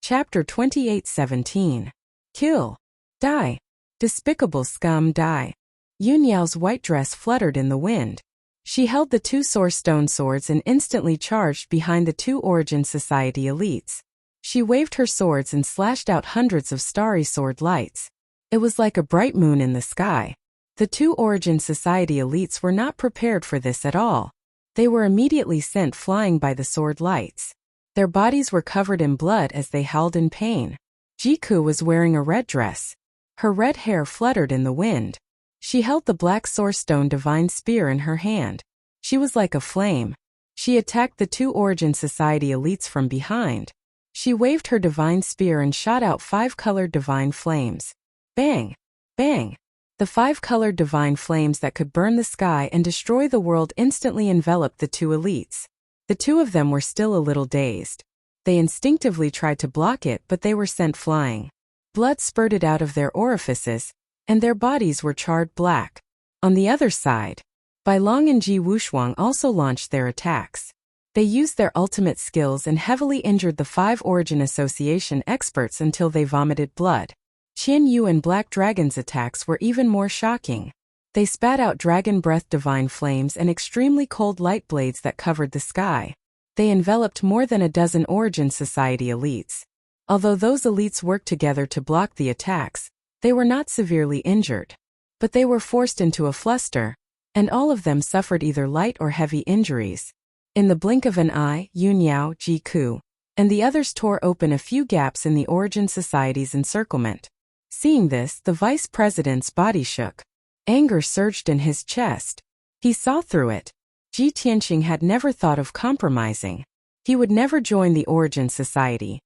Chapter 28:17. Kill. Die. Despicable scum, die. Yunyao's white dress fluttered in the wind. She held the two source stone swords and instantly charged behind the two Origin Society elites. She waved her swords and slashed out hundreds of starry sword lights. It was like a bright moon in the sky. The two Origin Society elites were not prepared for this at all. They were immediately sent flying by the sword lights. Their bodies were covered in blood as they howled in pain. Jiku was wearing a red dress. Her red hair fluttered in the wind. She held the black sourcestone divine spear in her hand. She was like a flame. She attacked the two Origin Society elites from behind. She waved her divine spear and shot out 5-colored divine flames. Bang! Bang! The 5-colored divine flames that could burn the sky and destroy the world instantly enveloped the two elites. The two of them were still a little dazed. They instinctively tried to block it, but they were sent flying. Blood spurted out of their orifices, and their bodies were charred black. On the other side, Bai Long and Ji Wushuang also launched their attacks. They used their ultimate skills and heavily injured the 5 Origin Association experts until they vomited blood. Qian Yu and Black Dragon's attacks were even more shocking. They spat out dragon breath divine flames and extremely cold light blades that covered the sky. They enveloped more than a dozen Origin Society elites. Although those elites worked together to block the attacks, they were not severely injured. But they were forced into a fluster, and all of them suffered either light or heavy injuries. In the blink of an eye, Yunyao, Jiku, and the others tore open a few gaps in the Origin Society's encirclement. Seeing this, the vice president's body shook. Anger surged in his chest. He saw through it. Ji Tianqing had never thought of compromising. He would never join the Origin Society.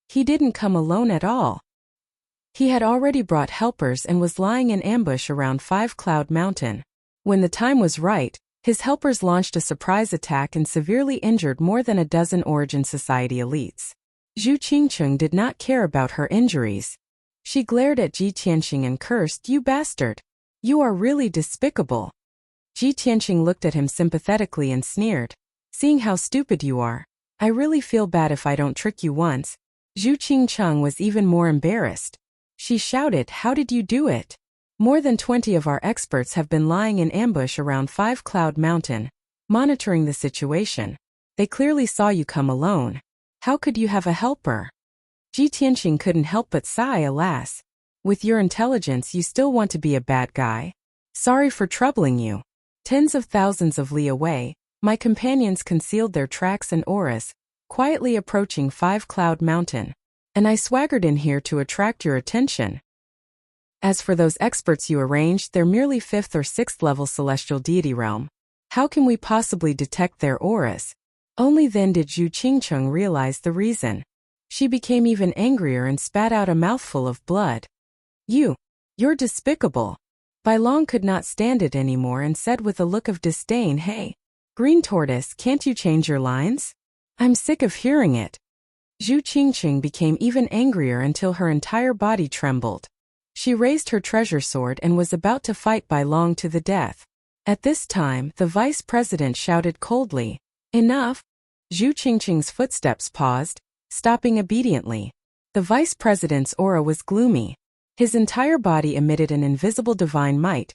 He didn't come alone at all. He had already brought helpers and was lying in ambush around 5 Cloud Mountain. When the time was right, his helpers launched a surprise attack and severely injured more than a dozen Origin Society elites. Zhu Qingcheng did not care about her injuries. She glared at Ji Tianqing and cursed, "You bastard! You are really despicable." Ji Tianqing looked at him sympathetically and sneered. "Seeing how stupid you are, I really feel bad if I don't trick you once." Zhu Qingcheng was even more embarrassed. She shouted, "How did you do it? More than 20 of our experts have been lying in ambush around 5 Cloud Mountain, monitoring the situation. They clearly saw you come alone. How could you have a helper?" Ji Tianqing couldn't help but sigh, alas. "With your intelligence you still want to be a bad guy? Sorry for troubling you." Tens of thousands of li away, my companions concealed their tracks and auras, quietly approaching 5 Cloud Mountain. And I swaggered in here to attract your attention. As for those experts you arranged, they're merely 5th or 6th level celestial deity realm. How can we possibly detect their auras? Only then did Zhu Qingcheng realize the reason. She became even angrier and spat out a mouthful of blood. You're despicable." Bai Long could not stand it anymore and said with a look of disdain, "Hey, Green Tortoise, can't you change your lines? I'm sick of hearing it." Zhu Qingqing became even angrier until her entire body trembled. She raised her treasure sword and was about to fight Bai Long to the death. At this time, the vice president shouted coldly, "Enough!" Zhu Qingqing's footsteps paused, stopping obediently. The vice president's aura was gloomy. His entire body emitted an invisible divine might,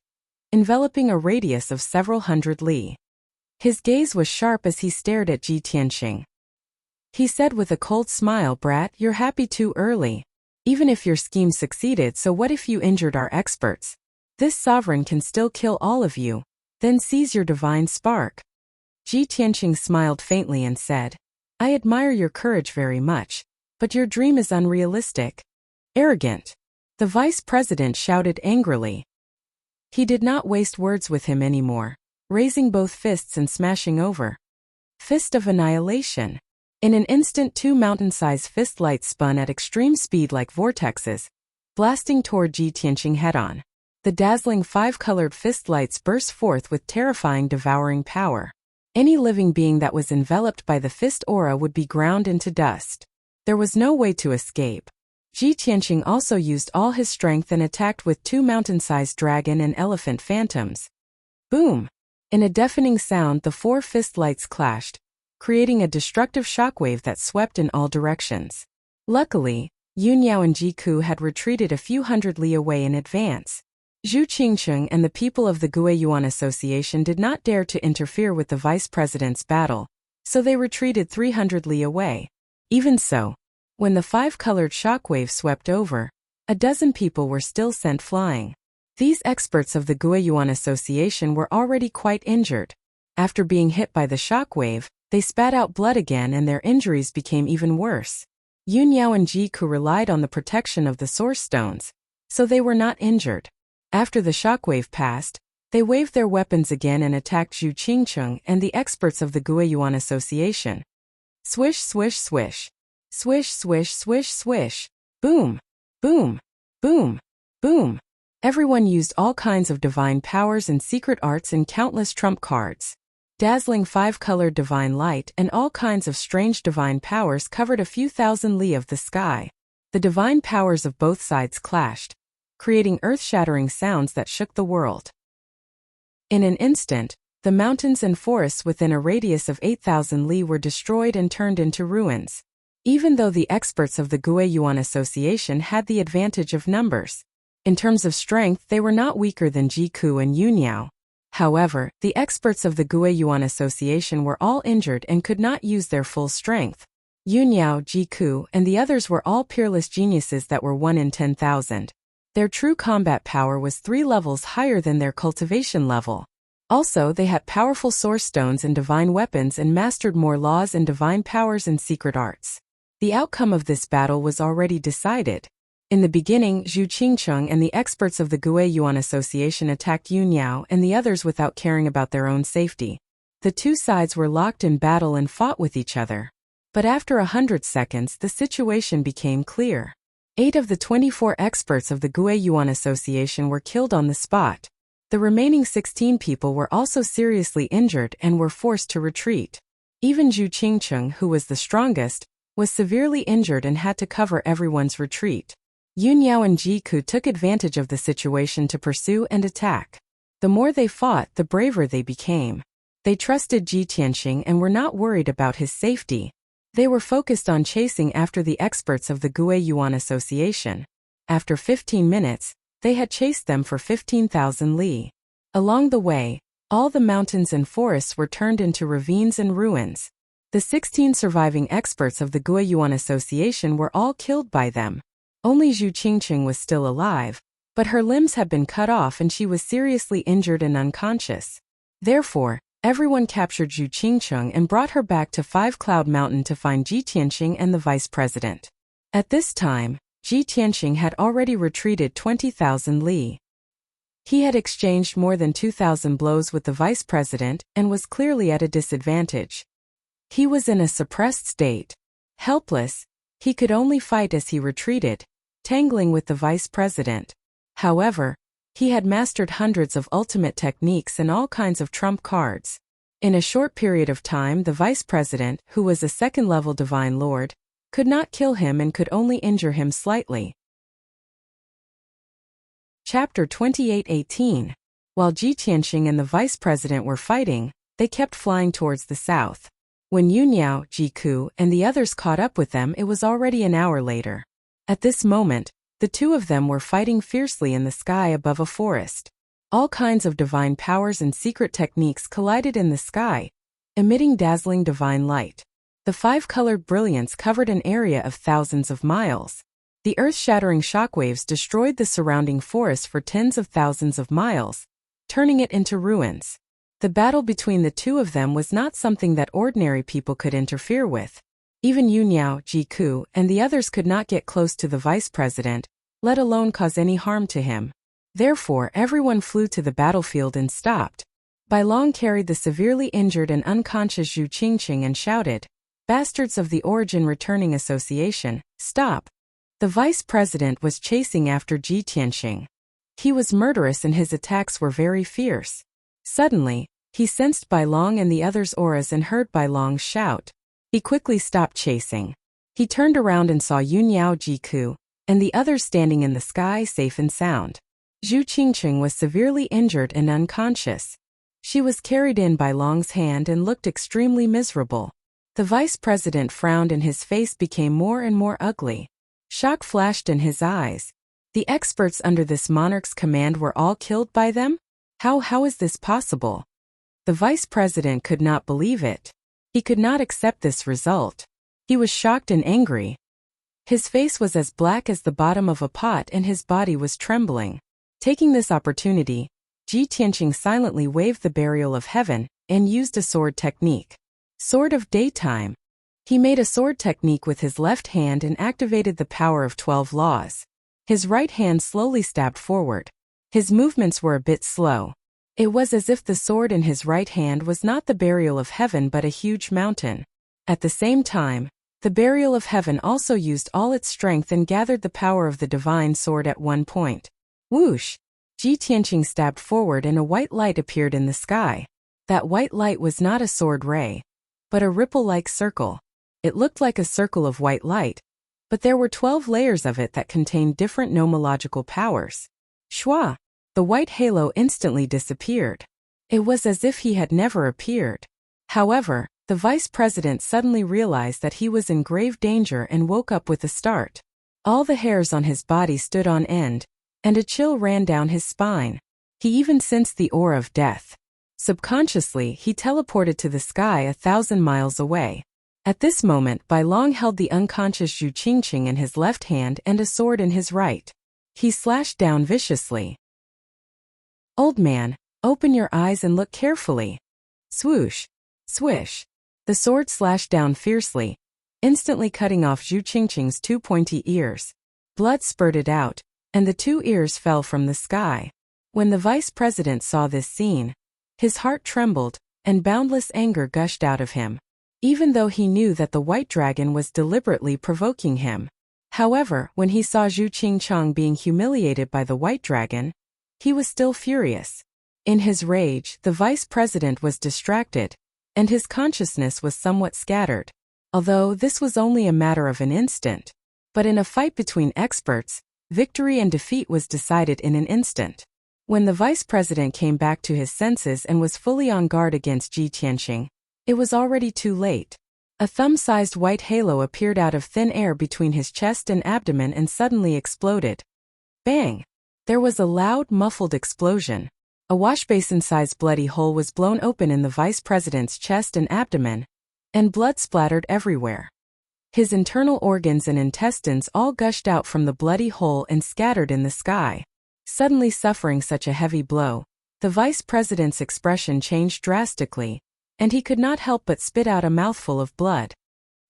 enveloping a radius of several hundred li. His gaze was sharp as he stared at Ji Tianqing. He said with a cold smile, "Brat, you're happy too early. Even if your scheme succeeded, so what if you injured our experts? This sovereign can still kill all of you, then seize your divine spark." Ji Tianqing smiled faintly and said, "I admire your courage very much, but your dream is unrealistic. Arrogant." The vice president shouted angrily. He did not waste words with him anymore, raising both fists and smashing over. Fist of Annihilation. In an instant, 2 mountain-sized fist lights spun at extreme speed like vortexes, blasting toward Ji Tianqing head-on. The dazzling 5-colored fist lights burst forth with terrifying devouring power. Any living being that was enveloped by the fist aura would be ground into dust. There was no way to escape. Ji Tianqing also used all his strength and attacked with 2 mountain-sized dragon and elephant phantoms. Boom! In a deafening sound, the 4 fist lights clashed, creating a destructive shockwave that swept in all directions. Luckily, Yunyao and Jiku had retreated a few hundred li away in advance. Zhu Qingcheng and the people of the Guiyuan Association did not dare to interfere with the vice president's battle, so they retreated 300 li away. Even so, when the 5-colored shockwave swept over, a dozen people were still sent flying. These experts of the Guiyuan Association were already quite injured. After being hit by the shockwave, they spat out blood again and their injuries became even worse. Yunyao and Jiku relied on the protection of the source stones, so they were not injured. After the shockwave passed, they waved their weapons again and attacked Zhu Qingcheng and the experts of the Guiyuan Association. Swish, swish, swish. Swish, swish, swish, swish. Boom, boom, boom, boom. Everyone used all kinds of divine powers and secret arts and countless trump cards. Dazzling 5-colored divine light and all kinds of strange divine powers covered a few thousand li of the sky. The divine powers of both sides clashed, creating earth-shattering sounds that shook the world. In an instant, the mountains and forests within a radius of 8,000 li were destroyed and turned into ruins. Even though the experts of the Guiyuan Association had the advantage of numbers, in terms of strength they were not weaker than Jiku and Yunyao. However, the experts of the Guiyuan Association were all injured and could not use their full strength. Yunyao, Jiku, and the others were all peerless geniuses that were 1 in 10,000. Their true combat power was 3 levels higher than their cultivation level. Also, they had powerful source stones and divine weapons and mastered more laws and divine powers and secret arts. The outcome of this battle was already decided. In the beginning, Zhu Qingcheng and the experts of the Guiyuan Association attacked Yunyao and the others without caring about their own safety. The two sides were locked in battle and fought with each other. But after 100 seconds, the situation became clear. 8 of the 24 experts of the Guiyuan Association were killed on the spot. The remaining 16 people were also seriously injured and were forced to retreat. Even Zhu Qingcheng, who was the strongest, was severely injured and had to cover everyone's retreat. Yunyao and Jiku took advantage of the situation to pursue and attack. The more they fought, the braver they became. They trusted Ji Tianxing and were not worried about his safety. They were focused on chasing after the experts of the Guiyuan Association. After 15 minutes, they had chased them for 15,000 li. Along the way, all the mountains and forests were turned into ravines and ruins. The 16 surviving experts of the Guiyuan Association were all killed by them. Only Zhu Qingcheng was still alive, but her limbs had been cut off and she was seriously injured and unconscious. Therefore, everyone captured Zhu Qingcheng and brought her back to 5 Cloud Mountain to find Ji Tianxing and the vice president. At this time, Ji Tianxing had already retreated 20,000 li. He had exchanged more than 2,000 blows with the vice president and was clearly at a disadvantage. He was in a suppressed state. Helpless, he could only fight as he retreated, tangling with the vice president. However, he had mastered hundreds of ultimate techniques and all kinds of trump cards. In a short period of time, the vice president, who was a second-level divine lord, could not kill him and could only injure him slightly. Chapter 28:18. While Ji Tianxing and the vice president were fighting, they kept flying towards the south. When Yunyao, Jiku, and the others caught up with them, it was already an hour later. At this moment, the two of them were fighting fiercely in the sky above a forest. All kinds of divine powers and secret techniques collided in the sky, emitting dazzling divine light. The 5-colored brilliance covered an area of thousands of miles. The earth-shattering shockwaves destroyed the surrounding forest for tens of thousands of miles, turning it into ruins. The battle between the two of them was not something that ordinary people could interfere with. Even Yunyao, Jiku, and the others could not get close to the vice president, let alone cause any harm to him. Therefore, everyone flew to the battlefield and stopped. Bai Long carried the severely injured and unconscious Zhu Qingcheng and shouted, "Bastards of the Origin Returning Association, stop!" The vice president was chasing after Ji Tianxing. He was murderous and his attacks were very fierce. Suddenly, he sensed Bai Long and the others' auras and heard Bai Long shout. He quickly stopped chasing. He turned around and saw Yunyao, Jiku, and the others standing in the sky safe and sound. Zhu Qingcheng was severely injured and unconscious. She was carried in by Long's hand and looked extremely miserable. The vice president frowned and his face became more and more ugly. Shock flashed in his eyes. The experts under this monarch's command were all killed by them? How is this possible? The vice president could not believe it. He could not accept this result. He was shocked and angry. His face was as black as the bottom of a pot and his body was trembling. Taking this opportunity, Ji Tianqing silently waved the burial of heaven and used a sword technique. Sword of daytime. He made a sword technique with his left hand and activated the power of 12 laws. His right hand slowly stabbed forward. His movements were a bit slow. It was as if the sword in his right hand was not the burial of heaven but a huge mountain. At the same time, the burial of heaven also used all its strength and gathered the power of the divine sword at one point. Whoosh! Ji Tianqing stabbed forward and a white light appeared in the sky. That white light was not a sword ray, but a ripple-like circle. It looked like a circle of white light, but there were 12 layers of it that contained different nomological powers. Shwa! The white halo instantly disappeared. It was as if he had never appeared. However, the vice president suddenly realized that he was in grave danger and woke up with a start. All the hairs on his body stood on end, and a chill ran down his spine. He even sensed the aura of death. Subconsciously, he teleported to the sky 1,000 miles away. At this moment, Bai Long held the unconscious Zhu Qingqing in his left hand and a sword in his right. He slashed down viciously. "Old man, open your eyes and look carefully." Swoosh! Swish! The sword slashed down fiercely, instantly cutting off Zhu Qingqing's 2 pointy ears. Blood spurted out, and the 2 ears fell from the sky. When the vice president saw this scene, his heart trembled, and boundless anger gushed out of him, even though he knew that the white dragon was deliberately provoking him. However, when he saw Zhu Qingchang being humiliated by the white dragon, he was still furious. In his rage, the vice president was distracted, and his consciousness was somewhat scattered, although this was only a matter of an instant. But in a fight between experts, victory and defeat was decided in an instant. When the vice president came back to his senses and was fully on guard against Ji Tianqing, it was already too late. A thumb-sized white halo appeared out of thin air between his chest and abdomen and suddenly exploded. Bang! There was a loud, muffled explosion. A washbasin-sized bloody hole was blown open in the vice president's chest and abdomen, and blood splattered everywhere. His internal organs and intestines all gushed out from the bloody hole and scattered in the sky. Suddenly suffering such a heavy blow, the vice president's expression changed drastically, and he could not help but spit out a mouthful of blood.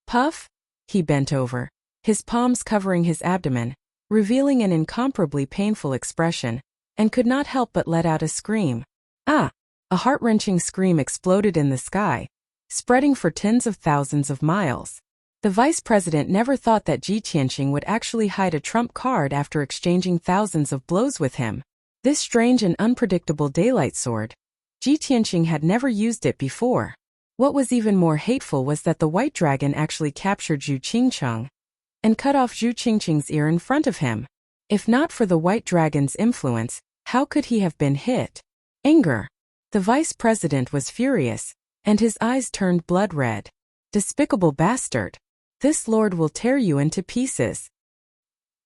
Puff! He bent over, his palms covering his abdomen, revealing an incomparably painful expression, and could not help but let out a scream. Ah! A heart-wrenching scream exploded in the sky, spreading for tens of thousands of miles. The vice president never thought that Ji Tianqing would actually hide a trump card after exchanging thousands of blows with him. This strange and unpredictable daylight sword, Ji Tianqing had never used it before. What was even more hateful was that the white dragon actually captured Zhu Qingchang and cut off Zhu Qingqing's ear in front of him. If not for the white dragon's influence, how could he have been hit? Anger. The vice president was furious, and his eyes turned blood red. Despicable bastard. This lord will tear you into pieces.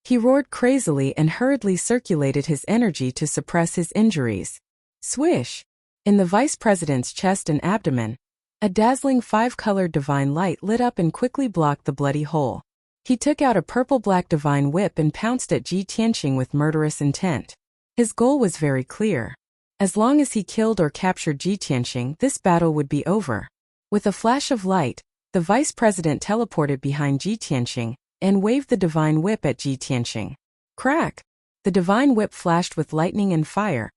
He roared crazily and hurriedly circulated his energy to suppress his injuries. Swish! In the vice president's chest and abdomen, a dazzling 5-colored divine light lit up and quickly blocked the bloody hole. He took out a purple-black divine whip and pounced at Ji Tianqing with murderous intent. His goal was very clear. As long as he killed or captured Ji Tianqing, this battle would be over. With a flash of light, the vice president teleported behind Ji Tianqing and waved the divine whip at Ji Tianqing. Crack! The divine whip flashed with lightning and fire,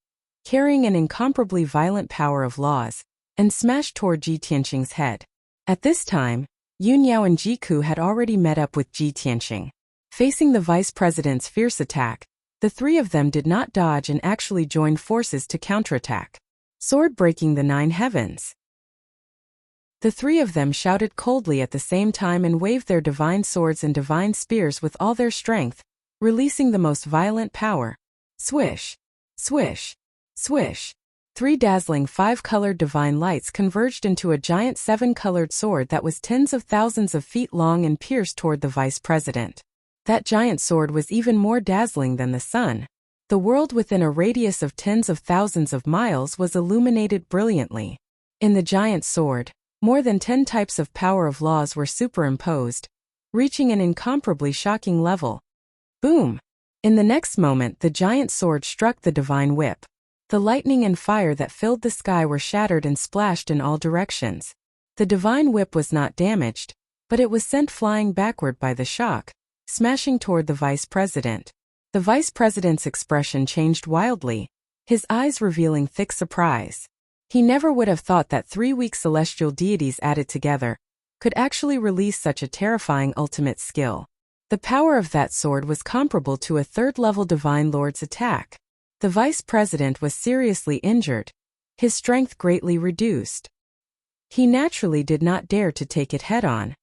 carrying an incomparably violent power of laws, and smashed toward Ji Tianqing's head. At this time, Yun Yao and Jiku had already met up with Ji Tianqing. Facing the vice president's fierce attack, the 3 of them did not dodge and actually joined forces to counterattack. Sword breaking the 9 heavens. The 3 of them shouted coldly at the same time and waved their divine swords and divine spears with all their strength, releasing the most violent power. Swish! Swish! Swish! 3 dazzling 5-colored divine lights converged into a giant 7-colored sword that was tens of thousands of feet long and pierced toward the vice president. That giant sword was even more dazzling than the sun. The world within a radius of tens of thousands of miles was illuminated brilliantly. In the giant sword, more than 10 types of power of laws were superimposed, reaching an incomparably shocking level. Boom! In the next moment, the giant sword struck the divine whip. The lightning and fire that filled the sky were shattered and splashed in all directions. The divine whip was not damaged, but it was sent flying backward by the shock, smashing toward the vice president. The vice president's expression changed wildly, his eyes revealing thick surprise. He never would have thought that 3 weak celestial deities added together could actually release such a terrifying ultimate skill. The power of that sword was comparable to a third-level divine lord's attack. The vice president was seriously injured, his strength greatly reduced. He naturally did not dare to take it head-on.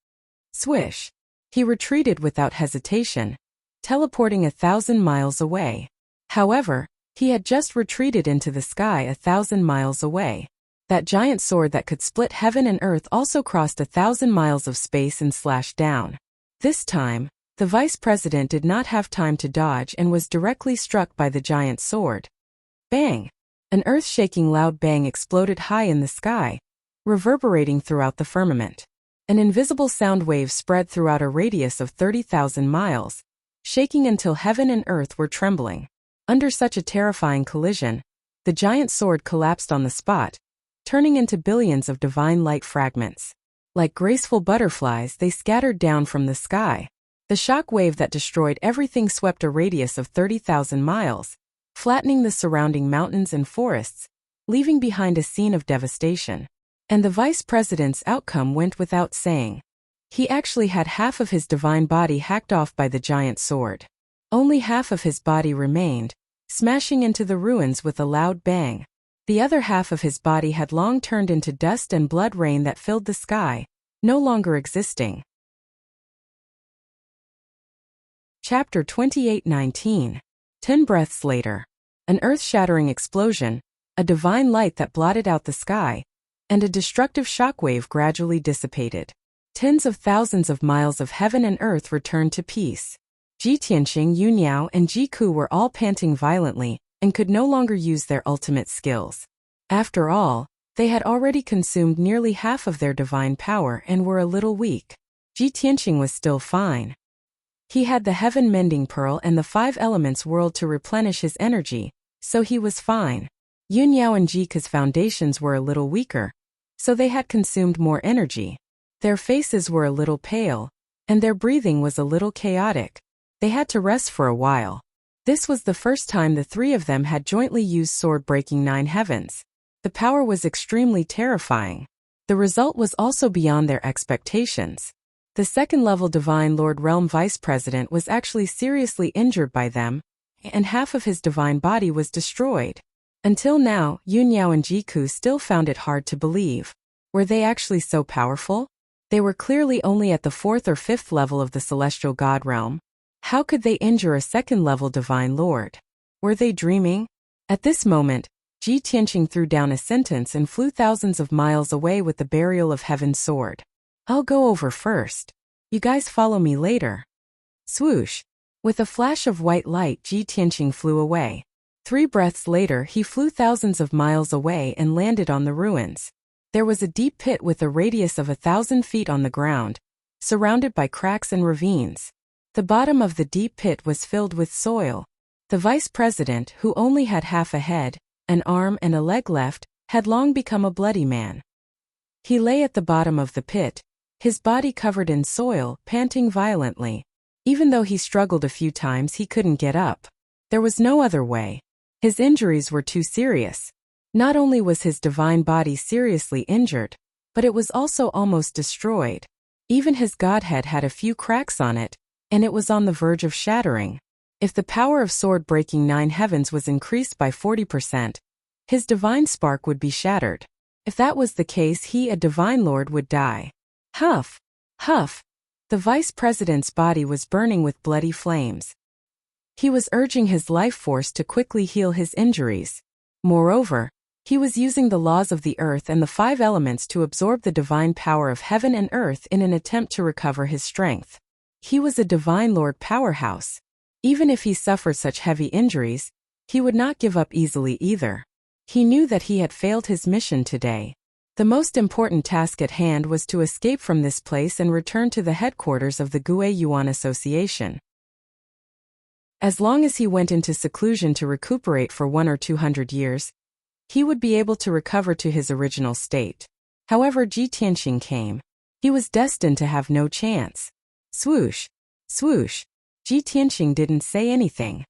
Swish! He retreated without hesitation, teleporting 1,000 miles away. However, he had just retreated into the sky 1,000 miles away. That giant sword that could split heaven and earth also crossed 1,000 miles of space and slashed down. This time, the vice president did not have time to dodge and was directly struck by the giant sword. Bang! An earth-shaking loud bang exploded high in the sky, reverberating throughout the firmament. An invisible sound wave spread throughout a radius of 30,000 miles, shaking until heaven and earth were trembling. Under such a terrifying collision, the giant sword collapsed on the spot, turning into billions of divine light fragments. Like graceful butterflies, they scattered down from the sky. The shock wave that destroyed everything swept a radius of 30,000 miles, flattening the surrounding mountains and forests, leaving behind a scene of devastation. And the vice president's outcome went without saying. He actually had half of his divine body hacked off by the giant sword. Only half of his body remained, smashing into the ruins with a loud bang. The other half of his body had long turned into dust and blood rain that filled the sky, no longer existing. Chapter 28:19. 10 breaths later. An earth-shattering explosion, a divine light that blotted out the sky, and a destructive shockwave gradually dissipated. Tens of thousands of miles of heaven and earth returned to peace. Ji Tianqing, Yuniao, and Ji Ku were all panting violently and could no longer use their ultimate skills. After all, they had already consumed nearly half of their divine power and were a little weak. Ji Tianqing was still fine. He had the heaven-mending pearl and the 5 elements world to replenish his energy, so he was fine. Yuniao and Ji Ku's foundations were a little weaker, so they had consumed more energy. Their faces were a little pale, and their breathing was a little chaotic. They had to rest for a while. This was the first time the 3 of them had jointly used sword-breaking 9 heavens. The power was extremely terrifying. The result was also beyond their expectations. The second-level Divine Lord Realm Vice President was actually seriously injured by them, and half of his divine body was destroyed. Until now, Yuniao and Ji Ku still found it hard to believe. Were they actually so powerful? They were clearly only at the 4th or 5th level of the Celestial God Realm. How could they injure a second-level Divine Lord? Were they dreaming? At this moment, Ji Tianqing threw down a sentence and flew thousands of miles away with the Burial of Heaven's sword. I'll go over first. You guys follow me later. Swoosh! With a flash of white light, Ji Tianqing flew away. 3 breaths later, he flew thousands of miles away and landed on the ruins. There was a deep pit with a radius of 1,000 feet on the ground, surrounded by cracks and ravines. The bottom of the deep pit was filled with soil. The vice president, who only had half a head, an arm and a leg left, had long become a bloody man. He lay at the bottom of the pit, his body covered in soil, panting violently. Even though he struggled a few times, he couldn't get up. There was no other way. His injuries were too serious. Not only was his divine body seriously injured, but it was also almost destroyed. Even his godhead had a few cracks on it, and it was on the verge of shattering. If the power of sword-breaking 9 heavens was increased by 40%, his divine spark would be shattered. If that was the case, he, a divine lord, would die. Huff! Huff! The vice president's body was burning with bloody flames. He was urging his life force to quickly heal his injuries. Moreover, He was using the laws of the earth and the 5 elements to absorb the divine power of heaven and earth in an attempt to recover his strength. He was a divine lord powerhouse. Even if he suffered such heavy injuries, he would not give up easily either. He knew that he had failed his mission today. The most important task at hand was to escape from this place and return to the headquarters of the Gue Yuan Association. As long as he went into seclusion to recuperate for 100 or 200 years, he would be able to recover to his original state. However, Ji Tianxing came. He was destined to have no chance. Swoosh! Swoosh! Ji Tianxing didn't say anything.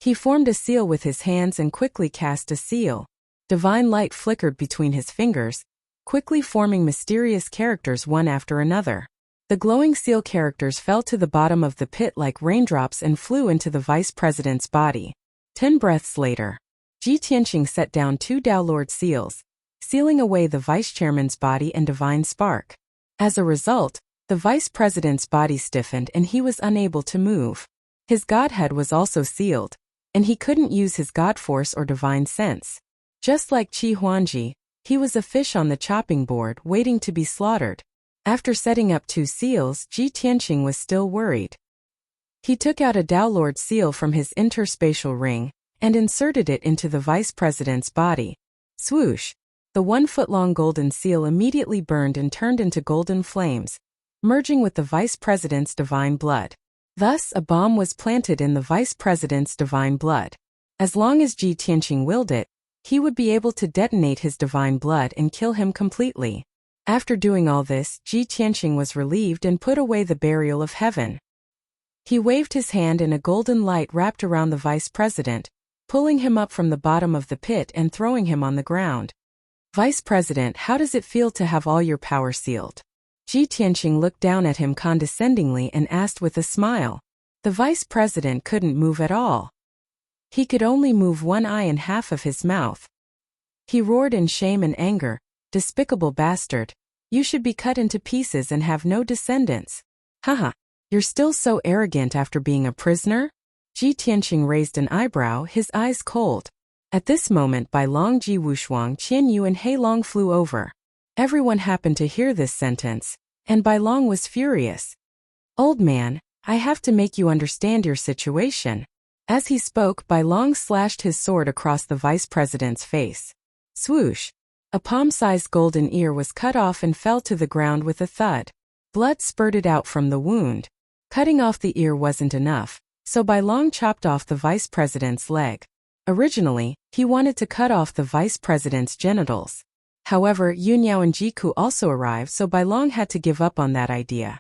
He formed a seal with his hands and quickly cast a seal. Divine light flickered between his fingers, quickly forming mysterious characters one after another. The glowing seal characters fell to the bottom of the pit like raindrops and flew into the vice president's body. 10 breaths later, Ji Tianxing set down 2 Tao Lord seals, sealing away the vice chairman's body and divine spark. As a result, the vice president's body stiffened and he was unable to move. His godhead was also sealed, and he couldn't use his god force or divine sense. Just like Qi Huangji, he was a fish on the chopping board waiting to be slaughtered. After setting up 2 seals, Ji Tianxing was still worried. He took out a Tao Lord seal from his interspatial ring and inserted it into the vice president's body. Swoosh! The 1-foot-long golden seal immediately burned and turned into golden flames, merging with the vice president's divine blood. Thus, a bomb was planted in the vice president's divine blood. As long as Ji Tianxing willed it, he would be able to detonate his divine blood and kill him completely. After doing all this, Ji Tianxing was relieved and put away the burial of heaven. He waved his hand and a golden light wrapped around the vice president, pulling him up from the bottom of the pit and throwing him on the ground. Vice President, how does it feel to have all your power sealed? Ji Tianxing looked down at him condescendingly and asked with a smile. The vice president couldn't move at all. He could only move one eye and half of his mouth. He roared in shame and anger, "Despicable bastard! You should be cut into pieces and have no descendants. Haha, you're still so arrogant after being a prisoner?" Ji Tianxing raised an eyebrow, his eyes cold. At this moment Bai Long, Ji Wushuang, Qian Yu and Hei Long flew over. Everyone happened to hear this sentence, and Bai Long was furious. "Old man, I have to make you understand your situation." As he spoke, Bai Long slashed his sword across the vice president's face. Swoosh! A palm-sized golden ear was cut off and fell to the ground with a thud. Blood spurted out from the wound. Cutting off the ear wasn't enough, so Bai Long chopped off the vice president's leg. Originally, he wanted to cut off the vice president's genitals. However, Yunyao and Jiku also arrived, so Bai Long had to give up on that idea.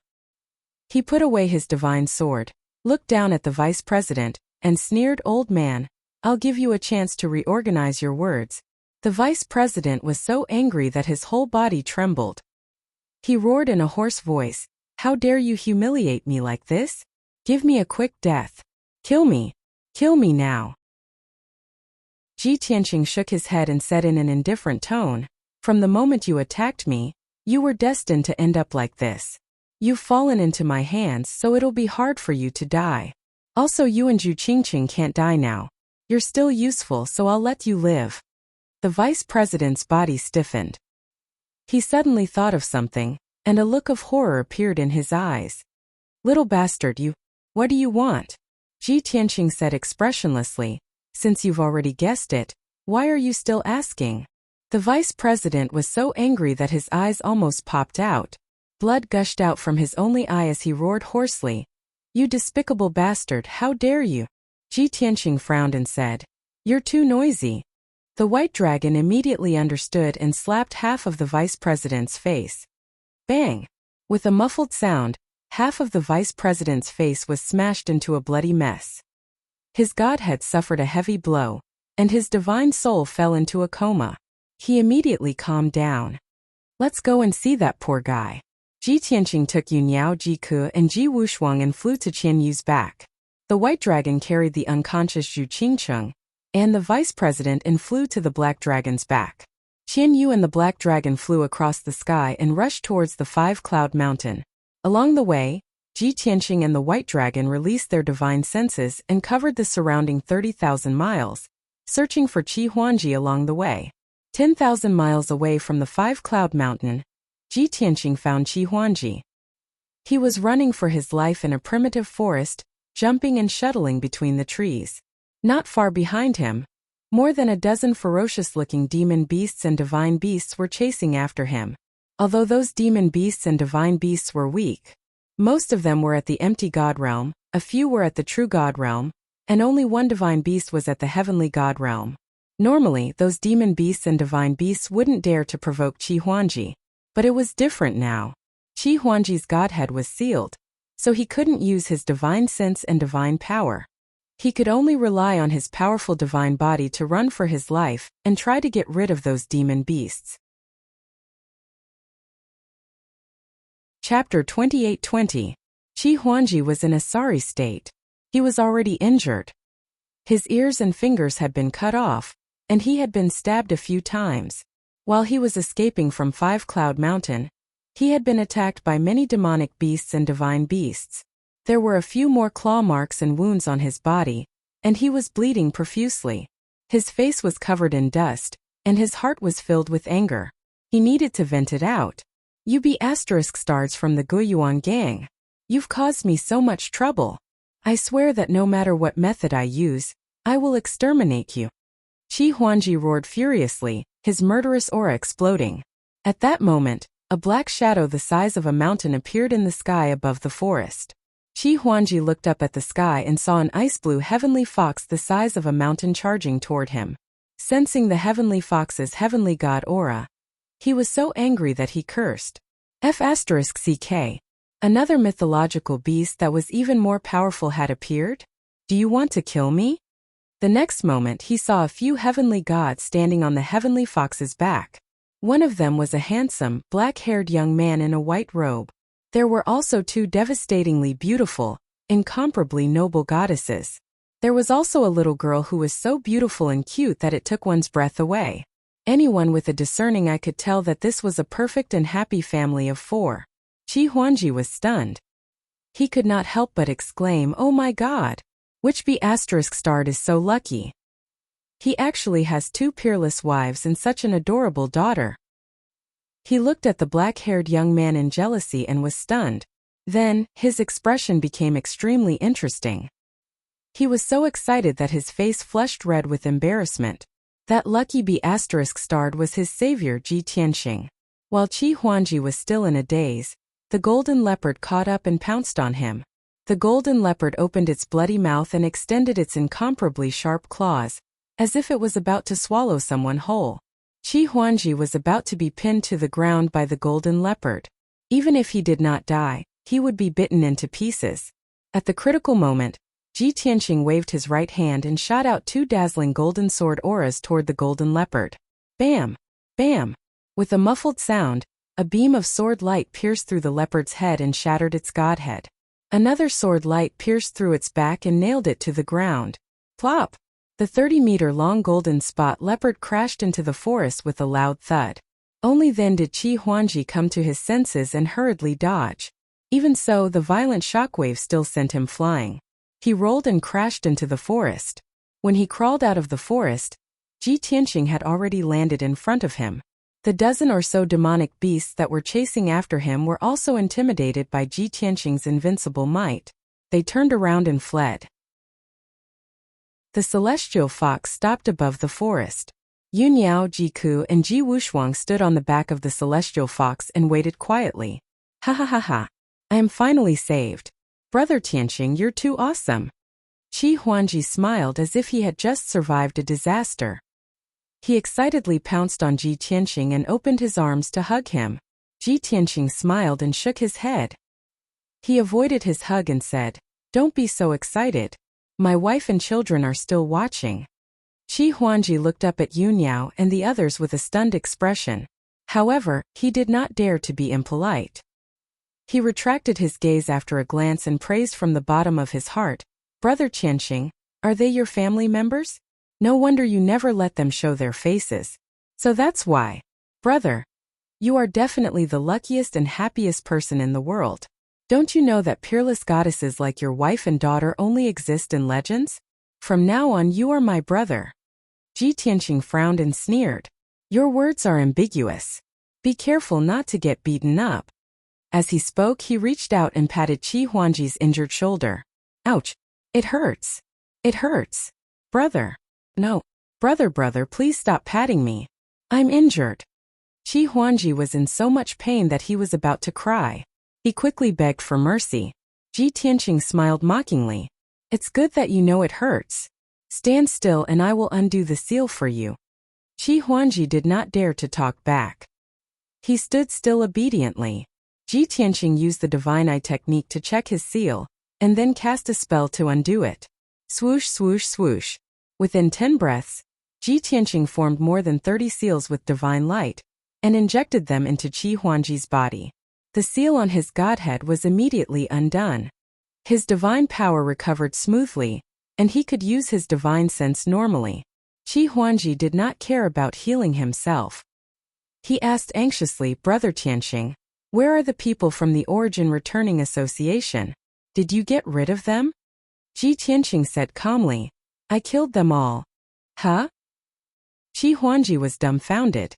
He put away his divine sword, looked down at the vice president, and sneered, "Old man, I'll give you a chance to reorganize your words." The vice president was so angry that his whole body trembled. He roared in a hoarse voice, "How dare you humiliate me like this? Give me a quick death. Kill me. Kill me now." Ji Tianxing shook his head and said in an indifferent tone, "From the moment you attacked me, you were destined to end up like this. You've fallen into my hands, so it'll be hard for you to die. Also, you and Zhu Qingqing can't die now. You're still useful, so I'll let you live." The vice president's body stiffened. He suddenly thought of something, and a look of horror appeared in his eyes. "Little bastard, what do you want?" Ji Tianxing said expressionlessly, "Since you've already guessed it, why are you still asking?" The vice president was so angry that his eyes almost popped out. Blood gushed out from his only eye as he roared hoarsely, "You despicable bastard, how dare you?" Ji Tianxing frowned and said, "You're too noisy." The white dragon immediately understood and slapped half of the vice president's face. Bang! With a muffled sound, half of the vice president's face was smashed into a bloody mess. His godhead suffered a heavy blow, and his divine soul fell into a coma. He immediately calmed down. "Let's go and see that poor guy." Ji Tianxing took Yunyao, Jiku, and Ji Wushuang and flew to Qian Yu's back. The white dragon carried the unconscious Zhu Qingqing and the vice president and flew to the black dragon's back. Qian Yu and the black dragon flew across the sky and rushed towards the 5-cloud mountain. Along the way, Ji Tianxing and the white dragon released their divine senses and covered the surrounding 30,000 miles, searching for Qi Huangji along the way. 10,000 miles away from the Five-Cloud Mountain, Ji Tianqing found Qi Huangji. He was running for his life in a primitive forest, jumping and shuttling between the trees. Not far behind him, more than a dozen ferocious-looking demon beasts and divine beasts were chasing after him. Although those demon beasts and divine beasts were weak, most of them were at the empty god realm, a few were at the true god realm, and only one divine beast was at the heavenly god realm. Normally, those demon beasts and divine beasts wouldn't dare to provoke Qi Huangji, but it was different now. Qi Huangji's godhead was sealed, so he couldn't use his divine sense and divine power. He could only rely on his powerful divine body to run for his life and try to get rid of those demon beasts. Chapter 28:20. Qi Huangji was in a sorry state. He was already injured. His ears and fingers had been cut off, and he had been stabbed a few times. While he was escaping from Five-Cloud Mountain, he had been attacked by many demonic beasts and divine beasts. There were a few more claw marks and wounds on his body, and he was bleeding profusely. His face was covered in dust, and his heart was filled with anger. He needed to vent it out. "You be *stars from the Guiyuan gang. You've caused me so much trouble. I swear that no matter what method I use, I will exterminate you." Qi Huangji roared furiously, his murderous aura exploding. At that moment, a black shadow the size of a mountain appeared in the sky above the forest. Qi Huangji looked up at the sky and saw an ice-blue heavenly fox the size of a mountain charging toward him. Sensing the heavenly fox's heavenly god aura, he was so angry that he cursed. F***ck. Another mythological beast that was even more powerful had appeared? Do you want to kill me? The next moment he saw a few heavenly gods standing on the heavenly fox's back. One of them was a handsome, black-haired young man in a white robe. There were also two devastatingly beautiful, incomparably noble goddesses. There was also a little girl who was so beautiful and cute that it took one's breath away. Anyone with a discerning eye could tell that this was a perfect and happy family of four. Qi Huangji was stunned. He could not help but exclaim, "Oh my God! Which *** is so lucky? He actually has two peerless wives and such an adorable daughter." He looked at the black-haired young man in jealousy and was stunned. Then, his expression became extremely interesting. He was so excited that his face flushed red with embarrassment. That lucky ** was his savior Ji Tianqing. While Qi Huangji was still in a daze, the golden leopard caught up and pounced on him. The golden leopard opened its bloody mouth and extended its incomparably sharp claws, as if it was about to swallow someone whole. Qi Huangji was about to be pinned to the ground by the golden leopard. Even if he did not die, he would be bitten into pieces. At the critical moment, Ji Tianqing waved his right hand and shot out two dazzling golden sword auras toward the golden leopard. Bam! Bam! With a muffled sound, a beam of sword light pierced through the leopard's head and shattered its godhead. Another sword light pierced through its back and nailed it to the ground. Plop! The 30-meter-long golden spot leopard crashed into the forest with a loud thud. Only then did Qi Huangji come to his senses and hurriedly dodge. Even so, the violent shockwave still sent him flying. He rolled and crashed into the forest. When he crawled out of the forest, Ji Tianqing had already landed in front of him. The dozen or so demonic beasts that were chasing after him were also intimidated by Ji Tianqing's invincible might. They turned around and fled. The celestial fox stopped above the forest. Yunyao, Jiku, and Ji Wushuang stood on the back of the celestial fox and waited quietly. "Ha ha ha ha. I am finally saved. Brother Tianqing, you're too awesome." Qi Huangji smiled as if he had just survived a disaster. He excitedly pounced on Ji Tianqing and opened his arms to hug him. Ji Tianqing smiled and shook his head. He avoided his hug and said, "Don't be so excited. My wife and children are still watching." Qi Huangji looked up at Yunyao and the others with a stunned expression. However, he did not dare to be impolite. He retracted his gaze after a glance and praised from the bottom of his heart, "Brother Tianqing, are they your family members? No wonder you never let them show their faces. So that's why. Brother, you are definitely the luckiest and happiest person in the world. Don't you know that peerless goddesses like your wife and daughter only exist in legends? From now on you are my brother." Ji Tianqing frowned and sneered. Your words are ambiguous. Be careful not to get beaten up. As he spoke, he reached out and patted Qi Huangji's injured shoulder. Ouch! It hurts. It hurts. Brother. No. Brother, please stop patting me. I'm injured. Qi Huangji was in so much pain that he was about to cry. He quickly begged for mercy. Ji Tianqing smiled mockingly. It's good that you know it hurts. Stand still and I will undo the seal for you. Qi Huangji did not dare to talk back. He stood still obediently. Ji Tianqing used the divine eye technique to check his seal, and then cast a spell to undo it. Swoosh, swoosh, swoosh. Within 10 breaths, Ji Tianqing formed more than 30 seals with divine light, and injected them into Qi Huangji's body. The seal on his godhead was immediately undone. His divine power recovered smoothly, and he could use his divine sense normally. Qi Huangji did not care about healing himself. He asked anxiously, Brother Tianqing, where are the people from the Origin Returning Association? Did you get rid of them? Ji Tianqing said calmly, I killed them all. Huh? Qi Huangji was dumbfounded.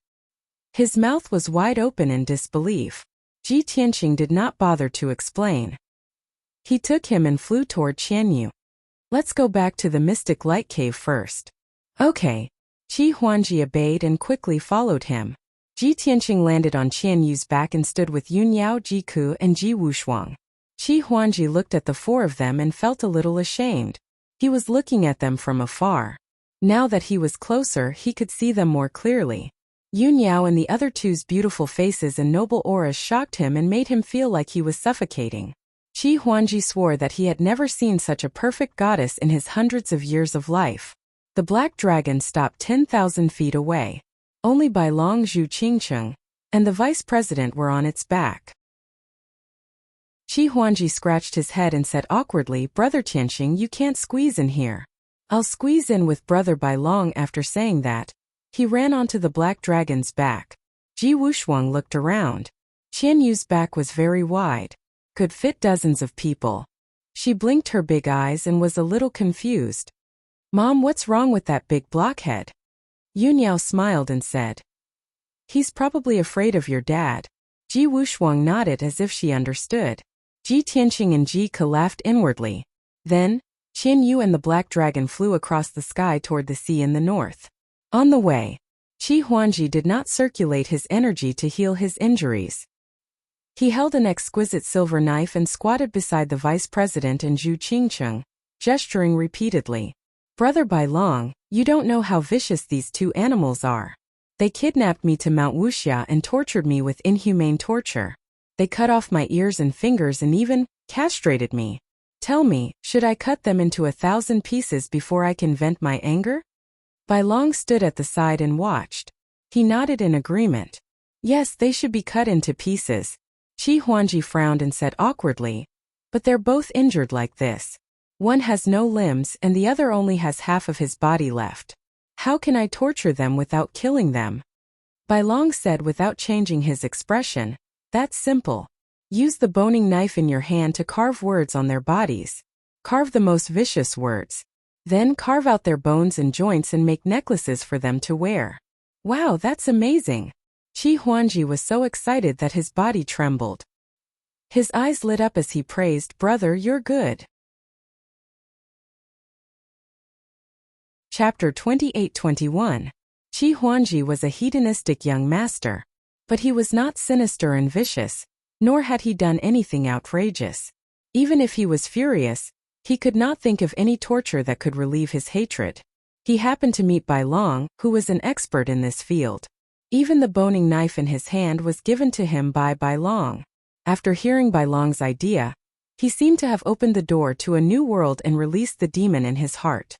His mouth was wide open in disbelief. Ji Tianqing did not bother to explain. He took him and flew toward Qianyu. Let's go back to the Mystic Light Cave first. Okay. Qi Huangji obeyed and quickly followed him. Ji Tianqing landed on Qianyu's back and stood with Yun Yao, Ji Ku, and Ji Wushuang. Qi Huangji looked at the four of them and felt a little ashamed. He was looking at them from afar. Now that he was closer, he could see them more clearly. Yun Yao and the other two's beautiful faces and noble auras shocked him and made him feel like he was suffocating. Qi Huangji swore that he had never seen such a perfect goddess in his hundreds of years of life. The black dragon stopped 10,000 feet away. Only Bai Long, Zhu Qingcheng, and the vice president were on its back. Qi Huangji scratched his head and said awkwardly, Brother Tianqing, you can't squeeze in here. I'll squeeze in with Brother Bai Long. After saying that, he ran onto the black dragon's back. Ji Wushuang looked around. Qianyu's back was very wide. Could fit dozens of people. She blinked her big eyes and was a little confused. Mom, what's wrong with that big blockhead? Yun Yao smiled and said, he's probably afraid of your dad. Ji Wushuang nodded as if she understood. Ji Tianqing and Ji Ke laughed inwardly. Then, Qianyu and the black dragon flew across the sky toward the sea in the north. On the way, Qi Huangji did not circulate his energy to heal his injuries. He held an exquisite silver knife and squatted beside the vice president and Zhu Qingcheng, gesturing repeatedly. Brother Bai Long, you don't know how vicious these two animals are. They kidnapped me to Mount Wuxia and tortured me with inhumane torture. They cut off my ears and fingers and even castrated me. Tell me, should I cut them into 1,000 pieces before I can vent my anger? Bai Long stood at the side and watched. He nodded in agreement. Yes, they should be cut into pieces. Qi Huangji frowned and said awkwardly, but they're both injured like this. One has no limbs and the other only has half of his body left. How can I torture them without killing them? Bai Long said without changing his expression, that's simple. Use the boning knife in your hand to carve words on their bodies. Carve the most vicious words. Then carve out their bones and joints and make necklaces for them to wear. Wow, that's amazing. Qi Huangji was so excited that his body trembled. His eyes lit up as he praised, Brother, you're good. Chapter 28-21. Qi Huangji was a hedonistic young master. But he was not sinister and vicious, nor had he done anything outrageous. Even if he was furious, he could not think of any torture that could relieve his hatred. He happened to meet Bai Long, who was an expert in this field. Even the boning knife in his hand was given to him by Bai Long. After hearing Bai Long's idea, he seemed to have opened the door to a new world and released the demon in his heart.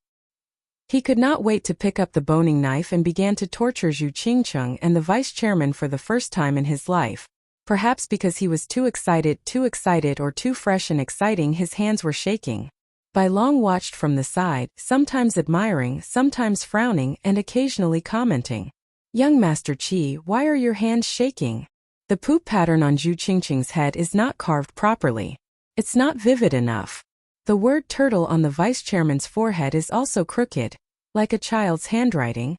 He could not wait to pick up the boning knife and began to torture Zhu Qingcheng and the vice chairman for the first time in his life. Perhaps because he was too excited or too fresh and exciting, his hands were shaking. Bai Long watched from the side, sometimes admiring, sometimes frowning, and occasionally commenting. Young Master Qi, why are your hands shaking? The poop pattern on Zhu Qingcheng's head is not carved properly. It's not vivid enough. The word turtle on the vice chairman's forehead is also crooked, like a child's handwriting.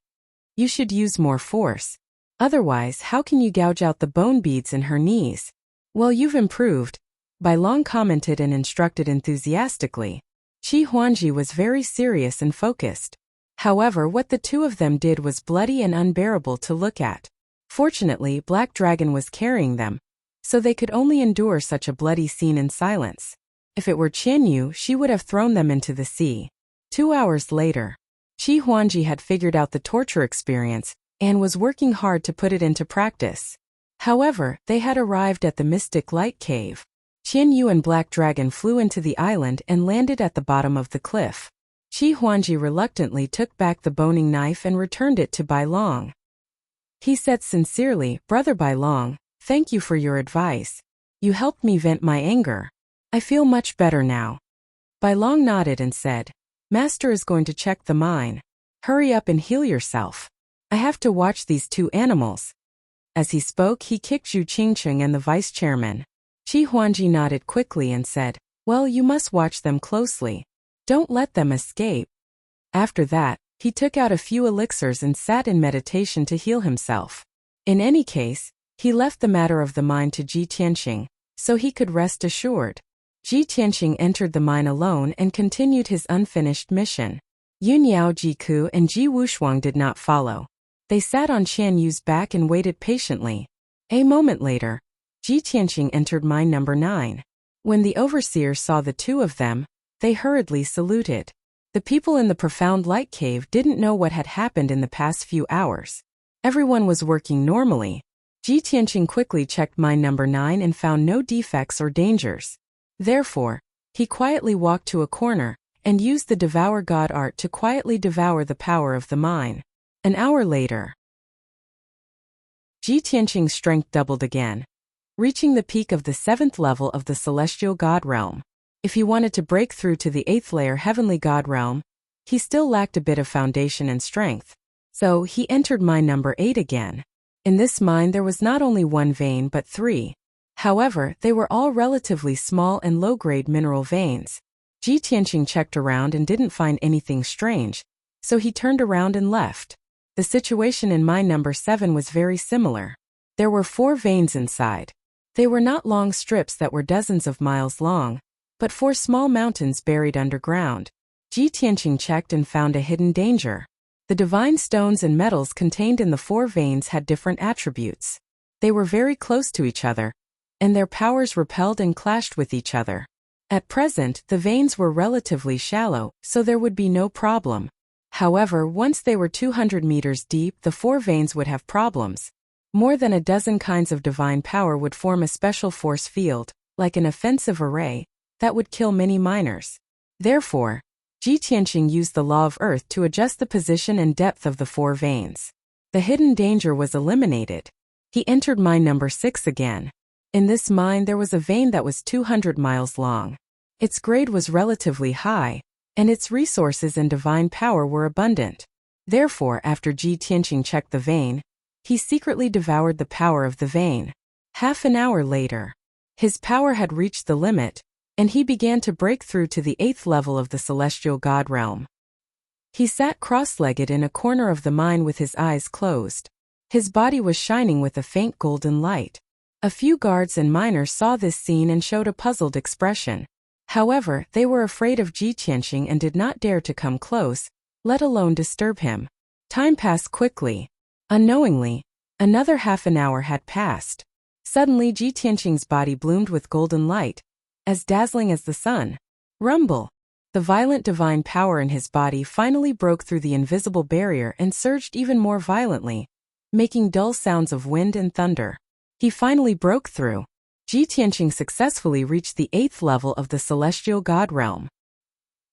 You should use more force. Otherwise, how can you gouge out the bone beads in her knees? Well, you've improved, Bai Long commented and instructed enthusiastically. Qi Huangji was very serious and focused. However, what the two of them did was bloody and unbearable to look at. Fortunately, Black Dragon was carrying them, so they could only endure such a bloody scene in silence. If it were Qian Yu, she would have thrown them into the sea. 2 hours later, Qi Huangji had figured out the torture experience and was working hard to put it into practice. However, they had arrived at the Mystic Light Cave. Qian Yu and Black Dragon flew into the island and landed at the bottom of the cliff. Qi Huangji reluctantly took back the boning knife and returned it to Bai Long. He said sincerely, "Brother Bai Long, thank you for your advice. You helped me vent my anger. I feel much better now." Bai Long nodded and said, "Master is going to check the mine. Hurry up and heal yourself. I have to watch these two animals." As he spoke, he kicked Zhu Qingcheng and the vice-chairman. Qi Huangji nodded quickly and said, "Well, you must watch them closely. Don't let them escape." After that, he took out a few elixirs and sat in meditation to heal himself. In any case, he left the matter of the mine to Ji Tianxing, so he could rest assured. Ji Tianxing entered the mine alone and continued his unfinished mission. Yun Yao Jiku and Ji Wushuang did not follow. They sat on Qian Yu's back and waited patiently. A moment later, Ji Tianxing entered mine number 9. When the overseer saw the two of them, they hurriedly saluted. The people in the profound light cave didn't know what had happened in the past few hours. Everyone was working normally. Ji Tianxing quickly checked mine number 9 and found no defects or dangers. Therefore, he quietly walked to a corner and used the Devour God art to quietly devour the power of the mine. An hour later, Ji Tianxing's strength doubled again, reaching the peak of the 7th level of the Celestial God Realm. If he wanted to break through to the 8th layer Heavenly God Realm, he still lacked a bit of foundation and strength. So he entered mine number 8 again. In this mine there was not only one vein but 3. However, they were all relatively small and low-grade mineral veins. Ji Tianxing checked around and didn't find anything strange, so he turned around and left. The situation in mine number 7 was very similar. There were 4 veins inside. They were not long strips that were dozens of miles long, but 4 small mountains buried underground. Ji Tianxing checked and found a hidden danger. The divine stones and metals contained in the 4 veins had different attributes. They were very close to each other, and their powers repelled and clashed with each other. At present, the veins were relatively shallow, so there would be no problem. However, once they were 200 meters deep, the 4 veins would have problems. More than a dozen kinds of divine power would form a special force field, like an offensive array, that would kill many miners. Therefore, Ji Tianxing used the law of earth to adjust the position and depth of the 4 veins. The hidden danger was eliminated. He entered mine number 6 again. In this mine there was a vein that was 200 miles long. Its grade was relatively high, and its resources and divine power were abundant. Therefore, after Ji Tianxing checked the vein, he secretly devoured the power of the vein. Half an hour later, his power had reached the limit, and he began to break through to the 8th level of the Celestial God Realm. He sat cross-legged in a corner of the mine with his eyes closed. His body was shining with a faint golden light. A few guards and miners saw this scene and showed a puzzled expression. However, they were afraid of Ji Tianxing and did not dare to come close, let alone disturb him. Time passed quickly. Unknowingly, another half an hour had passed. Suddenly Ji Tianxing's body bloomed with golden light, as dazzling as the sun. Rumble! The violent divine power in his body finally broke through the invisible barrier and surged even more violently, making dull sounds of wind and thunder. He finally broke through. Ji Tianxing successfully reached the 8th level of the Celestial God Realm.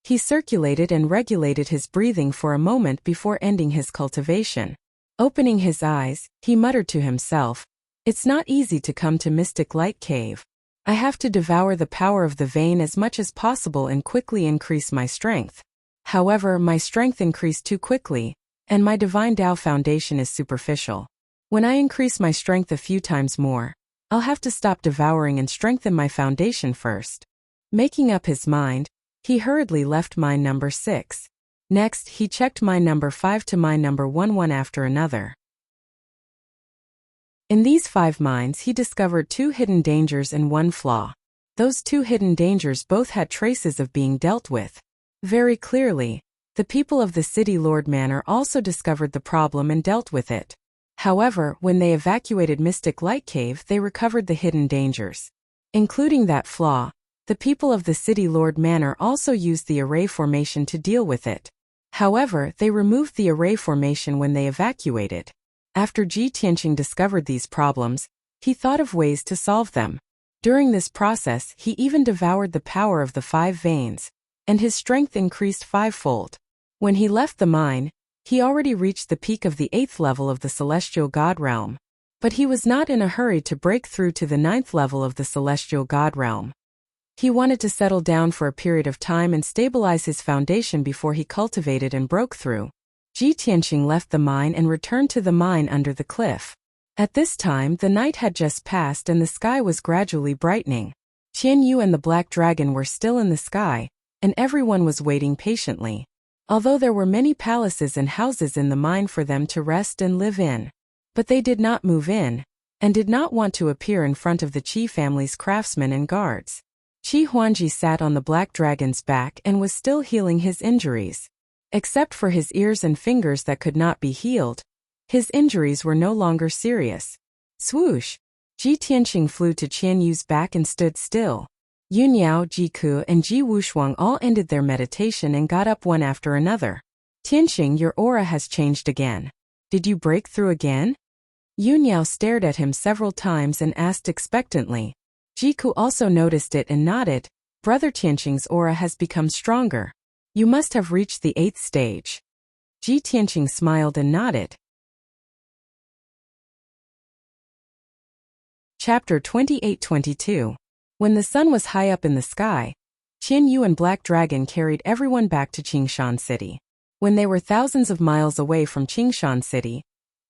He circulated and regulated his breathing for a moment before ending his cultivation. Opening his eyes, he muttered to himself, "It's not easy to come to Mystic Light Cave. I have to devour the power of the vein as much as possible and quickly increase my strength. However, my strength increased too quickly, and my divine Tao foundation is superficial. When I increase my strength a few times more, I'll have to stop devouring and strengthen my foundation first." Making up his mind, he hurriedly left mine number 6. Next, he checked mine number 5 to mine number 1 one after another. In these 5 mines he discovered 2 hidden dangers and 1 flaw. Those 2 hidden dangers both had traces of being dealt with. Very clearly, the people of the City Lord Manor also discovered the problem and dealt with it. However, when they evacuated Mystic Light Cave, they recovered the hidden dangers. Including that flaw, the people of the City Lord Manor also used the array formation to deal with it. However, they removed the array formation when they evacuated. After Ji Tianqing discovered these problems, he thought of ways to solve them. During this process, he even devoured the power of the 5 veins, and his strength increased 5-fold. When he left the mine, he already reached the peak of the 8th level of the Celestial God Realm. But he was not in a hurry to break through to the 9th level of the Celestial God Realm. He wanted to settle down for a period of time and stabilize his foundation before he cultivated and broke through. Ji Tianqing left the mine and returned to the mine under the cliff. At this time, the night had just passed and the sky was gradually brightening. Qian Yu and the Black Dragon were still in the sky, and everyone was waiting patiently. Although there were many palaces and houses in the mine for them to rest and live in. But they did not move in, and did not want to appear in front of the Qi family's craftsmen and guards. Qi Huangji sat on the Black Dragon's back and was still healing his injuries. Except for his ears and fingers that could not be healed, his injuries were no longer serious. Swoosh! Ji Tianqing flew to Qian Yu's back and stood still. Yun Yao, Ji Ku, and Ji Wushuang all ended their meditation and got up one after another. Tianqing, your aura has changed again. Did you break through again? Yun Yao stared at him several times and asked expectantly. Ji Ku also noticed it and nodded. Brother Tianqing's aura has become stronger. You must have reached the 8th stage. Ji Tianqing smiled and nodded. Chapter 28-22. When the sun was high up in the sky, Qian Yu and Black Dragon carried everyone back to Qingshan City. When they were thousands of miles away from Qingshan City,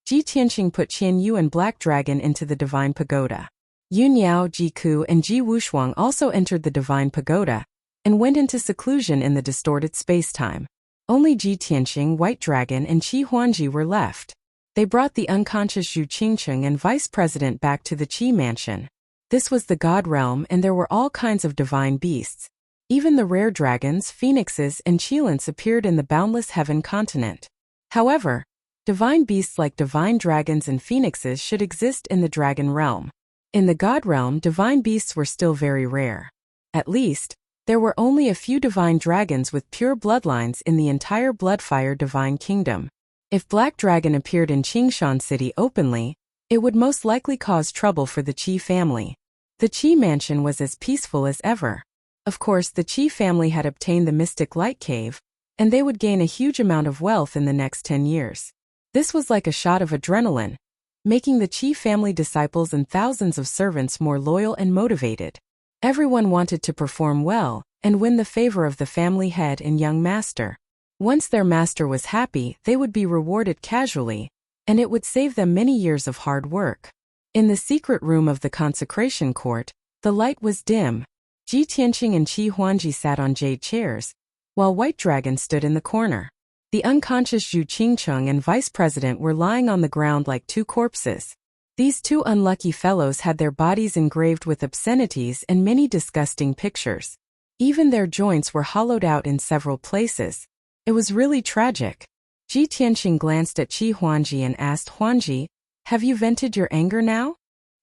Ji Tianqing put Qian Yu and Black Dragon into the Divine Pagoda. Yun Yao, Ji Ku, and Ji Wushuang also entered the Divine Pagoda, and went into seclusion in the distorted space-time. Only Ji Tianqing, White Dragon, and Qi Huangji were left. They brought the unconscious Zhu Qingcheng and Vice President back to the Qi Mansion. This was the God Realm and there were all kinds of divine beasts. Even the rare dragons, phoenixes, and qilins appeared in the boundless heaven continent. However, divine beasts like divine dragons and phoenixes should exist in the dragon realm. In the God Realm, divine beasts were still very rare. At least, there were only a few divine dragons with pure bloodlines in the entire Bloodfire Divine Kingdom. If Black Dragon appeared in Qingshan City openly, it would most likely cause trouble for the Qi family. The Qi mansion was as peaceful as ever. Of course, the Qi family had obtained the Mystic Light Cave, and they would gain a huge amount of wealth in the next 10 years. This was like a shot of adrenaline, making the Qi family disciples and thousands of servants more loyal and motivated. Everyone wanted to perform well and win the favor of the family head and young master. Once their master was happy, they would be rewarded casually, and it would save them many years of hard work. In the secret room of the consecration court, the light was dim. Ji Tianqing and Qi Huangji sat on jade chairs, while White Dragon stood in the corner. The unconscious Zhu Qingcheng and Vice President were lying on the ground like 2 corpses. These 2 unlucky fellows had their bodies engraved with obscenities and many disgusting pictures. Even their joints were hollowed out in several places. It was really tragic. Ji Tianqing glanced at Qi Huangji and asked, Huangji, have you vented your anger now?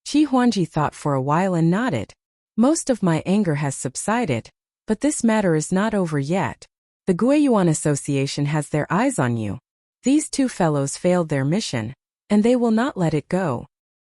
Qi Huangji thought for a while and nodded. Most of my anger has subsided, but this matter is not over yet. The Guiyuan Association has their eyes on you. These 2 fellows failed their mission, and they will not let it go.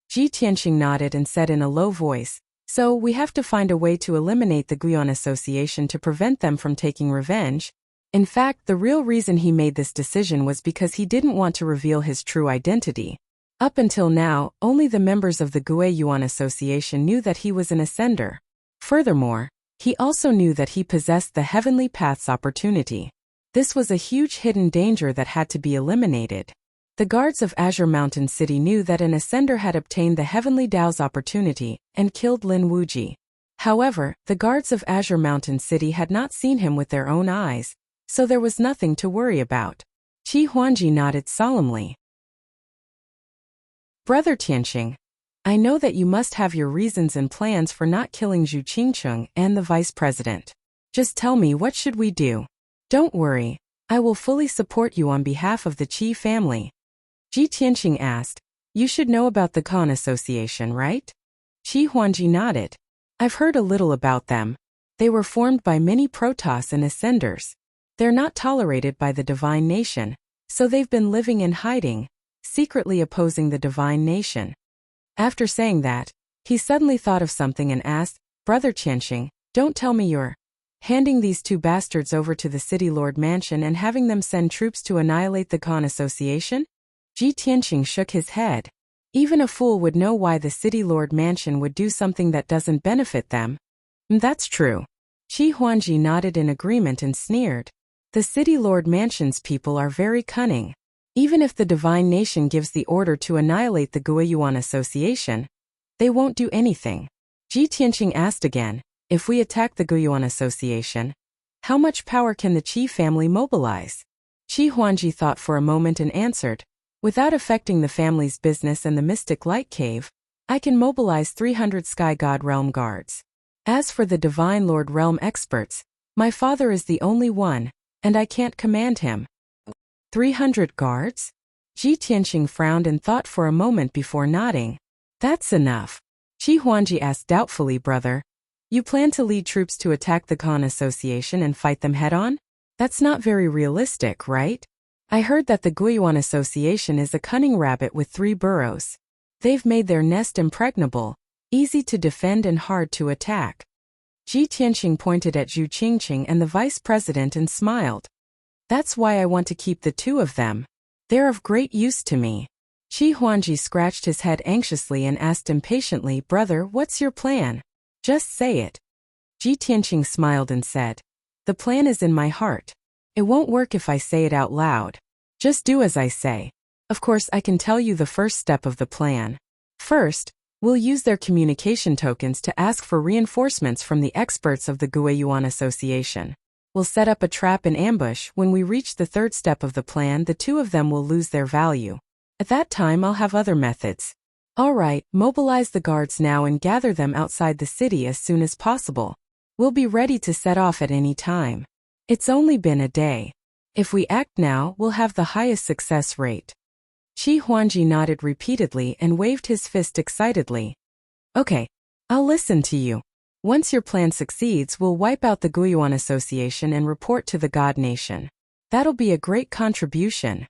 Ji Tianqing nodded and said in a low voice, so we have to find a way to eliminate the Guiyuan Association to prevent them from taking revenge. In fact, the real reason he made this decision was because he didn't want to reveal his true identity. Up until now, only the members of the Guiyuan Association knew that he was an ascender. Furthermore, he also knew that he possessed the Heavenly Path's opportunity. This was a huge hidden danger that had to be eliminated. The guards of Azure Mountain City knew that an ascender had obtained the Heavenly Dao's opportunity and killed Lin Wuji. However, the guards of Azure Mountain City had not seen him with their own eyes, so there was nothing to worry about. Qi Huangji nodded solemnly. Brother Tianqing, I know that you must have your reasons and plans for not killing Zhu Qingcheng and the vice president. Just tell me, what should we do? Don't worry. I will fully support you on behalf of the Qi family. Ji Tianqing asked. You should know about the Khan Association, right? Qi Huangji nodded. I've heard a little about them. They were formed by many Protoss and Ascenders. They're not tolerated by the Divine Nation, so they've been living in hiding, secretly opposing the Divine Nation. After saying that, he suddenly thought of something and asked, Brother Tianqing, don't tell me you're handing these two bastards over to the City Lord Mansion and having them send troops to annihilate the Khan Association? Ji Tianqing shook his head. Even a fool would know why the City Lord Mansion would do something that doesn't benefit them. That's true. Qi Huangji nodded in agreement and sneered. The City Lord Mansion's people are very cunning. Even if the Divine Nation gives the order to annihilate the Guiyuan Association, they won't do anything. Ji Tianqing asked again, if we attack the Guiyuan Association, how much power can the Qi family mobilize? Qi Huangji thought for a moment and answered, without affecting the family's business and the Mystic Light Cave, I can mobilize 300 Sky God Realm guards. As for the Divine Lord Realm experts, my father is the only one, and I can't command him. 300 guards? Ji Tianqing frowned and thought for a moment before nodding. That's enough. Qi Huangji asked doubtfully, brother, you plan to lead troops to attack the Khan Association and fight them head-on? That's not very realistic, right? I heard that the Guiyuan Association is a cunning rabbit with 3 burrows. They've made their nest impregnable, easy to defend and hard to attack. Ji Tianqing pointed at Zhu Qingqing and the vice president and smiled. That's why I want to keep the 2 of them. They're of great use to me. Qi Huangji scratched his head anxiously and asked impatiently, brother, what's your plan? Just say it. Ji Tianqing smiled and said, the plan is in my heart. It won't work if I say it out loud. Just do as I say. Of course, I can tell you the first step of the plan. First, we'll use their communication tokens to ask for reinforcements from the experts of the Guiyuan Association. We'll set up a trap and ambush. When we reach the 3rd step of the plan, the 2 of them will lose their value. At that time, I'll have other methods. All right, mobilize the guards now and gather them outside the city as soon as possible. We'll be ready to set off at any time. It's only been a day. If we act now, we'll have the highest success rate. Qi Huangji nodded repeatedly and waved his fist excitedly. Okay, I'll listen to you. Once your plan succeeds, we'll wipe out the Guiyuan Association and report to the God Nation. That'll be a great contribution.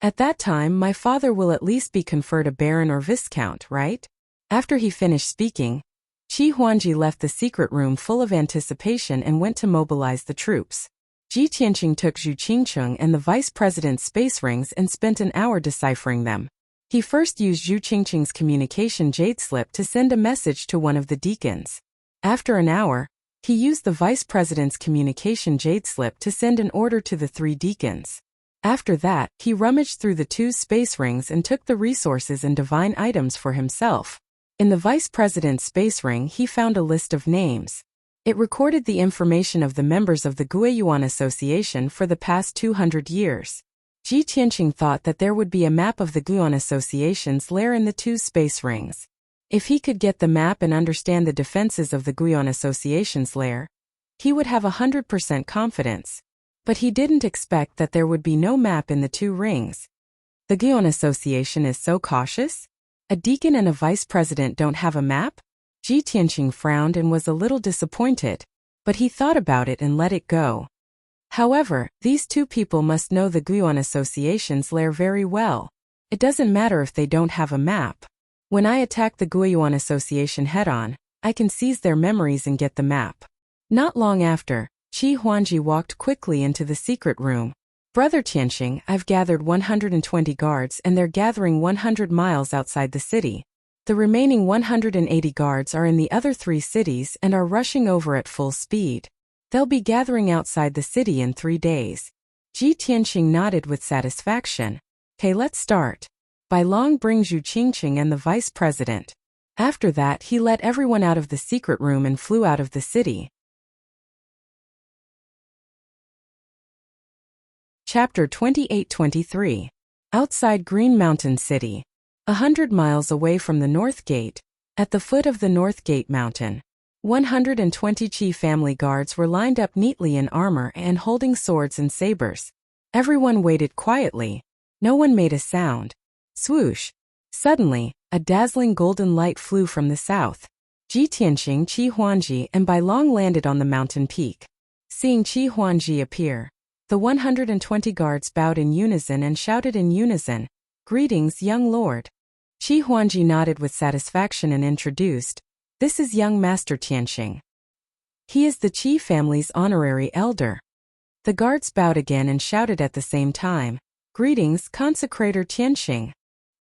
At that time, my father will at least be conferred a baron or viscount, right? After he finished speaking, Qi Huangji left the secret room full of anticipation and went to mobilize the troops. Ji Tianqing took Zhu Qingcheng and the vice president's space rings and spent an hour deciphering them. He first used Zhu Qingcheng's communication jade slip to send a message to one of the deacons. After an hour, he used the vice president's communication jade slip to send an order to the 3 deacons. After that, he rummaged through the 2 space rings and took the resources and divine items for himself. In the vice president's space ring, he found a list of names. It recorded the information of the members of the Guiyuan Association for the past 200 years. Ji Tianqing thought that there would be a map of the Guiyuan Association's lair in the 2 space rings. If he could get the map and understand the defenses of the Guiyuan Association's lair, he would have 100% confidence. But he didn't expect that there would be no map in the 2 rings. The Guiyuan Association is so cautious? A deacon and a vice president don't have a map? Ji Tianqing frowned and was a little disappointed, but he thought about it and let it go. However, these 2 people must know the Guiyuan Association's lair very well. It doesn't matter if they don't have a map. When I attack the Guiyuan Association head-on, I can seize their memories and get the map. Not long after, Qi Huangji walked quickly into the secret room. Brother Tianqing, I've gathered 120 guards and they're gathering 100 miles outside the city. The remaining 180 guards are in the other 3 cities and are rushing over at full speed. They'll be gathering outside the city in 3 days. Ji Tianqing nodded with satisfaction. Okay, let's start. Bai Long bring Zhu Qingqing and the vice president. After that, he let everyone out of the secret room and flew out of the city. Chapter 28-23. Outside Green Mountain City. 100 miles away from the North Gate, at the foot of the North Gate Mountain, 120 Qi family guards were lined up neatly in armor and holding swords and sabers. Everyone waited quietly. No one made a sound. Swoosh! Suddenly, a dazzling golden light flew from the south. Ji Tianqing, Qi Huangji, and Bai Long landed on the mountain peak. Seeing Qi Huangji appear, the 120 guards bowed in unison and shouted in unison, "Greetings, young lord." Qi Huangji nodded with satisfaction and introduced, "This is young Master Tianqing. He is the Qi family's honorary elder." The guards bowed again and shouted at the same time, "Greetings, Consecrator Tianqing."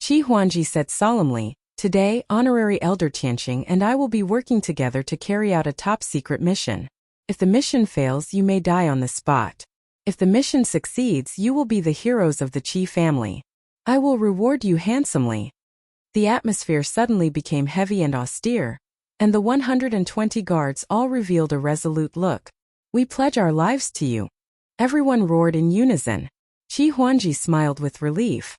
Qi Huangji said solemnly, "Today, Honorary Elder Tianqing and I will be working together to carry out a top-secret mission. If the mission fails, you may die on the spot. If the mission succeeds, you will be the heroes of the Qi family. I will reward you handsomely." The atmosphere suddenly became heavy and austere, and the 120 guards all revealed a resolute look. "We pledge our lives to you." Everyone roared in unison. Qi Huangji smiled with relief.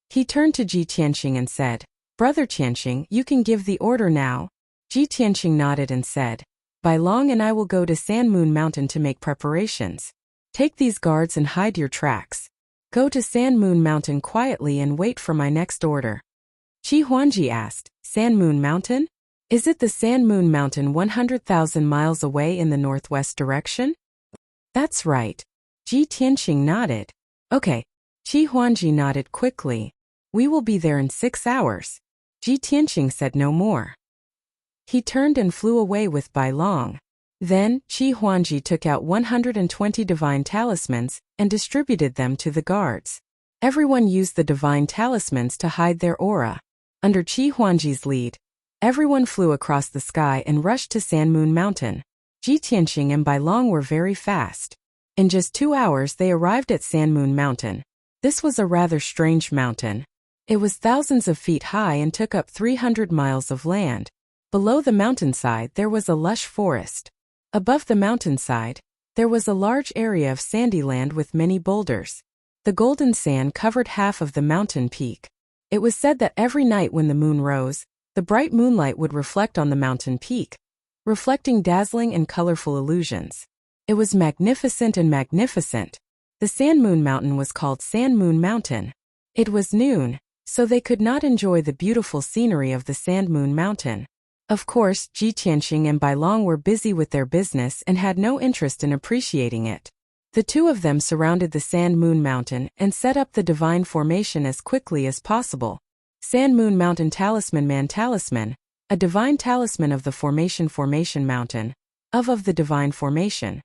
He turned to Ji Tianqing and said, "Brother Tianqing, you can give the order now." Ji Tianqing nodded and said, "Bai Long and I will go to San Moon Mountain to make preparations. Take these guards and hide your tracks. Go to San Moon Mountain quietly and wait for my next order." Qi Huangji asked, "San Moon Mountain? Is it the San Moon Mountain 100,000 miles away in the northwest direction?" "That's right." Ji Tianqing nodded. "Okay." Qi Huangji nodded quickly. "We will be there in 6 hours." Ji Tianqing said no more. He turned and flew away with Bai Long. Then, Qi Huangji took out 120 divine talismans and distributed them to the guards. Everyone used the divine talismans to hide their aura. Under Qi Huangji's lead, everyone flew across the sky and rushed to San Moon Mountain. Ji Tianqing and Bai Long were very fast. In just 2 hours they arrived at San Moon Mountain. This was a rather strange mountain. It was thousands of feet high and took up 300 miles of land. Below the mountainside there was a lush forest. Above the mountainside, there was a large area of sandy land with many boulders. The golden sand covered half of the mountain peak. It was said that every night when the moon rose, the bright moonlight would reflect on the mountain peak, reflecting dazzling and colorful illusions. It was magnificent and magnificent. The San Moon Mountain was called San Moon Mountain. It was noon, so they could not enjoy the beautiful scenery of the San Moon Mountain. Of course, Ji Tianqing and Bai Long were busy with their business and had no interest in appreciating it. The two of them surrounded the San Moon Mountain and set up the divine formation as quickly as possible. San Moon Mountain Talisman Man Talisman, a divine talisman of the Formation Mountain, of the divine formation.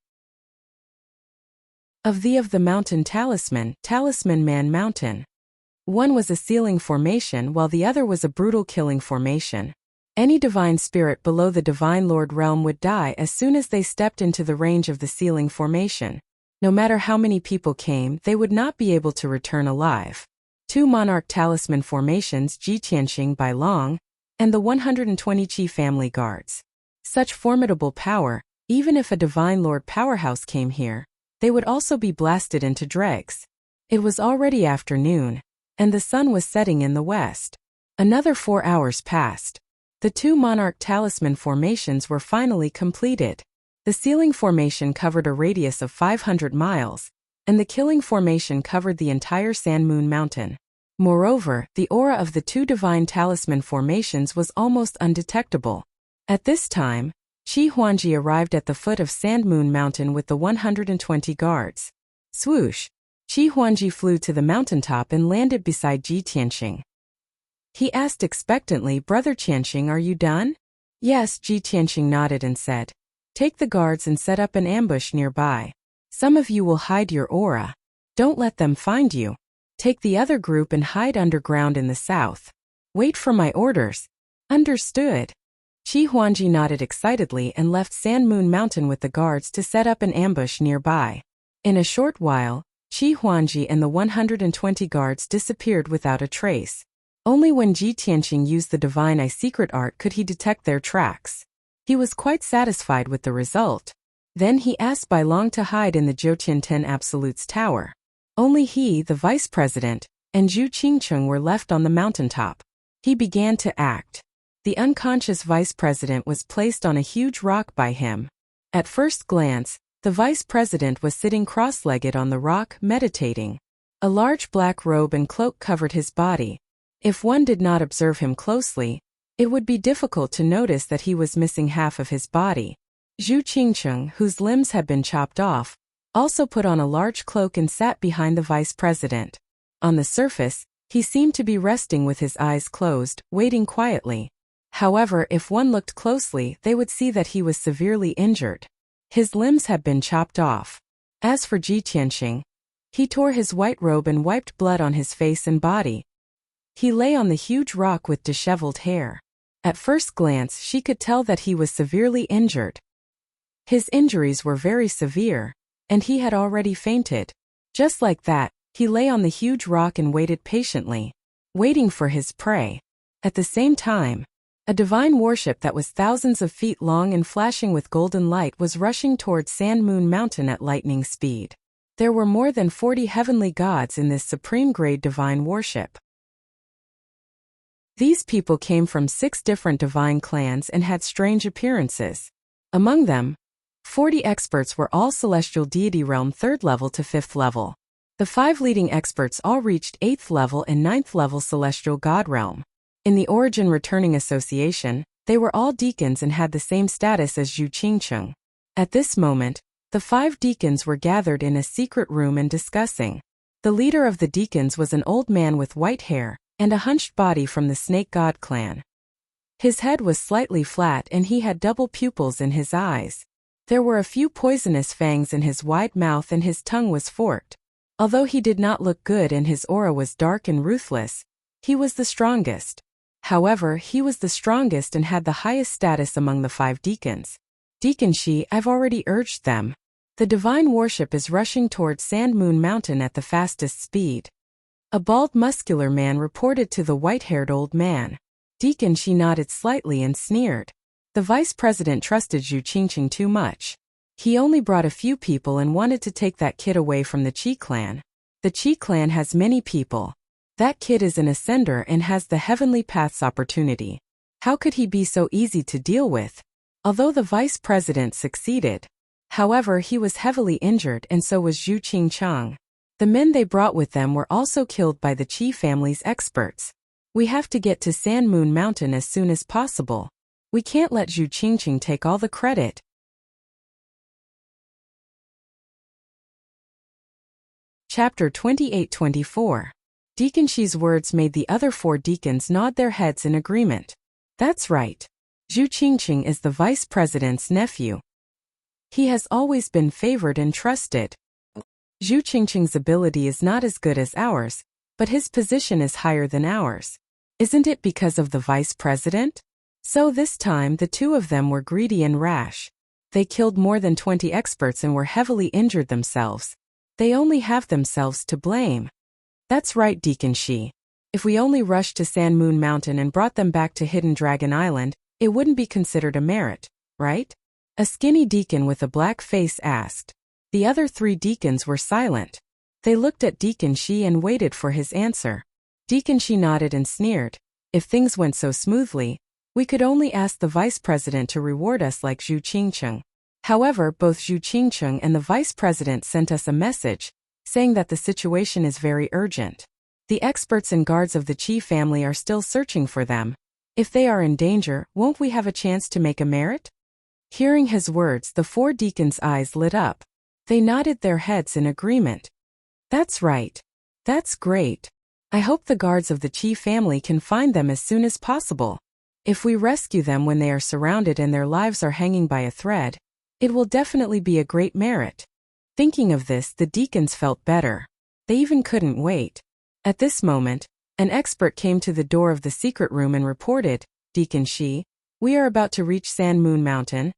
Of the mountain talisman, Talisman Man Mountain. One was a sealing formation while the other was a brutal killing formation. Any divine spirit below the Divine Lord realm would die as soon as they stepped into the range of the sealing formation. No matter how many people came, they would not be able to return alive. 2 monarch talisman formations, Ji Tianqing, Bai Long, and the 120 Qi family guards. Such formidable power, even if a Divine Lord powerhouse came here, they would also be blasted into dregs. It was already afternoon, and the sun was setting in the west. Another 4 hours passed. The 2 monarch talisman formations were finally completed. The sealing formation covered a radius of 500 miles, and the killing formation covered the entire San Moon Mountain. Moreover, the aura of the 2 divine talisman formations was almost undetectable. At this time, Qi Huangji arrived at the foot of San Moon Mountain with the 120 guards. Swoosh! Qi Huangji flew to the mountaintop and landed beside Ji Tianqing. He asked expectantly, "Brother Tianqing, are you done?" "Yes," Ji Tianqing nodded and said, "Take the guards and set up an ambush nearby. Some of you will hide your aura. Don't let them find you. Take the other group and hide underground in the south. Wait for my orders." "Understood." Qi Huangji nodded excitedly and left San Moon Mountain with the guards to set up an ambush nearby. In a short while, Qi Huangji and the 120 guards disappeared without a trace. Only when Ji Tianqing used the Divine Eye secret art could he detect their tracks. He was quite satisfied with the result. Then he asked Bai Long to hide in the Jiutian Ten Absolutes Tower. Only he, the vice president, and Zhu Qingcheng were left on the mountaintop. He began to act. The unconscious vice president was placed on a huge rock by him. At first glance, the vice president was sitting cross-legged on the rock, meditating. A large black robe and cloak covered his body. If one did not observe him closely, it would be difficult to notice that he was missing half of his body. Zhu Qingcheng, whose limbs had been chopped off, also put on a large cloak and sat behind the vice president. On the surface, he seemed to be resting with his eyes closed, waiting quietly. However, if one looked closely, they would see that he was severely injured. His limbs had been chopped off. As for Ji Tianxing, he tore his white robe and wiped blood on his face and body. He lay on the huge rock with disheveled hair. At first glance, she could tell that he was severely injured. His injuries were very severe, and he had already fainted. Just like that, he lay on the huge rock and waited patiently, waiting for his prey. At the same time, a divine warship that was thousands of feet long and flashing with golden light was rushing towards Sand Moon Mountain at lightning speed. There were more than 40 heavenly gods in this supreme-grade divine warship. These people came from 6 different divine clans and had strange appearances. Among them, 40 experts were all celestial deity realm 3rd level to 5th level. The 5 leading experts all reached 8th level and 9th level celestial god realm. In the Origin Returning Association, they were all deacons and had the same status as Zhu Qingcheng. At this moment, the 5 deacons were gathered in a secret room and discussing. The leader of the deacons was an old man with white hair and a hunched body from the Snake God clan. His head was slightly flat and he had double pupils in his eyes. There were a few poisonous fangs in his wide mouth and his tongue was forked. Although he did not look good and his aura was dark and ruthless, he was the strongest. However, he was the strongest and had the highest status among the 5 deacons. Deacon Shi, I've already urged them. The divine warship is rushing towards Sand Moon Mountain at the fastest speed. A bald muscular man reported to the white-haired old man. Deacon Shi nodded slightly and sneered. The vice president trusted Zhu Qingcheng too much. He only brought a few people and wanted to take that kid away from the Qi clan. The Qi clan has many people. That kid is an ascender and has the heavenly path's opportunity. How could he be so easy to deal with? Although the vice president succeeded. However, he was heavily injured and so was Zhu Qingcheng. The men they brought with them were also killed by the Qi family's experts. We have to get to Sand Moon Mountain as soon as possible. We can't let Zhu Qingcheng take all the credit. Chapter 28-24. Deacon Shi's words made the other 4 deacons nod their heads in agreement. That's right. Zhu Qingcheng is the vice president's nephew. He has always been favored and trusted. Zhu Qingcheng's ability is not as good as ours, but his position is higher than ours. Isn't it because of the vice president? So this time the 2 of them were greedy and rash. They killed more than 20 experts and were heavily injured themselves. They only have themselves to blame. That's right, Deacon Shi. If we only rushed to Sand Moon Mountain and brought them back to Hidden Dragon Island, it wouldn't be considered a merit, right? A skinny deacon with a black face asked. The other 3 deacons were silent. They looked at Deacon Shi and waited for his answer. Deacon Shi nodded and sneered. If things went so smoothly, we could only ask the vice president to reward us like Zhu Qingcheng. However, both Zhu Qingcheng and the vice president sent us a message, saying that the situation is very urgent. The experts and guards of the Qi family are still searching for them. If they are in danger, won't we have a chance to make a merit? Hearing his words, the 4 deacons' eyes lit up. They nodded their heads in agreement. That's right. That's great. I hope the guards of the Qi family can find them as soon as possible. If we rescue them when they are surrounded and their lives are hanging by a thread, it will definitely be a great merit. Thinking of this, the deacons felt better. They even couldn't wait. At this moment, an expert came to the door of the secret room and reported, Deacon Shi, we are about to reach Sand Moon Mountain.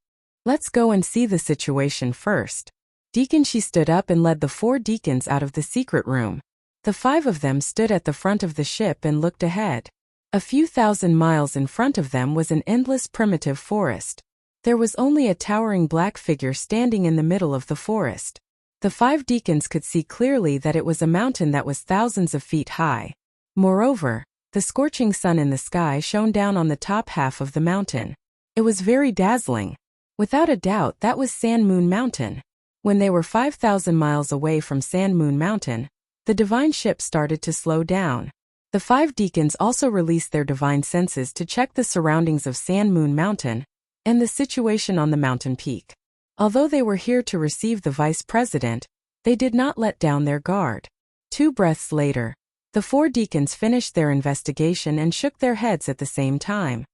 Let's go and see the situation first. Deacon Shi stood up and led the 4 deacons out of the secret room. The 5 of them stood at the front of the ship and looked ahead. A few thousand miles in front of them was an endless primitive forest. There was only a towering black figure standing in the middle of the forest. The 5 deacons could see clearly that it was a mountain that was thousands of feet high. Moreover, the scorching sun in the sky shone down on the top half of the mountain. It was very dazzling. Without a doubt, that was Sand Moon Mountain. When they were 5,000 miles away from Sand Moon Mountain, the divine ship started to slow down. The 5 deacons also released their divine senses to check the surroundings of Sand Moon Mountain and the situation on the mountain peak. Although they were here to receive the vice president, they did not let down their guard. 2 breaths later, the 4 deacons finished their investigation and shook their heads at the same time.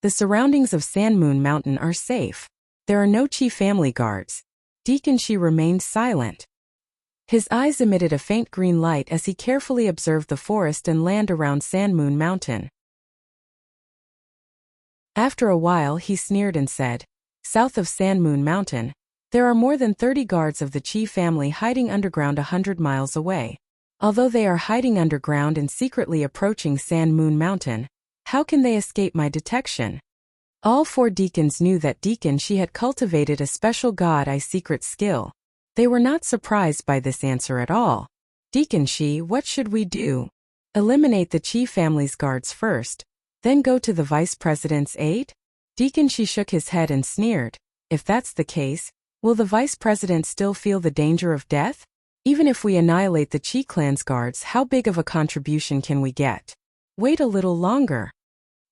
The surroundings of Sand Moon Mountain are safe. There are no Chi family guards. Deacon Shi remained silent. His eyes emitted a faint green light as he carefully observed the forest and land around Sand Moon Mountain. After a while he sneered and said, "South of Sand Moon Mountain, there are more than 30 guards of the Chi family hiding underground 100 miles away. Although they are hiding underground and secretly approaching Sand Moon Mountain, how can they escape my detection?" All 4 deacons knew that Deacon Shi had cultivated a special God-eye secret skill. They were not surprised by this answer at all. "Deacon Shi, what should we do? Eliminate the Chi family's guards first, then go to the vice president's aid?" Deacon Shi shook his head and sneered. "If that's the case, will the vice president still feel the danger of death? Even if we annihilate the Chi clan's guards, how big of a contribution can we get? Wait a little longer."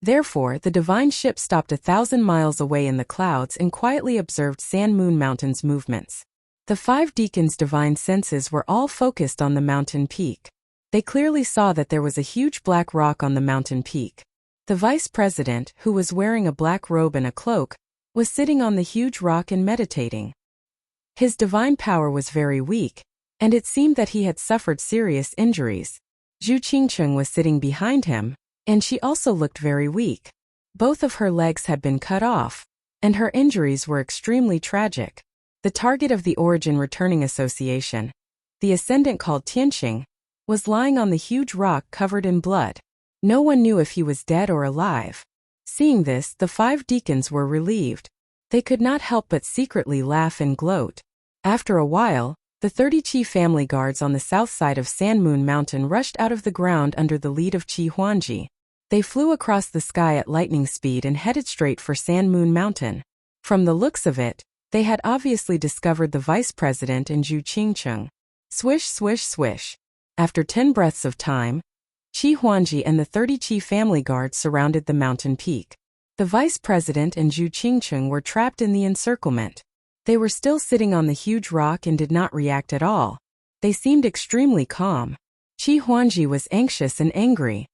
Therefore, the divine ship stopped 1,000 miles away in the clouds and quietly observed Sand Moon Mountain's movements. The 5 deacons' divine senses were all focused on the mountain peak. They clearly saw that there was a huge black rock on the mountain peak. The vice president, who was wearing a black robe and a cloak, was sitting on the huge rock and meditating. His divine power was very weak, and it seemed that he had suffered serious injuries. Zhu Qingcheng was sitting behind him, and she also looked very weak. Both of her legs had been cut off, and her injuries were extremely tragic. The target of the Origin Returning Association, the ascendant called Tianqing, was lying on the huge rock covered in blood. No one knew if he was dead or alive. Seeing this, the 5 deacons were relieved. They could not help but secretly laugh and gloat. After a while, the 30 Chi family guards on the south side of Sand Moon Mountain rushed out of the ground under the lead of Chi Huanji. They flew across the sky at lightning speed and headed straight for Sand Moon Mountain. From the looks of it, they had obviously discovered the vice president and Zhu Qingcheng. Swish, swish, swish. After 10 breaths of time, Chi Huanji and the 30 Chi family guards surrounded the mountain peak. The vice president and Zhu Qingcheng were trapped in the encirclement. They were still sitting on the huge rock and did not react at all. They seemed extremely calm. Chi Huanji was anxious and angry.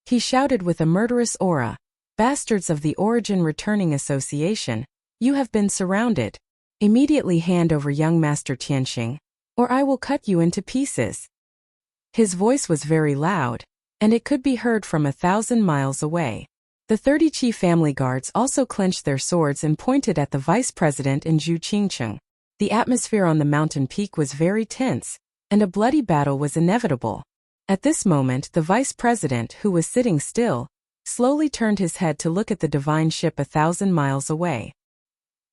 He shouted with a murderous aura, "Bastards of the Origin Returning Association, you have been surrounded. Immediately hand over young Master Tianqing, or I will cut you into pieces." His voice was very loud, and it could be heard from 1,000 miles away. The 30 Chi family guards also clenched their swords and pointed at the vice president and Zhu Qingcheng. The atmosphere on the mountain peak was very tense, and a bloody battle was inevitable. At this moment, the vice president, who was sitting still, slowly turned his head to look at the divine ship 1,000 miles away.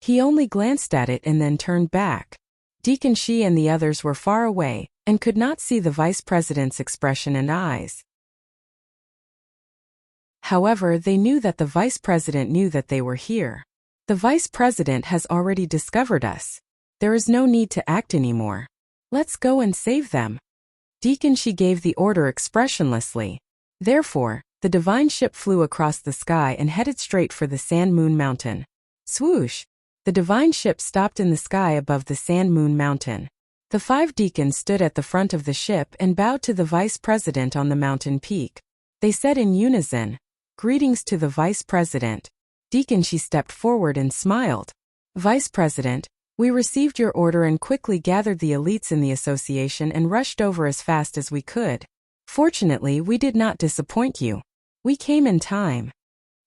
He only glanced at it and then turned back. Deacon Shi and the others were far away and could not see the vice president's expression and eyes. However, they knew that the vice president knew that they were here. "The vice president has already discovered us. There is no need to act anymore. Let's go and save them." Deacon Shi gave the order expressionlessly. Therefore, the divine ship flew across the sky and headed straight for the Sand Moon Mountain. Swoosh! The divine ship stopped in the sky above the Sand Moon Mountain. The 5 deacons stood at the front of the ship and bowed to the vice president on the mountain peak. They said in unison, "Greetings to the vice president." Deacon Shi stepped forward and smiled. "Vice president, we received your order and quickly gathered the elites in the association and rushed over as fast as we could. Fortunately, we did not disappoint you. We came in time."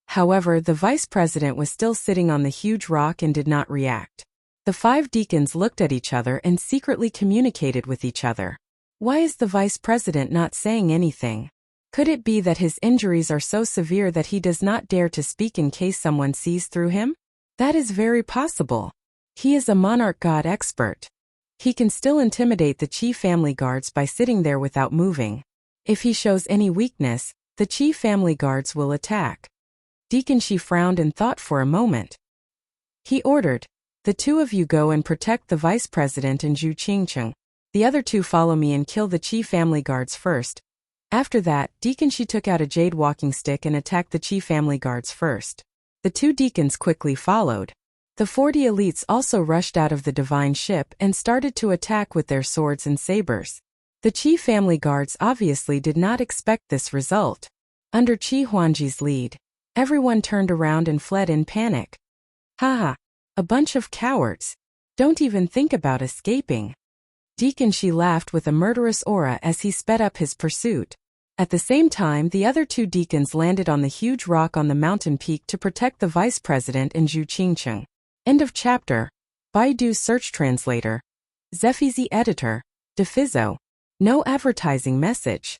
However, the vice president was still sitting on the huge rock and did not react. The 5 deacons looked at each other and secretly communicated with each other. Why is the vice president not saying anything? Could it be that his injuries are so severe that he does not dare to speak in case someone sees through him? That is very possible. He is a monarch god expert. He can still intimidate the Qi family guards by sitting there without moving. If he shows any weakness, the Qi family guards will attack. Deacon Shi frowned and thought for a moment. He ordered, "The two of you go and protect the vice president and Zhu Qingcheng. The other two follow me and kill the Qi family guards first." After that, Deacon Shi took out a jade walking stick and attacked the Qi family guards first. The two deacons quickly followed. The 40 elites also rushed out of the divine ship and started to attack with their swords and sabers. The Qi family guards obviously did not expect this result. Under Qi Huangji's lead, everyone turned around and fled in panic. Haha, a bunch of cowards. Don't even think about escaping. Deacon Shi laughed with a murderous aura as he sped up his pursuit. At the same time, the other two deacons landed on the huge rock on the mountain peak to protect the vice president and Zhu Qingcheng. End of chapter. Baidu Search Translator. Zefizi Editor. Defizo. No advertising message.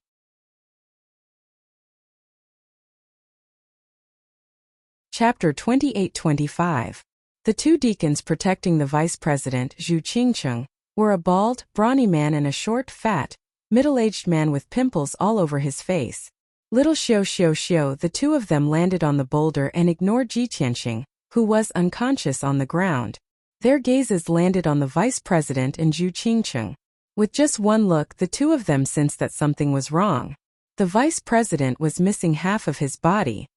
Chapter 28-25. The two deacons protecting the vice president, Zhu Qingcheng, were a bald, brawny man and a short, fat, middle-aged man with pimples all over his face. Little Xiao, the two of them landed on the boulder and ignored Ji Tianxing, who was unconscious on the ground. Their gazes landed on the vice president and Zhu Qingcheng. With just one look, the two of them sensed that something was wrong. The vice president was missing half of his body.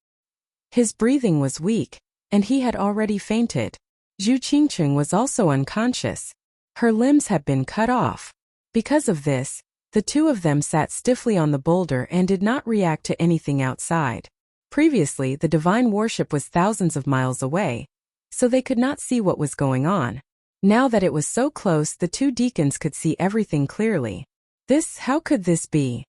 His breathing was weak, and he had already fainted. Zhu Qingcheng was also unconscious. Her limbs had been cut off. Because of this, the two of them sat stiffly on the boulder and did not react to anything outside. Previously, the divine worship was thousands of miles away, so they could not see what was going on. Now that it was so close, the two deacons could see everything clearly. How could this be?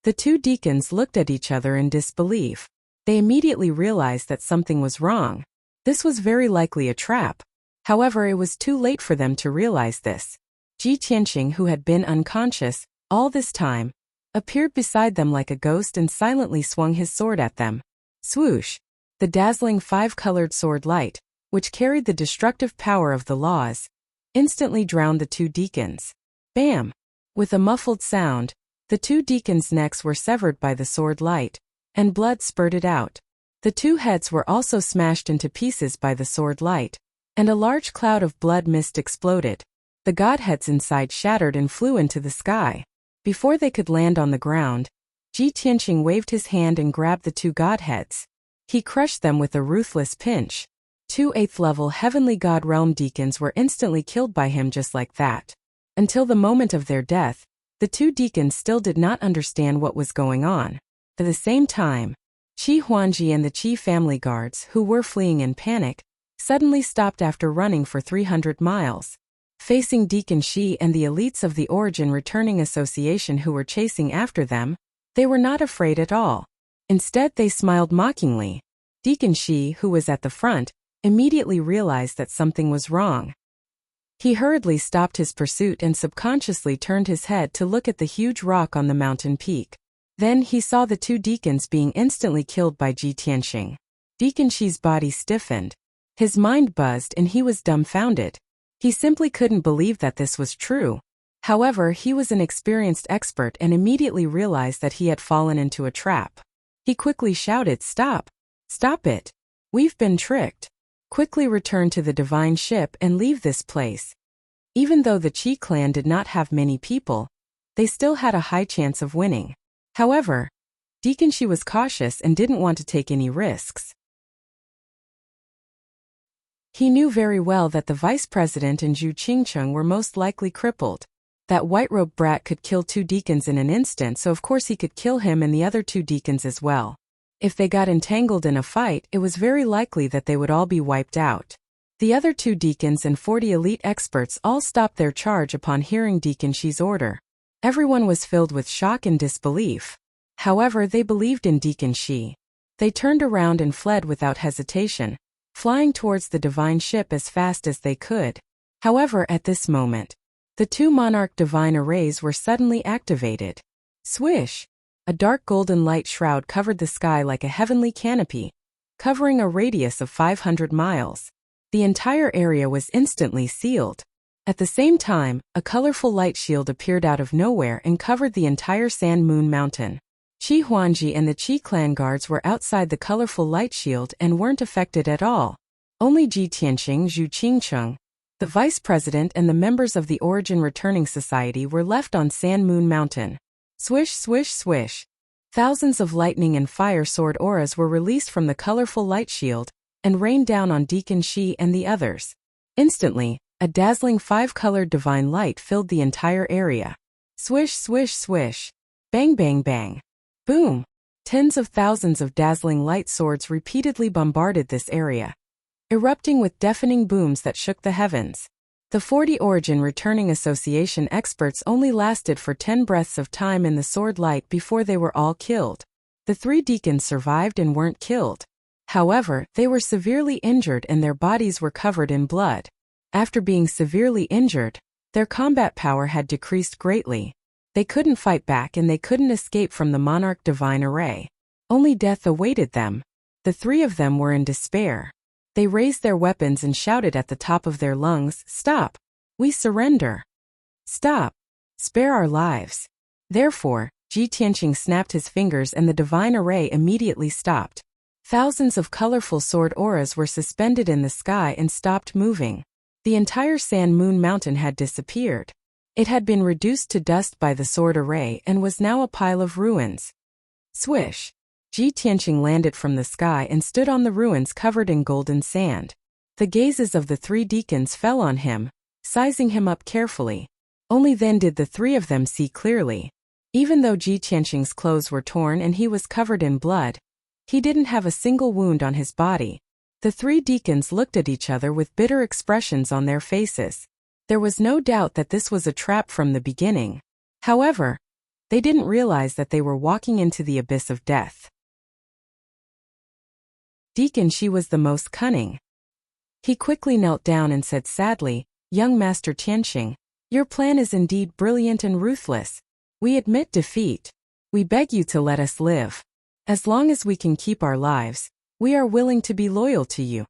The two deacons looked at each other in disbelief. They immediately realized that something was wrong. This was very likely a trap. However, it was too late for them to realize this. Ji Tianxing, who had been unconscious all this time, appeared beside them like a ghost and silently swung his sword at them. Swoosh! The dazzling five-colored sword light, which carried the destructive power of the laws, instantly drowned the two deacons. Bam! With a muffled sound, the two deacons' necks were severed by the sword light, and blood spurted out. The two heads were also smashed into pieces by the sword light, and a large cloud of blood mist exploded. The godheads inside shattered and flew into the sky. Before they could land on the ground, Ji Tianxing waved his hand and grabbed the two godheads. He crushed them with a ruthless pinch. Two 8th-level heavenly god realm deacons were instantly killed by him just like that. Until the moment of their death, the two deacons still did not understand what was going on. At the same time, Qi Huangji and the Qi family guards, who were fleeing in panic, suddenly stopped after running for 300 miles. Facing Deacon Shi and the elites of the Origin Returning Association who were chasing after them, they were not afraid at all. Instead, they smiled mockingly. Deacon Shi, who was at the front, immediately realized that something was wrong. He hurriedly stopped his pursuit and subconsciously turned his head to look at the huge rock on the mountain peak. Then he saw the two deacons being instantly killed by Ji Tianxing. Deacon Shi's body stiffened. His mind buzzed and he was dumbfounded. He simply couldn't believe that this was true. However, he was an experienced expert and immediately realized that he had fallen into a trap. He quickly shouted, "Stop! Stop it! We've been tricked! Quickly return to the divine ship and leave this place." Even though the Qi clan did not have many people, they still had a high chance of winning. However, Deacon Shi was cautious and didn't want to take any risks. He knew very well that the vice president and Zhu Qingcheng were most likely crippled. That white-robed brat could kill two deacons in an instant, so of course he could kill him and the other two deacons as well. If they got entangled in a fight, it was very likely that they would all be wiped out. The other two deacons and 40 elite experts all stopped their charge upon hearing Deacon Shi's order. Everyone was filled with shock and disbelief. However, they believed in Deacon Shi. They turned around and fled without hesitation, flying towards the divine ship as fast as they could. However, at this moment, the two monarch divine arrays were suddenly activated. Swish! A dark golden light shroud covered the sky like a heavenly canopy, covering a radius of 500 miles. The entire area was instantly sealed. At the same time, a colorful light shield appeared out of nowhere and covered the entire Sand Moon Mountain. Qi Huangji and the Qi clan guards were outside the colorful light shield and weren't affected at all. Only Ji Tianqing Zhu Qingcheng, the vice president and the members of the Origin Returning Society were left on Sand Moon Mountain. Swish, swish, swish. Thousands of lightning and fire sword auras were released from the colorful light shield and rained down on Deacon Shi and the others. Instantly, a dazzling five-colored divine light filled the entire area. Swish, swish, swish. Bang, bang, bang. Boom! Tens of thousands of dazzling light swords repeatedly bombarded this area, erupting with deafening booms that shook the heavens. The 40 Origin Returning Association experts only lasted for 10 breaths of time in the sword light before they were all killed. The 3 deacons survived and weren't killed. However, they were severely injured and their bodies were covered in blood. After being severely injured, their combat power had decreased greatly. They couldn't fight back and they couldn't escape from the Monarch Divine Array. Only death awaited them. The 3 of them were in despair. They raised their weapons and shouted at the top of their lungs, "Stop! We surrender! Stop! Spare our lives!" Therefore, Ji Tianqing snapped his fingers and the divine array immediately stopped. Thousands of colorful sword auras were suspended in the sky and stopped moving. The entire Sand Moon Mountain had disappeared. It had been reduced to dust by the sword array and was now a pile of ruins. Swish! Ji Tianqing landed from the sky and stood on the ruins covered in golden sand. The gazes of the 3 deacons fell on him, sizing him up carefully. Only then did the 3 of them see clearly. Even though Ji Tianqing's clothes were torn and he was covered in blood, he didn't have a single wound on his body. The 3 deacons looked at each other with bitter expressions on their faces. There was no doubt that this was a trap from the beginning. However, they didn't realize that they were walking into the abyss of death. Deacon Shi was the most cunning. He quickly knelt down and said sadly, "Young Master Tianqing, your plan is indeed brilliant and ruthless. We admit defeat. We beg you to let us live. As long as we can keep our lives, we are willing to be loyal to you."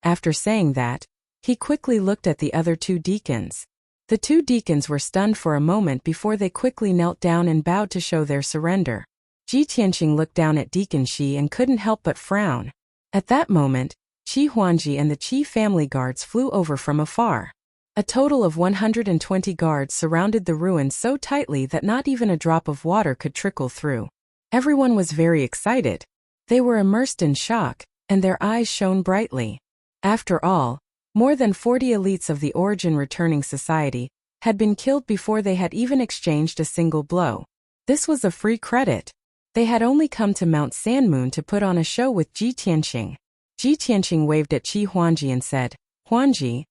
After saying that, he quickly looked at the other 2 deacons. The 2 deacons were stunned for a moment before they quickly knelt down and bowed to show their surrender. Ji Tianqing looked down at Deacon Shi and couldn't help but frown. At that moment, Qi Huangji and the Qi family guards flew over from afar. A total of 120 guards surrounded the ruins so tightly that not even a drop of water could trickle through. Everyone was very excited. They were immersed in shock, and their eyes shone brightly. After all, more than 40 elites of the Origin Returning Society had been killed before they had even exchanged a single blow. This was a free credit. They had only come to Mount Sandmoon to put on a show with Ji Tianqing. Ji Tianqing waved at Qi Huangji and said, "Huangji,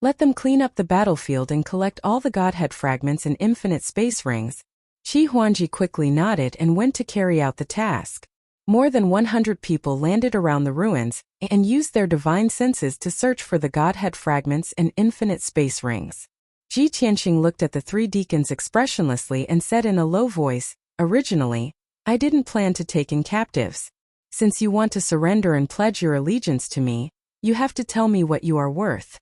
let them clean up the battlefield and collect all the Godhead fragments and infinite space rings." Qi Huangji quickly nodded and went to carry out the task. More than 100 people landed around the ruins and used their divine senses to search for the Godhead fragments and infinite space rings. Ji Tianqing looked at the 3 deacons expressionlessly and said in a low voice, "Originally, I didn't plan to take in captives. Since you want to surrender and pledge your allegiance to me, you have to tell me what you are worth."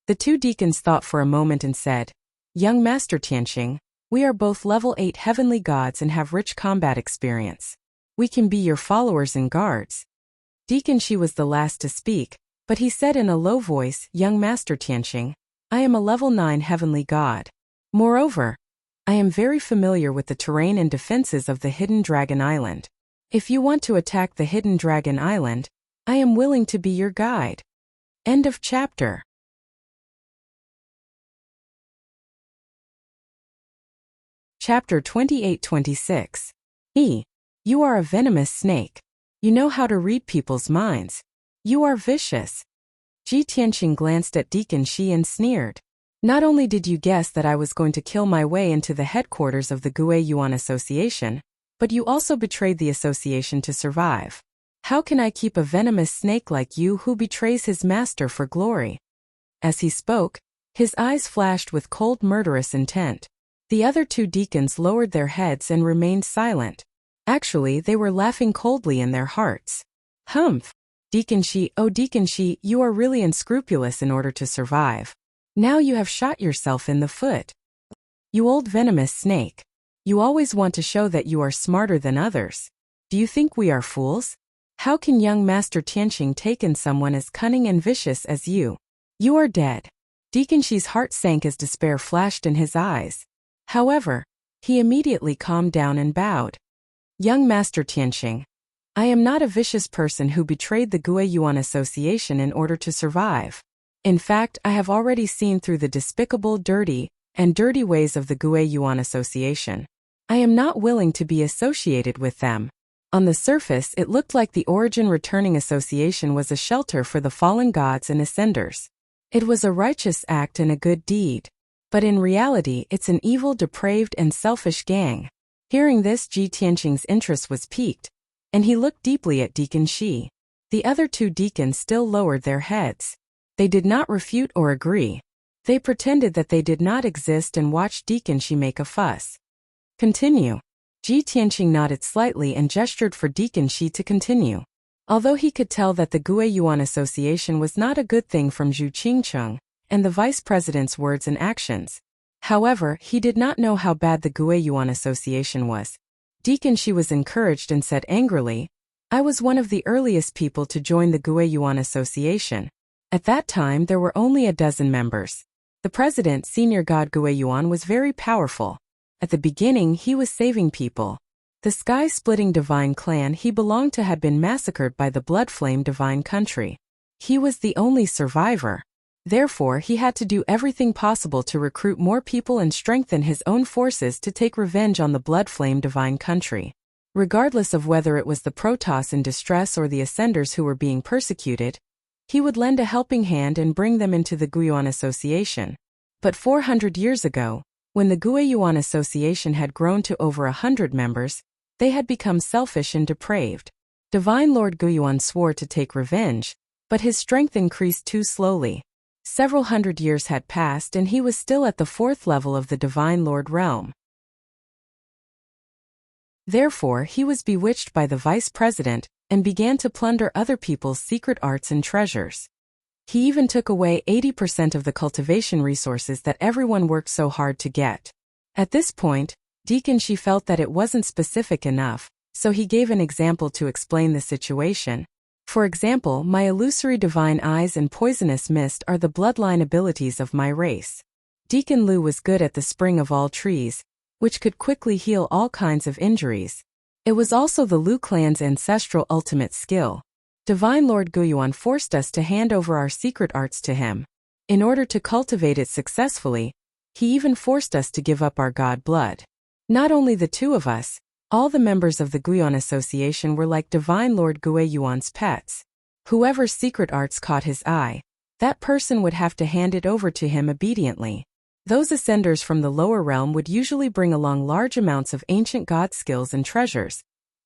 The 2 deacons thought for a moment and said, "Young Master Tianqing, we are both level 8 heavenly gods and have rich combat experience. We can be your followers and guards." Deacon Shi was the last to speak, but he said in a low voice, "Young Master Tianqing, I am a level 9 heavenly god. Moreover, I am very familiar with the terrain and defenses of the Hidden Dragon Island. If you want to attack the Hidden Dragon Island, I am willing to be your guide." End of chapter. Chapter 28-26. You are a venomous snake. You know how to read people's minds. You are vicious. Ji Tianqing glanced at Deacon Shi and sneered. "Not only did you guess that I was going to kill my way into the headquarters of the Gue Yuan Association, but you also betrayed the association to survive. How can I keep a venomous snake like you who betrays his master for glory?" As he spoke, his eyes flashed with cold murderous intent. The other 2 deacons lowered their heads and remained silent. Actually, they were laughing coldly in their hearts. "Humph! Deacon Shi, oh Deacon Shi, you are really unscrupulous in order to survive. Now you have shot yourself in the foot. You old venomous snake. You always want to show that you are smarter than others. Do you think we are fools? How can young Master Tianqing take in someone as cunning and vicious as you? You are dead. Deacon Shi's heart sank as despair flashed in his eyes. However, he immediately calmed down and bowed. Young Master Tianqing, I am not a vicious person who betrayed the Guiyuan Association in order to survive. In fact, I have already seen through the despicable, dirty ways of the Guiyuan Association. I am not willing to be associated with them. On the surface, it looked like the Origin Returning Association was a shelter for the fallen gods and ascenders. It was a righteous act and a good deed. But in reality, it's an evil, depraved, and selfish gang. Hearing this, Ji Tianqing's interest was piqued, and he looked deeply at Deacon Shi. The other two deacons still lowered their heads. They did not refute or agree. They pretended that they did not exist and watched Deacon Shi make a fuss. Continue. Ji Tianqing nodded slightly and gestured for Deacon Shi to continue. Although he could tell that the Guiyuan Association was not a good thing from Zhu Qingcheng and the vice president's words and actions. However, he did not know how bad the Guiyuan Association was. Deacon Shi was encouraged and said angrily, I was one of the earliest people to join the Guiyuan Association. At that time, there were only a dozen members. The president, Senior God Guiyuan, was very powerful. At the beginning, he was saving people. The sky-splitting divine clan he belonged to had been massacred by the blood-flame divine country. He was the only survivor. Therefore, he had to do everything possible to recruit more people and strengthen his own forces to take revenge on the blood-flame divine country. Regardless of whether it was the Protoss in distress or the Ascenders who were being persecuted, he would lend a helping hand and bring them into the Guiyuan Association. But 400 years ago, when the Guiyuan Association had grown to over 100 members, they had become selfish and depraved. Divine Lord Guiyuan swore to take revenge, but his strength increased too slowly. Several hundred years had passed and he was still at the 4th level of the Divine Lord realm. Therefore, he was bewitched by the vice president and began to plunder other people's secret arts and treasures. He even took away 80% of the cultivation resources that everyone worked so hard to get. At this point, Deacon Shi felt that it wasn't specific enough, so he gave an example to explain the situation. For example, my illusory divine eyes and poisonous mist are the bloodline abilities of my race. Deacon Lu was good at the spring of all trees, which could quickly heal all kinds of injuries. It was also the Lu clan's ancestral ultimate skill. Divine Lord Guiyuan forced us to hand over our secret arts to him. In order to cultivate it successfully, he even forced us to give up our god blood. Not only the two of us, all the members of the Guiyuan Association were like Divine Lord Guiyuan's pets. Whoever's secret arts caught his eye, that person would have to hand it over to him obediently. Those ascenders from the lower realm would usually bring along large amounts of ancient god skills and treasures,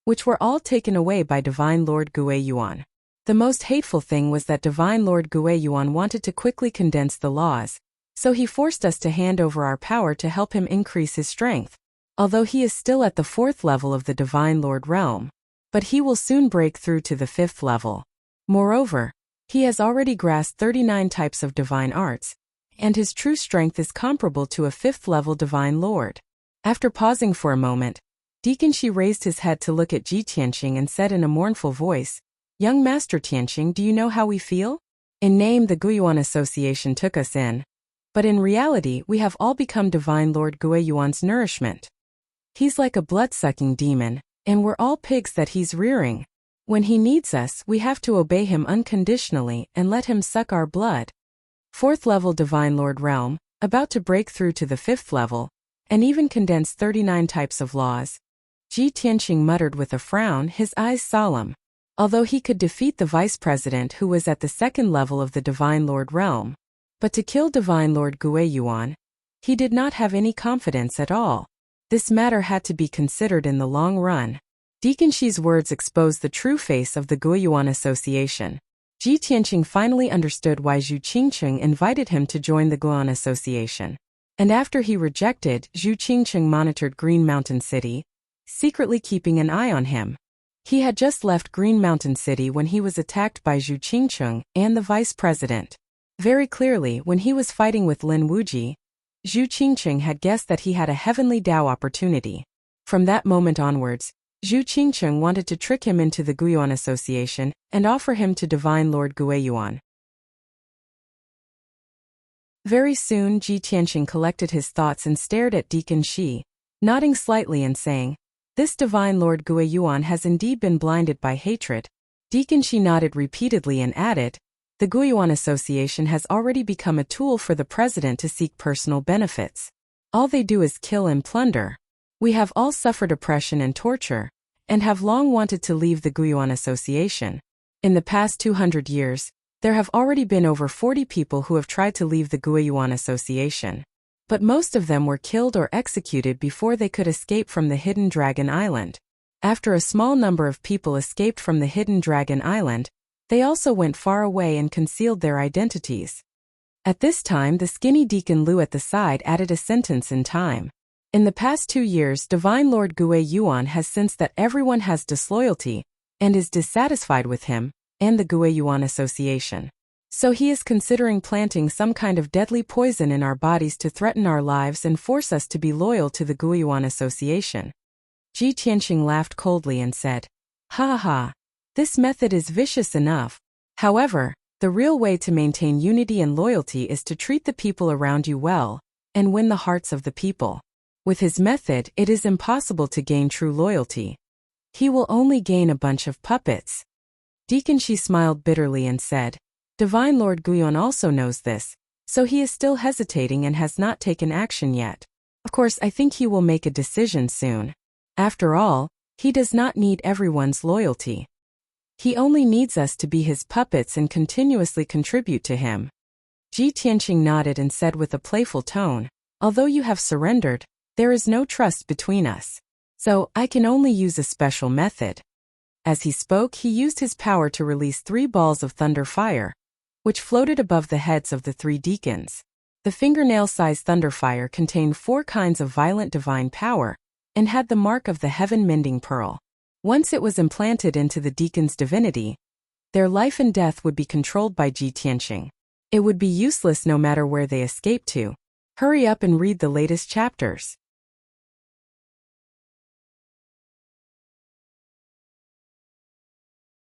which were all taken away by Divine Lord Guiyuan. The most hateful thing was that Divine Lord Guiyuan wanted to quickly condense the laws, so he forced us to hand over our power to help him increase his strength. Although he is still at the 4th level of the Divine Lord realm, but he will soon break through to the 5th level. Moreover, he has already grasped 39 types of divine arts, and his true strength is comparable to a 5th level Divine Lord. After pausing for a moment, Deacon Shi raised his head to look at Ji Tianqing and said in a mournful voice, Young Master Tianqing, do you know how we feel? In name, the Guiyuan Association took us in, but in reality, we have all become Divine Lord Guiyuan's nourishment. He's like a blood-sucking demon, and we're all pigs that he's rearing. When he needs us, we have to obey him unconditionally and let him suck our blood. 4th level Divine Lord realm, about to break through to the 5th level, and even condense 39 types of laws. Ji Tianqing muttered with a frown, his eyes solemn. Although he could defeat the vice president who was at the 2nd level of the Divine Lord realm, but to kill Divine Lord Guiyuan, he did not have any confidence at all. This matter had to be considered in the long run. Deacon Shi's words exposed the true face of the Guiyuan Association. Ji Tianqing finally understood why Zhu Qingcheng invited him to join the Guiyuan Association. And after he rejected, Zhu Qingcheng monitored Green Mountain City, secretly keeping an eye on him. He had just left Green Mountain City when he was attacked by Zhu Qingcheng and the vice president. Very clearly, when he was fighting with Lin Wuji, Zhu Qingqing had guessed that he had a heavenly Dao opportunity. From that moment onwards, Zhu Qingqing wanted to trick him into the Guiyuan Association and offer him to Divine Lord Guiyuan. Very soon Ji Tianqing collected his thoughts and stared at Deacon Shi, nodding slightly and saying, "This Divine Lord Guiyuan has indeed been blinded by hatred." Deacon Shi nodded repeatedly and added, "The Guiyuan Association has already become a tool for the president to seek personal benefits. All they do is kill and plunder. We have all suffered oppression and torture, and have long wanted to leave the Guiyuan Association. In the past 200 years, there have already been over 40 people who have tried to leave the Guiyuan Association. But most of them were killed or executed before they could escape from the Hidden Dragon Island. After a small number of people escaped from the Hidden Dragon Island, they also went far away and concealed their identities." At this time, the skinny Deacon Lu at the side added a sentence in time. "In the past 2 years, Divine Lord Guiyuan has sensed that everyone has disloyalty and is dissatisfied with him and the Guiyuan Association. So he is considering planting some kind of deadly poison in our bodies to threaten our lives and force us to be loyal to the Guiyuan Association." Ji Tianqing laughed coldly and said, "Ha ha, this method is vicious enough. However, the real way to maintain unity and loyalty is to treat the people around you well and win the hearts of the people. With his method, it is impossible to gain true loyalty. He will only gain a bunch of puppets." Deacon Shi smiled bitterly and said, "Divine Lord Guiyuan also knows this, so he is still hesitating and has not taken action yet. Of course, I think he will make a decision soon. After all, he does not need everyone's loyalty. He only needs us to be his puppets and continuously contribute to him." Ji Tianqing nodded and said with a playful tone, "Although you have surrendered, there is no trust between us. So, I can only use a special method." As he spoke, he used his power to release 3 balls of thunder fire, which floated above the heads of the 3 deacons. The fingernail-sized thunder fire contained 4 kinds of violent divine power and had the mark of the heaven-mending pearl. Once it was implanted into the deacon's divinity, their life and death would be controlled by Ji Tianqing. It would be useless no matter where they escaped to. Hurry up and read the latest chapters.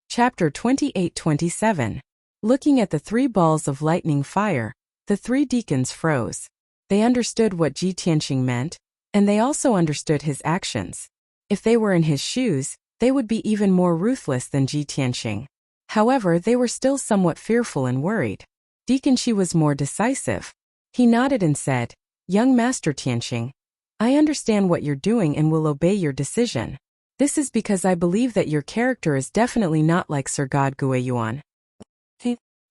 Chapter 28-27. Looking at the 3 balls of lightning fire, the 3 deacons froze. They understood what Ji Tianqing meant, and they also understood his actions. If they were in his shoes, they would be even more ruthless than Ji Tianqing. However, they were still somewhat fearful and worried. Deacon Shi was more decisive. He nodded and said, "Young Master Tianqing, I understand what you're doing and will obey your decision. This is because I believe that your character is definitely not like Sir God Guiyuan."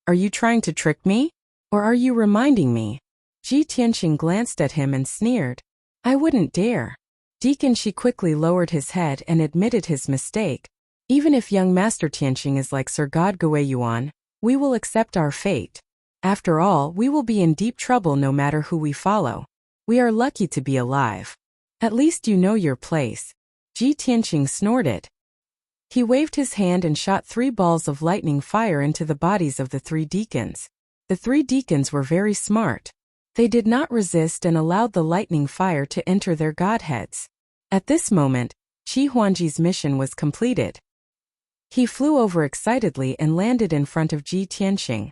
"Are you trying to trick me? Or are you reminding me?" Ji Tianqing glanced at him and sneered. "I wouldn't dare." Deacon Shi quickly lowered his head and admitted his mistake. "Even if young Master Tianqing is like Sir God Guiyuan, we will accept our fate. After all, we will be in deep trouble no matter who we follow. We are lucky to be alive. At least you know your place." Ji Tianqing snorted. He waved his hand and shot 3 balls of lightning fire into the bodies of the 3 deacons. The 3 deacons were very smart. They did not resist and allowed the lightning fire to enter their godheads. At this moment, Qi Huangji's mission was completed. He flew over excitedly and landed in front of Ji Tianqing.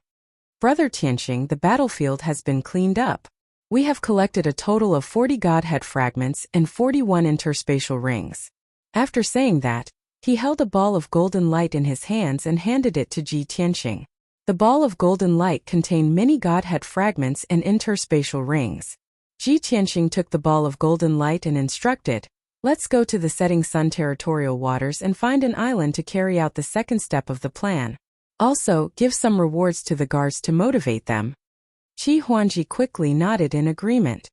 "Brother Tianqing, the battlefield has been cleaned up. We have collected a total of 40 godhead fragments and 41 interspatial rings." After saying that, he held a ball of golden light in his hands and handed it to Ji Tianqing. The ball of golden light contained many godhead fragments and interspatial rings. Ji Tianqing took the ball of golden light and instructed, "Let's go to the setting sun territorial waters and find an island to carry out the second step of the plan. Also, give some rewards to the guards to motivate them." Qi Huangji quickly nodded in agreement.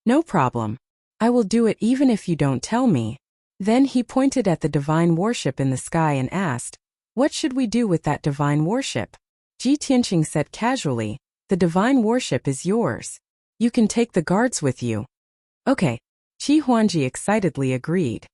"No problem. I will do it even if you don't tell me." Then he pointed at the divine warship in the sky and asked, "What should we do with that divine warship?" Ji Tianqing said casually, "The divine warship is yours. You can take the guards with you." "Okay." Qi Huangji excitedly agreed.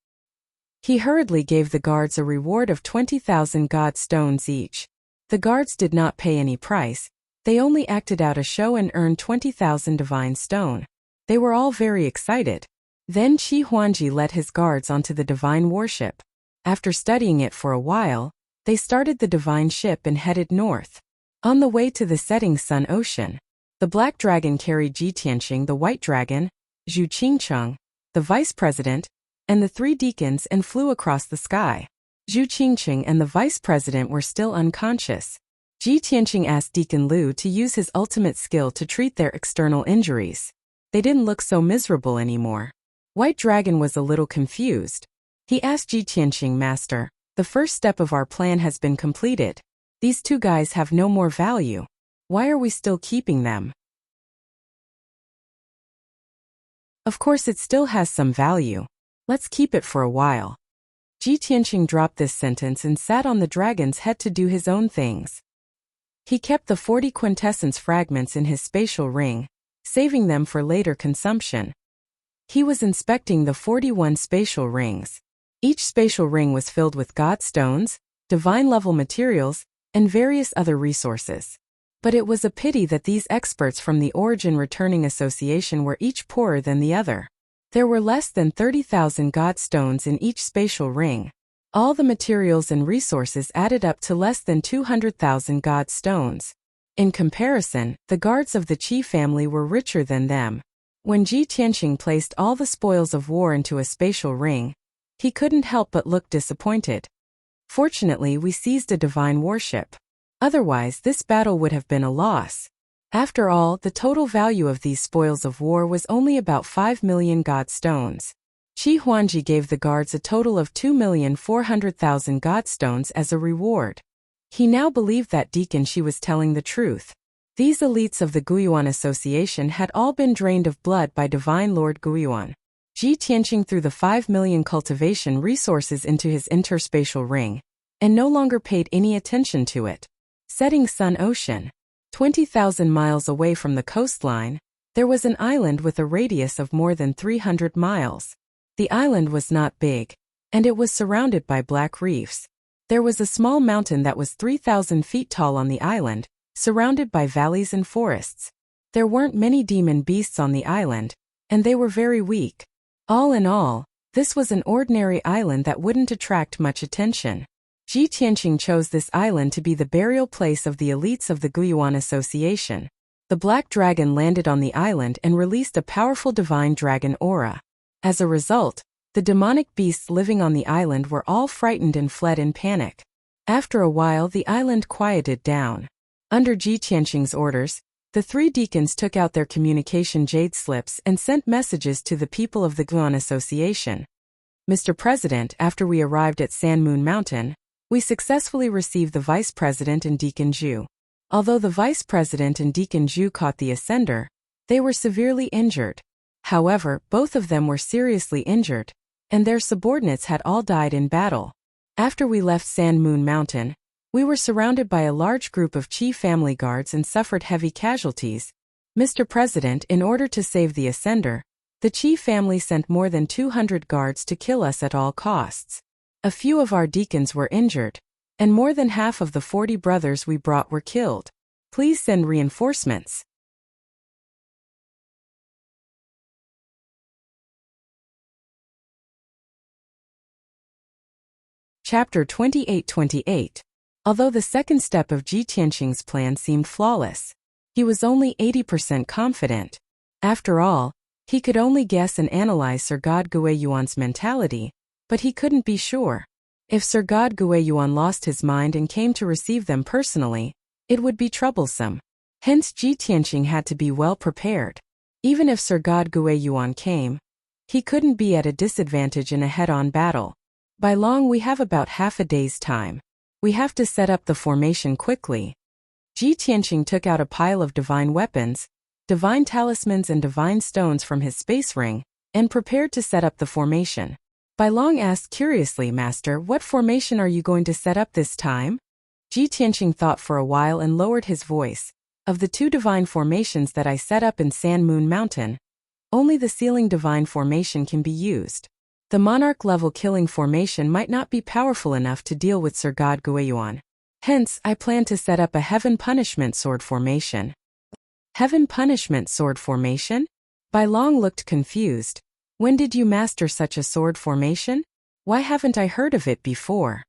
He hurriedly gave the guards a reward of 20,000 god stones each. The guards did not pay any price. They only acted out a show and earned 20,000 divine stone. They were all very excited. Then Qi Huangji led his guards onto the divine warship. After studying it for a while, they started the divine ship and headed north. On the way to the setting sun ocean, the black dragon carried Ji Tianqing, the white dragon, Zhu Qingcheng, the vice president, and the 3 deacons and flew across the sky. Zhu Qingcheng and the vice president were still unconscious. Ji Tianqing asked Deacon Liu to use his ultimate skill to treat their external injuries. They didn't look so miserable anymore. White Dragon was a little confused. He asked Ji Tianqing, Master, the first step of our plan has been completed. These 2 guys have no more value. Why are we still keeping them? Of course it still has some value. Let's keep it for a while. Ji Tianqing dropped this sentence and sat on the dragon's head to do his own things. He kept the 40 quintessence fragments in his spatial ring, saving them for later consumption. He was inspecting the 41 spatial rings. Each spatial ring was filled with god stones, divine-level materials, and various other resources. But it was a pity that these experts from the Origin Returning Association were each poorer than the other. There were less than 30,000 god stones in each spatial ring. All the materials and resources added up to less than 200,000 god stones. In comparison, the guards of the Qi family were richer than them. When Ji Tianqing placed all the spoils of war into a spatial ring, he couldn't help but look disappointed. Fortunately, we seized a divine warship. Otherwise, this battle would have been a loss. After all, the total value of these spoils of war was only about 5 million god stones. Qi Huangji gave the guards a total of 2,400,000 god stones as a reward. He now believed that Deacon Shi was telling the truth. These elites of the Guiyuan Association had all been drained of blood by Divine Lord Guiyuan. Ji Tianqing threw the 5 million cultivation resources into his interspatial ring, and no longer paid any attention to it. Setting Sun Ocean. 20,000 miles away from the coastline, there was an island with a radius of more than 300 miles. The island was not big, and it was surrounded by black reefs. There was a small mountain that was 3,000 feet tall on the island, surrounded by valleys and forests. There weren't many demon beasts on the island, and they were very weak. All in all, this was an ordinary island that wouldn't attract much attention. Ji Tianqing chose this island to be the burial place of the elites of the Guiyuan Association. The black dragon landed on the island and released a powerful divine dragon aura. As a result, the demonic beasts living on the island were all frightened and fled in panic. After a while, the island quieted down. Under Ji Tianqing's orders, the 3 deacons took out their communication jade slips and sent messages to the people of the Guiyuan Association. Mr. President, after we arrived at San Moon Mountain, we successfully received the Vice President and Deacon Zhu. Although the Vice President and Deacon Zhu caught the ascender, they were severely injured. However, both of them were seriously injured, and their subordinates had all died in battle. After we left San Moon Mountain, we were surrounded by a large group of Qi family guards and suffered heavy casualties. Mr. President, in order to save the ascender, the Qi family sent more than 200 guards to kill us at all costs. A few of our deacons were injured, and more than half of the 40 brothers we brought were killed. Please send reinforcements. Chapter 28-28. Although the second step of Ji Tianqing's plan seemed flawless, he was only 80% confident. After all, he could only guess and analyze Sir God Guiyuan's mentality, but he couldn't be sure. If Sir God Guiyuan lost his mind and came to receive them personally, it would be troublesome. Hence Ji Tianqing had to be well prepared. Even if Sir God Guiyuan came, he couldn't be at a disadvantage in a head-on battle. By long we have about half a day's time. We have to set up the formation quickly. Ji Tianqing took out a pile of divine weapons, divine talismans and divine stones from his space ring, and prepared to set up the formation. Bai Long asked curiously, Master, what formation are you going to set up this time? Ji Tianqing thought for a while and lowered his voice. Of the 2 divine formations that I set up in San Moon Mountain, only the sealing divine formation can be used. The monarch-level killing formation might not be powerful enough to deal with Sir God Guiyuan. Hence, I plan to set up a Heaven Punishment Sword formation. Heaven Punishment Sword formation? Bai Long looked confused. When did you master such a sword formation? Why haven't I heard of it before?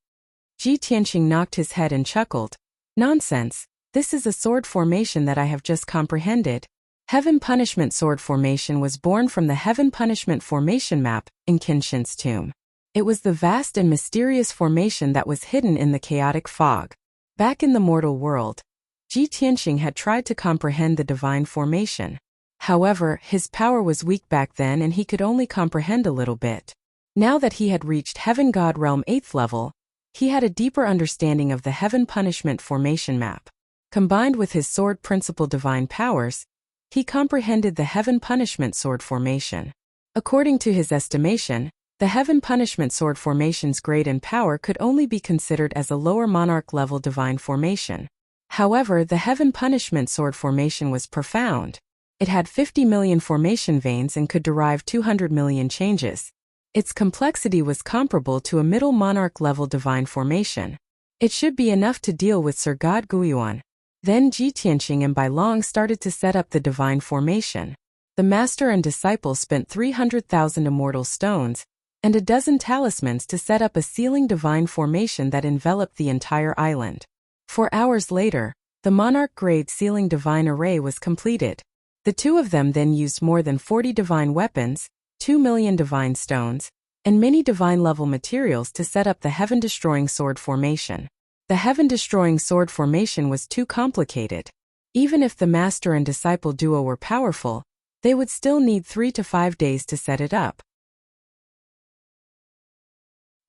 Ji Tianqing knocked his head and chuckled. Nonsense, this is a sword formation that I have just comprehended. Heaven Punishment Sword formation was born from the Heaven Punishment Formation map in Qinshin's tomb. It was the vast and mysterious formation that was hidden in the chaotic fog. Back in the mortal world, Ji Tianqing had tried to comprehend the divine formation. However, his power was weak back then and he could only comprehend a little bit. Now that he had reached Heaven God Realm 8th level, he had a deeper understanding of the Heaven Punishment Formation map. Combined with his sword principle divine powers, he comprehended the Heaven Punishment Sword formation. According to his estimation, the Heaven Punishment Sword formation's grade and power could only be considered as a lower monarch level divine formation. However, the Heaven Punishment Sword formation was profound. It had 50 million formation veins and could derive 200 million changes. Its complexity was comparable to a middle monarch level divine formation. It should be enough to deal with Sir God Guiyuan. Then Ji Tianqing and Bai Long started to set up the divine formation. The master and disciple spent 300,000 immortal stones and a dozen talismans to set up a sealing divine formation that enveloped the entire island. 4 hours later, the monarch grade sealing divine array was completed. The two of them then used more than 40 divine weapons, 2 million divine stones, and many divine-level materials to set up the Heaven-Destroying Sword formation. The Heaven-Destroying Sword formation was too complicated. Even if the master and disciple duo were powerful, they would still need 3 to 5 days to set it up.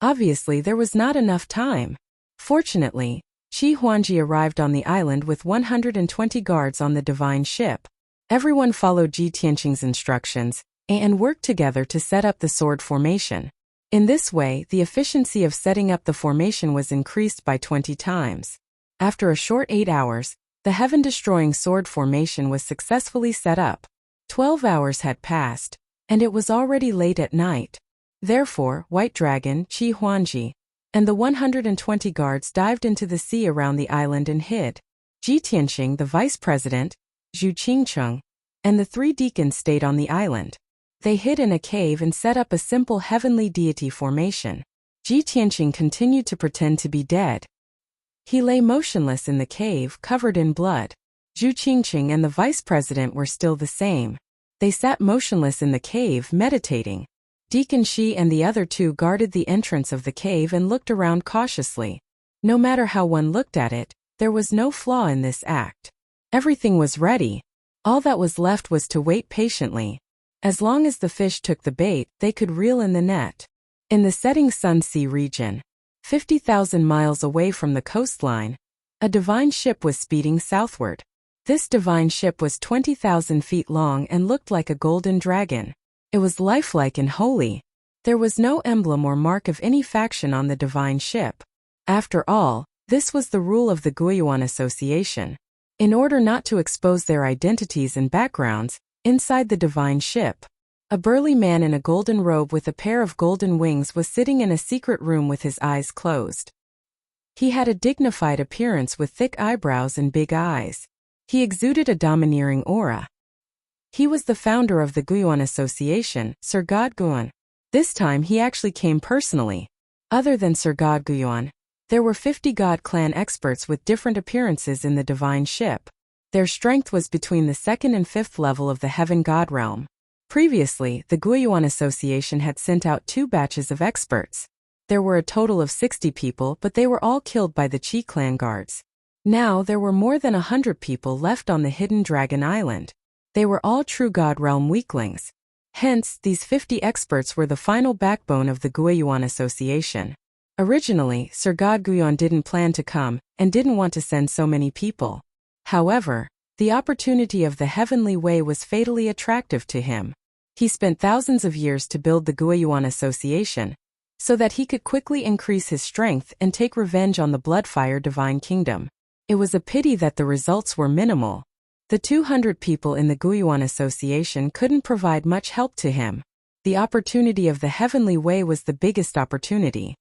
Obviously, there was not enough time. Fortunately, Qi Huangji arrived on the island with 120 guards on the divine ship. Everyone followed Ji Tianqing's instructions and worked together to set up the sword formation. In this way, the efficiency of setting up the formation was increased by 20 times. After a short 8 hours, the Heaven-Destroying Sword formation was successfully set up. 12 hours had passed, and it was already late at night. Therefore, White Dragon, Qi Huangji, and the 120 guards dived into the sea around the island and hid. Ji Tianqing, the vice president, Zhu Qingcheng, and the 3 deacons stayed on the island. They hid in a cave and set up a simple heavenly deity formation. Ji Tianqing continued to pretend to be dead. He lay motionless in the cave, covered in blood. Zhu Qingcheng and the vice president were still the same. They sat motionless in the cave, meditating. Deacon Shi and the other 2 guarded the entrance of the cave and looked around cautiously. No matter how one looked at it, there was no flaw in this act. Everything was ready. All that was left was to wait patiently. As long as the fish took the bait, they could reel in the net. In the setting sun sea region, 50,000 miles away from the coastline, a divine ship was speeding southward. This divine ship was 20,000 feet long and looked like a golden dragon. It was lifelike and holy. There was no emblem or mark of any faction on the divine ship. After all, this was the rule of the Guiyuan Association. In order not to expose their identities and backgrounds, inside the divine ship, a burly man in a golden robe with a pair of golden wings was sitting in a secret room with his eyes closed. He had a dignified appearance with thick eyebrows and big eyes. He exuded a domineering aura. He was the founder of the Guiyuan Association, Sir God Guiyuan. This time he actually came personally. Other than Sir God Guiyuan, there were 50 God clan experts with different appearances in the divine ship. Their strength was between the 2nd and 5th level of the Heaven God realm. Previously, the Guiyuan Association had sent out 2 batches of experts. There were a total of 60 people, but they were all killed by the Qi clan guards. Now there were more than 100 people left on the hidden Dragon Island. They were all true God realm weaklings. Hence, these 50 experts were the final backbone of the Guiyuan Association. Originally, Sir God Guiyuan didn't plan to come, and didn't want to send so many people. However, the opportunity of the heavenly way was fatally attractive to him. He spent thousands of years to build the Guiyuan Association, so that he could quickly increase his strength and take revenge on the Bloodfire Divine Kingdom. It was a pity that the results were minimal. The 200 people in the Guiyuan Association couldn't provide much help to him. The opportunity of the heavenly way was the biggest opportunity.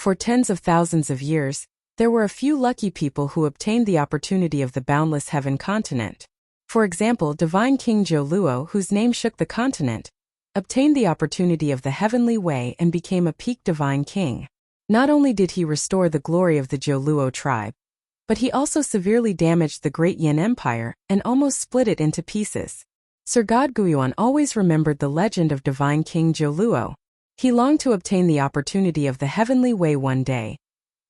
For tens of thousands of years, there were a few lucky people who obtained the opportunity of the boundless heaven continent. For example, divine King Joluo, whose name shook the continent, obtained the opportunity of the heavenly way and became a peak divine king. Not only did he restore the glory of the Joluo tribe, but he also severely damaged the great Yin Empire and almost split it into pieces. Sir God Guiyuan always remembered the legend of divine King Joluo. He longed to obtain the opportunity of the heavenly way one day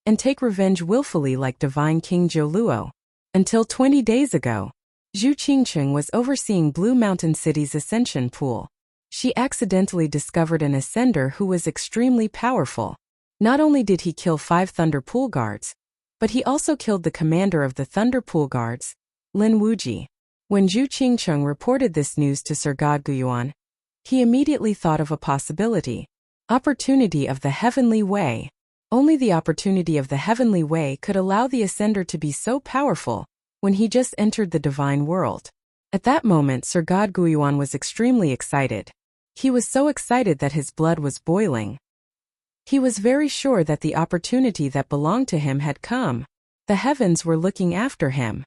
and take revenge willfully like divine King Joluo. Until 20 days ago, Zhu Qingcheng was overseeing Blue Mountain City's ascension pool. She accidentally discovered an ascender who was extremely powerful. Not only did he kill 5 Thunder Pool Guards, but he also killed the commander of the Thunder Pool Guards, Lin Wuji. When Zhu Qingcheng reported this news to Sir God Guiyuan, he immediately thought of a possibility. Opportunity of the heavenly way. Only the opportunity of the heavenly way could allow the ascender to be so powerful when he just entered the divine world. At that moment, Sir God Guiyuan was extremely excited. He was so excited that his blood was boiling. He was very sure that the opportunity that belonged to him had come. The heavens were looking after him.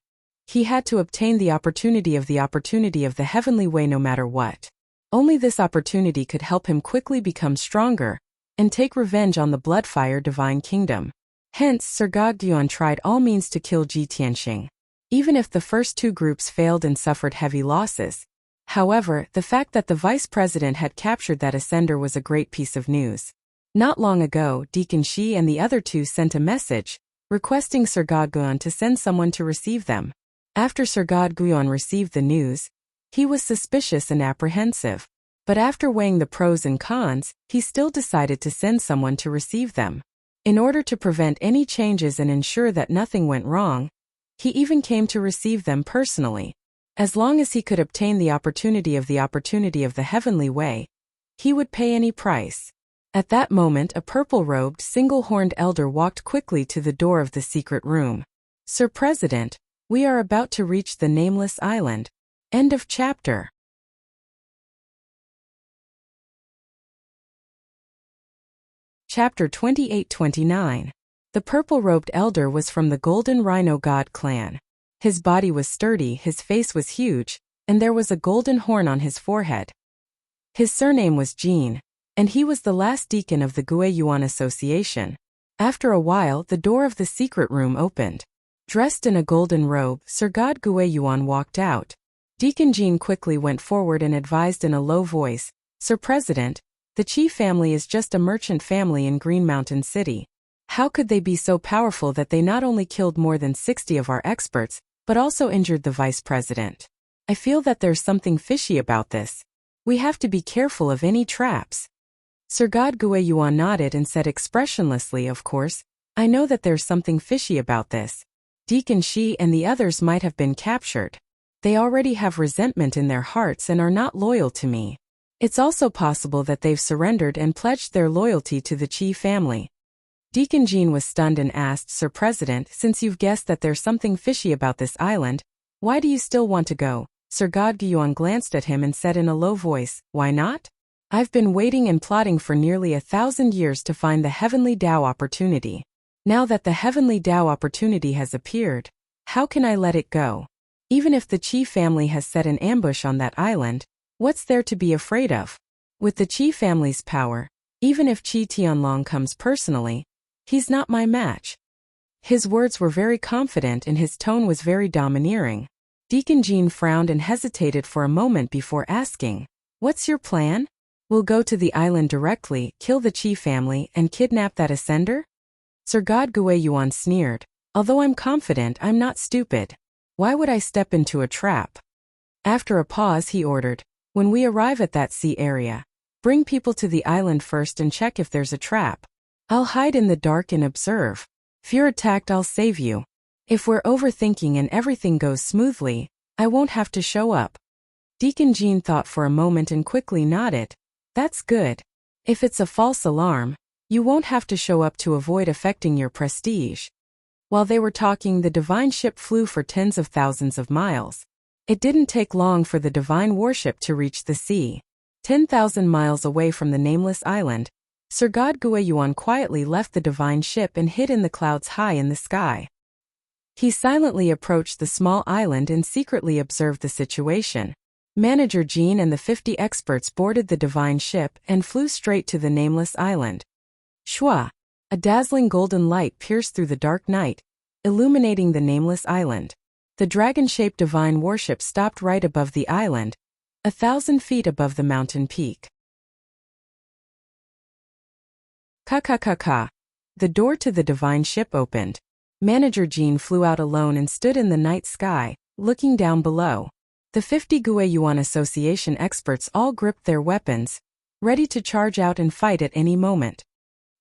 He had to obtain the opportunity of the heavenly way no matter what. Only this opportunity could help him quickly become stronger and take revenge on the Bloodfire Divine Kingdom. Hence, Sir God Guiyuan tried all means to kill Ji Tianxing, even if the first 2 groups failed and suffered heavy losses. However, the fact that the vice president had captured that ascender was a great piece of news. Not long ago, Deacon Shi and the other 2 sent a message, requesting Sir God Guiyuan to send someone to receive them. After Sir God Guiyuan received the news, he was suspicious and apprehensive. But after weighing the pros and cons, he still decided to send someone to receive them. In order to prevent any changes and ensure that nothing went wrong, he even came to receive them personally. As long as he could obtain the opportunity of the heavenly way, he would pay any price. At that moment, a purple-robed, single-horned elder walked quickly to the door of the secret room. Sir President, we are about to reach the nameless island. End of chapter. Chapter 28-29. The purple-robed elder was from the Golden Rhino God clan. His body was sturdy, his face was huge, and there was a golden horn on his forehead. His surname was Jin, and he was the last deacon of the Guiyuan Association. After a while, the door of the secret room opened. Dressed in a golden robe, Sir God Guiyuan walked out. Deacon Jin quickly went forward and advised in a low voice, "Sir President, the Qi family is just a merchant family in Green Mountain City. How could they be so powerful that they not only killed more than 60 of our experts, but also injured the vice president? I feel that there's something fishy about this. We have to be careful of any traps." Sir God Guiyuan nodded and said expressionlessly, "Of course, I know that there's something fishy about this. Deacon Shi and the others might have been captured. They already have resentment in their hearts and are not loyal to me. It's also possible that they've surrendered and pledged their loyalty to the Qi family." Deacon Jin was stunned and asked, "Sir President, since you've guessed that there's something fishy about this island, why do you still want to go?" Sir God Guiyuan glanced at him and said in a low voice, "Why not? I've been waiting and plotting for nearly 1,000 years to find the Heavenly Tao opportunity. Now that the Heavenly Tao opportunity has appeared, how can I let it go? Even if the Qi family has set an ambush on that island, what's there to be afraid of? With the Qi family's power, even if Qi Tianlong comes personally, he's not my match." His words were very confident and his tone was very domineering. Deacon Jin frowned and hesitated for a moment before asking, "What's your plan? We'll go to the island directly, kill the Qi family, and kidnap that ascender?" Sir God Guiyuan sneered, "Although I'm confident, I'm not stupid. Why would I step into a trap?" After a pause, he ordered, "When we arrive at that sea area, bring people to the island first and check if there's a trap. I'll hide in the dark and observe. If you're attacked, I'll save you. If we're overthinking and everything goes smoothly, I won't have to show up." Deacon Jin thought for a moment and quickly nodded. "That's good. If it's a false alarm, you won't have to show up to avoid affecting your prestige." While they were talking, the divine ship flew for tens of thousands of miles. It didn't take long for the divine warship to reach the sea. 10,000 miles away from the nameless island, Sir God Guiyuan quietly left the divine ship and hid in the clouds high in the sky. He silently approached the small island and secretly observed the situation. Manager Jean and the 50 experts boarded the divine ship and flew straight to the nameless island. Shua! A dazzling golden light pierced through the dark night, illuminating the nameless island. The dragon-shaped divine warship stopped right above the island, 1,000 feet above the mountain peak. Ka. The door to the divine ship opened. Manager Jean flew out alone and stood in the night sky, looking down below. The 50 Guiyuan Association experts all gripped their weapons, ready to charge out and fight at any moment.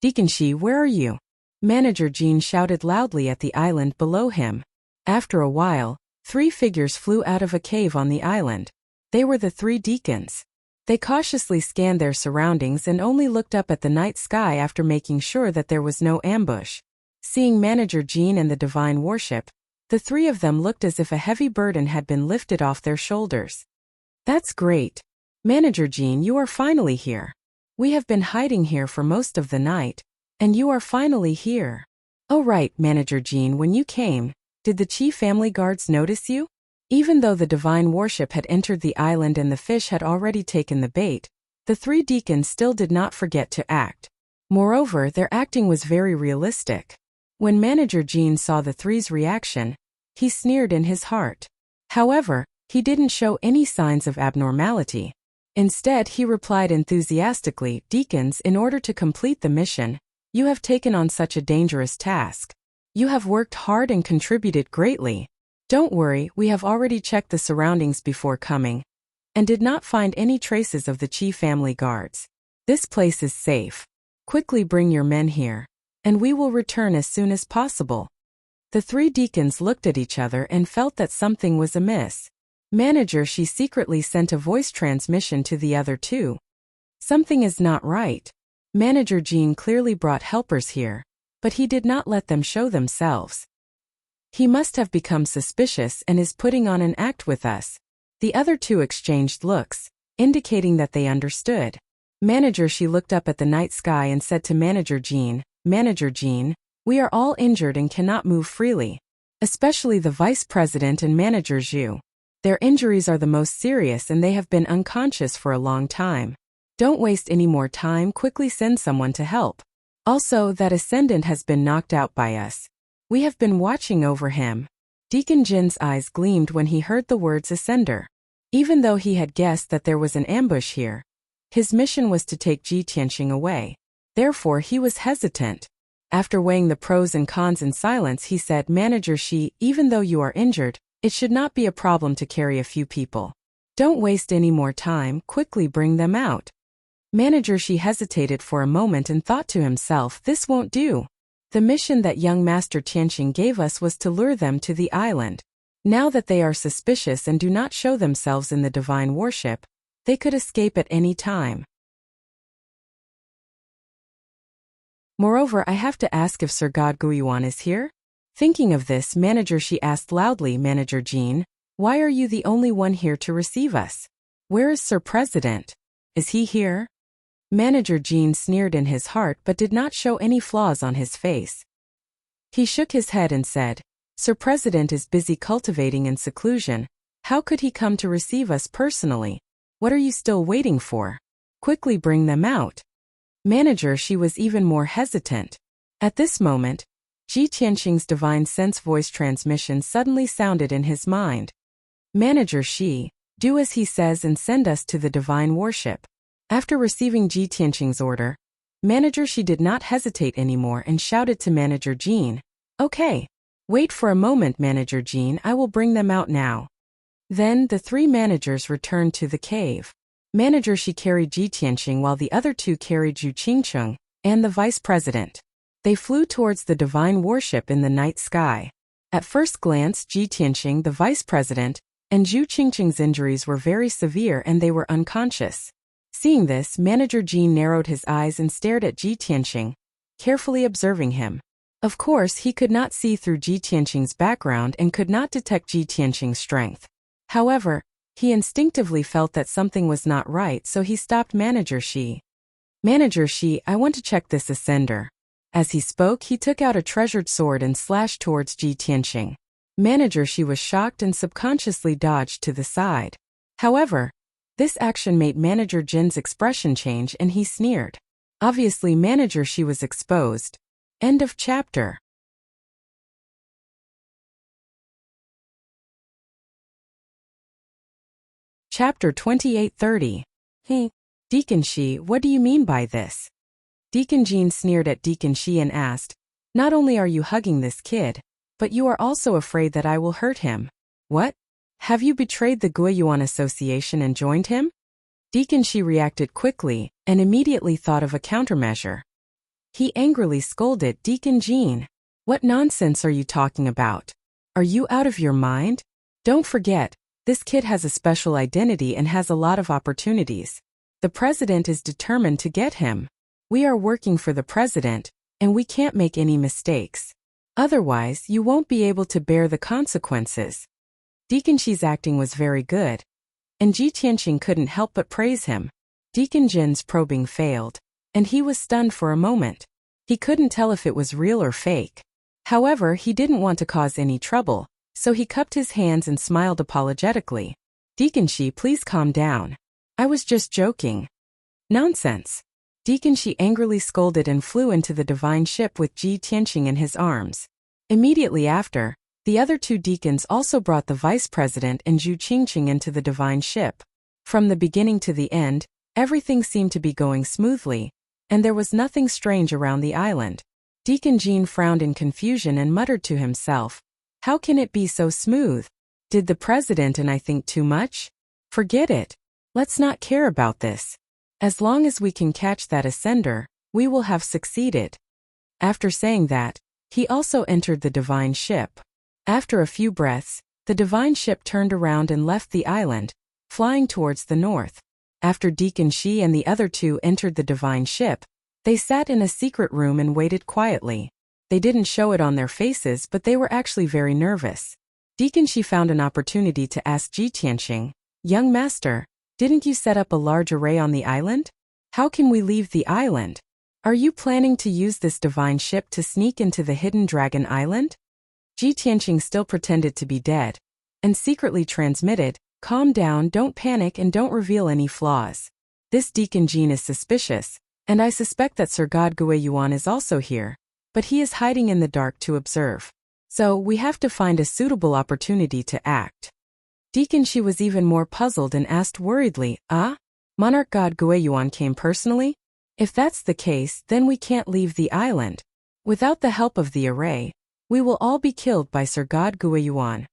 Deacon Shi, where are you? Manager Jean shouted loudly at the island below him. After a while, 3 figures flew out of a cave on the island. They were the 3 deacons. They cautiously scanned their surroundings and only looked up at the night sky after making sure that there was no ambush. Seeing Manager Jean and the divine warship, the 3 of them looked as if a heavy burden had been lifted off their shoulders. That's great. Manager Jean, you are finally here. We have been hiding here for most of the night, and you are finally here. Oh right, Manager Jean, when you came, did the Chi family guards notice you? Even though the divine warship had entered the island and the fish had already taken the bait, the 3 deacons still did not forget to act. Moreover, their acting was very realistic. When Manager Jean saw the 3's reaction, he sneered in his heart. However, he didn't show any signs of abnormality. Instead, he replied enthusiastically, Deacons, in order to complete the mission, you have taken on such a dangerous task. You have worked hard and contributed greatly. Don't worry, we have already checked the surroundings before coming, and did not find any traces of the Chi family guards. This place is safe. Quickly bring your men here, and we will return as soon as possible. The 3 deacons looked at each other and felt that something was amiss. Manager She secretly sent a voice transmission to the other 2. Something is not right. Manager Jean clearly brought helpers here, but he did not let them show themselves. He must have become suspicious and is putting on an act with us. The other 2 exchanged looks, indicating that they understood. Manager She looked up at the night sky and said to Manager Jean, Manager Jean, we are all injured and cannot move freely, especially the Vice President and Manager Zhu. Their injuries are the most serious and they have been unconscious for a long time. Don't waste any more time, quickly send someone to help. Also, that ascendant has been knocked out by us. We have been watching over him. Deacon Jin's eyes gleamed when he heard the words ascender. Even though he had guessed that there was an ambush here, his mission was to take Ji Tianxing away. Therefore, he was hesitant. After weighing the pros and cons in silence, he said, Manager Shi, even though you are injured, it should not be a problem to carry a few people. Don't waste any more time, quickly bring them out. Manager Shi hesitated for a moment and thought to himself, this won't do. The mission that young Master Tianxing gave us was to lure them to the island. Now that they are suspicious and do not show themselves in the divine warship, they could escape at any time. Moreover, I have to ask if Sir God Guiyuan is here? Thinking of this, Manager Shi asked loudly, Manager Jean, why are you the only one here to receive us? Where is Sir President? Is he here? Manager Jean sneered in his heart but did not show any flaws on his face. He shook his head and said, Sir President is busy cultivating in seclusion. How could he come to receive us personally? What are you still waiting for? Quickly bring them out. Manager Shi was even more hesitant. At this moment, Ji Tianxing's divine sense voice transmission suddenly sounded in his mind. Manager Shi, do as he says and send us to the divine warship. After receiving Ji Tianxing's order, Manager Shi did not hesitate anymore and shouted to Manager Jean, Okay. Wait for a moment, Manager Jean, I will bring them out now. Then the 3 managers returned to the cave. Manager Shi carried Ji Tianxing while the other 2 carried Zhu Qingcheng and the vice president. They flew towards the divine warship in the night sky. At first glance, Ji Tianxing, the vice president, and Zhu Qingcheng's injuries were very severe and they were unconscious. Seeing this, Manager Jean narrowed his eyes and stared at Ji Tianxing, carefully observing him. Of course, he could not see through Ji Tianxing's background and could not detect Ji Tianxing's strength. However, he instinctively felt that something was not right, so he stopped Manager Shi. Manager Shi, I want to check this ascender. As he spoke, he took out a treasured sword and slashed towards Ji Tianqing. Manager Shi was shocked and subconsciously dodged to the side. However, this action made Manager Jin's expression change and he sneered. Obviously, Manager Shi was exposed. End of chapter. Chapter 28:30. Deacon Shi, what do you mean by this? Deacon Jin sneered at Deacon Shi and asked, not only are you hugging this kid, but you are also afraid that I will hurt him. What? Have you betrayed the Guiyuan Association and joined him? Deacon Shi reacted quickly and immediately thought of a countermeasure. He angrily scolded Deacon Jin. What nonsense are you talking about? Are you out of your mind? Don't forget, this kid has a special identity and has a lot of opportunities. The president is determined to get him. We are working for the president, and we can't make any mistakes. Otherwise, you won't be able to bear the consequences. Deacon Shi's acting was very good, and Ji Tianqing couldn't help but praise him. Deacon Jin's probing failed, and he was stunned for a moment. He couldn't tell if it was real or fake. However, he didn't want to cause any trouble, so he cupped his hands and smiled apologetically. Deacon Shi, please calm down. I was just joking. Nonsense. Deacon Shi angrily scolded and flew into the divine ship with Ji Tianqing in his arms. Immediately after, the other two deacons also brought the vice president and Zhu Qingqing into the divine ship. From the beginning to the end, everything seemed to be going smoothly, and there was nothing strange around the island. Deacon Jin frowned in confusion and muttered to himself, how can it be so smooth? Did the president and I think too much? Forget it. Let's not care about this. As long as we can catch that ascender, we will have succeeded. After saying that, he also entered the divine ship. After a few breaths, the divine ship turned around and left the island, flying towards the north. After Deacon Shi and the other two entered the divine ship, they sat in a secret room and waited quietly. They didn't show it on their faces, but they were actually very nervous. Deacon Shi found an opportunity to ask Ji Tianqing, young master, didn't you set up a large array on the island? How can we leave the island? Are you planning to use this divine ship to sneak into the hidden dragon island? Ji Tianqing still pretended to be dead, and secretly transmitted, calm down, don't panic and don't reveal any flaws. This Deacon Jin is suspicious, and I suspect that Sir God Guiyuan is also here, but he is hiding in the dark to observe. So we have to find a suitable opportunity to act. Deacon Shi was even more puzzled and asked worriedly, Monarch God Guiyuan came personally? If that's the case, then we can't leave the island. Without the help of the array, we will all be killed by Sir God Guiyuan.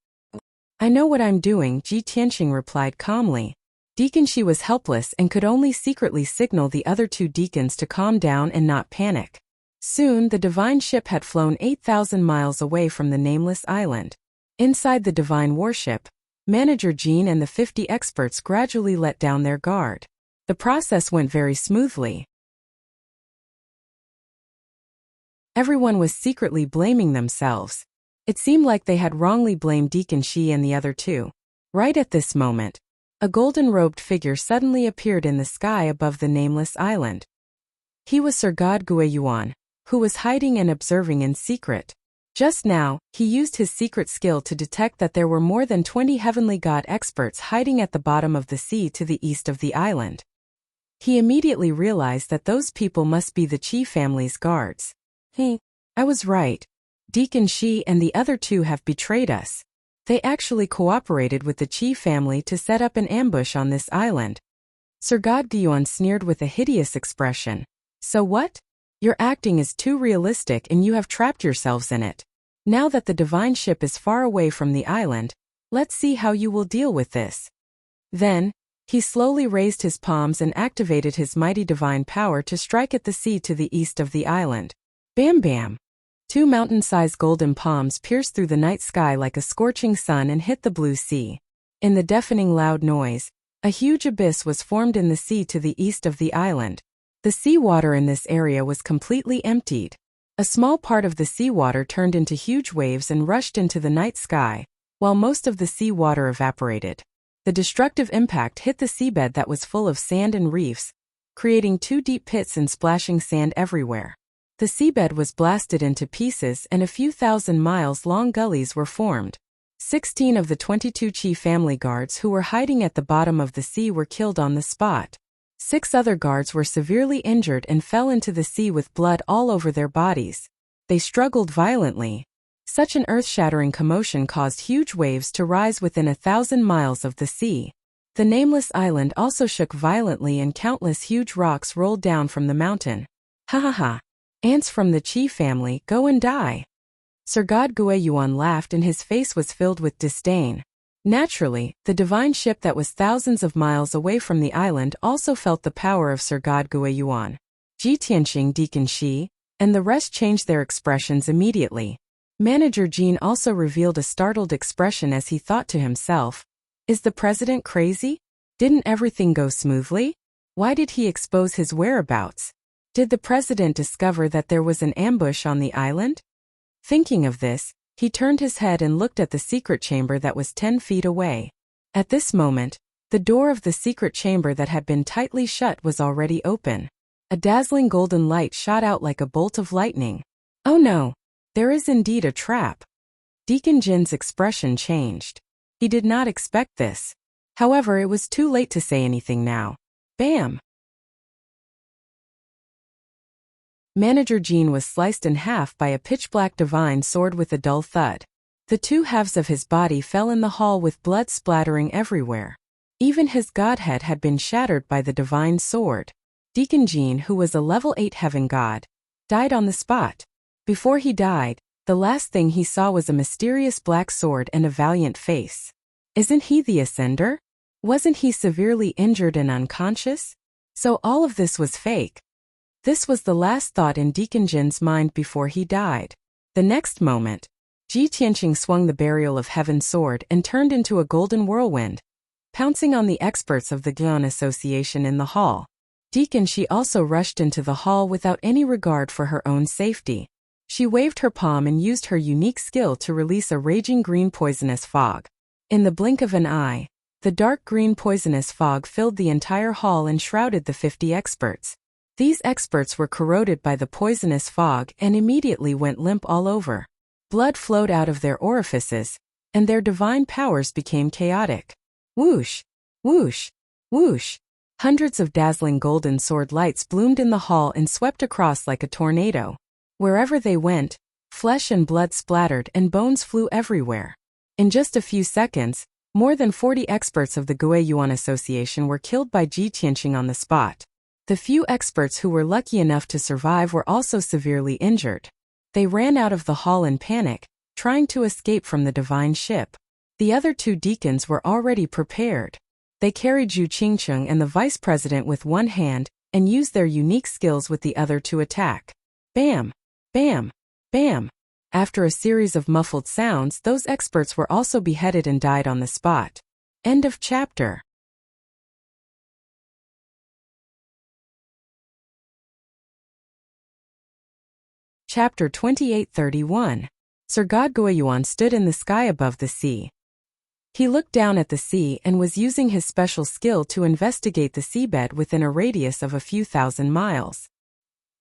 I know what I'm doing, Ji Tianqing replied calmly. Deacon Shi was helpless and could only secretly signal the other two deacons to calm down and not panic. Soon the divine ship had flown 8,000 miles away from the nameless island. Inside the divine warship, Manager Jin and the 50 experts gradually let down their guard. The process went very smoothly. Everyone was secretly blaming themselves. It seemed like they had wrongly blamed Deacon Shi and the other two. Right at this moment, a golden-robed figure suddenly appeared in the sky above the nameless island. He was Sir God Guiyuan, who was hiding and observing in secret. Just now, he used his secret skill to detect that there were more than 20 heavenly god experts hiding at the bottom of the sea to the east of the island. He immediately realized that those people must be the Qi family's guards. I was right. Deacon Shi and the other two have betrayed us. They actually cooperated with the Qi family to set up an ambush on this island. Sir God Guiyuan sneered with a hideous expression. So what? Your acting is too realistic and you have trapped yourselves in it. Now that the divine ship is far away from the island, let's see how you will deal with this. Then, he slowly raised his palms and activated his mighty divine power to strike at the sea to the east of the island. Bam bam! Two mountain-sized golden palms pierced through the night sky like a scorching sun and hit the blue sea. In the deafening loud noise, a huge abyss was formed in the sea to the east of the island. The seawater in this area was completely emptied. A small part of the seawater turned into huge waves and rushed into the night sky, while most of the seawater evaporated. The destructive impact hit the seabed that was full of sand and reefs, creating 2 deep pits and splashing sand everywhere. The seabed was blasted into pieces and a few thousand-miles-long gullies were formed. 16 of the 22 Qi family guards who were hiding at the bottom of the sea were killed on the spot. 6 other guards were severely injured and fell into the sea with blood all over their bodies. They struggled violently. Such an earth-shattering commotion caused huge waves to rise within 1,000 miles of the sea. The nameless island also shook violently and countless huge rocks rolled down from the mountain. Ha ha ha. Ants from the Qi family, go and die. Sir God Guiyuan laughed and his face was filled with disdain. Naturally, the divine ship that was thousands of miles away from the island also felt the power of Sir God Guiyuan. Ji Tianqing, Deacon Shi, and the rest changed their expressions immediately. Manager Jean also revealed a startled expression as he thought to himself, "Is the president crazy? Didn't everything go smoothly? Why did he expose his whereabouts? Did the president discover that there was an ambush on the island?" Thinking of this, he turned his head and looked at the secret chamber that was 10 feet away. At this moment, the door of the secret chamber that had been tightly shut was already open. A dazzling golden light shot out like a bolt of lightning. "Oh no! There is indeed a trap." Deacon Jin's expression changed. He did not expect this. However, it was too late to say anything now. Bam! Manager Jean was sliced in half by a pitch-black divine sword with a dull thud. The 2 halves of his body fell in the hall with blood splattering everywhere. Even his godhead had been shattered by the divine sword. Deacon Jean, who was a level 8 heaven god, died on the spot. Before he died, the last thing he saw was a mysterious black sword and a valiant face. Isn't he the Ascender? Wasn't he severely injured and unconscious? So all of this was fake. This was the last thought in Deacon Jin's mind before he died. The next moment, Ji Tianqing swung the burial of heaven sword and turned into a golden whirlwind, pouncing on the experts of the Guan Association in the hall. Deacon Shi also rushed into the hall without any regard for her own safety. She waved her palm and used her unique skill to release a raging green poisonous fog. In the blink of an eye, the dark green poisonous fog filled the entire hall and shrouded the 50 experts. These experts were corroded by the poisonous fog and immediately went limp all over. Blood flowed out of their orifices, and their divine powers became chaotic. Whoosh! Whoosh! Whoosh! Hundreds of dazzling golden sword lights bloomed in the hall and swept across like a tornado. Wherever they went, flesh and blood splattered and bones flew everywhere. In just a few seconds, more than 40 experts of the Guiyuan Association were killed by Ji Tianqing on the spot. The few experts who were lucky enough to survive were also severely injured. They ran out of the hall in panic, trying to escape from the divine ship. The other 2 deacons were already prepared. They carried Zhu Qingcheng and the vice president with one hand and used their unique skills with the other to attack. Bam! Bam! Bam! After a series of muffled sounds, those experts were also beheaded and died on the spot. End of chapter. Chapter 2831. Sir God Guiyuan stood in the sky above the sea. He looked down at the sea and was using his special skill to investigate the seabed within a radius of a few thousand miles.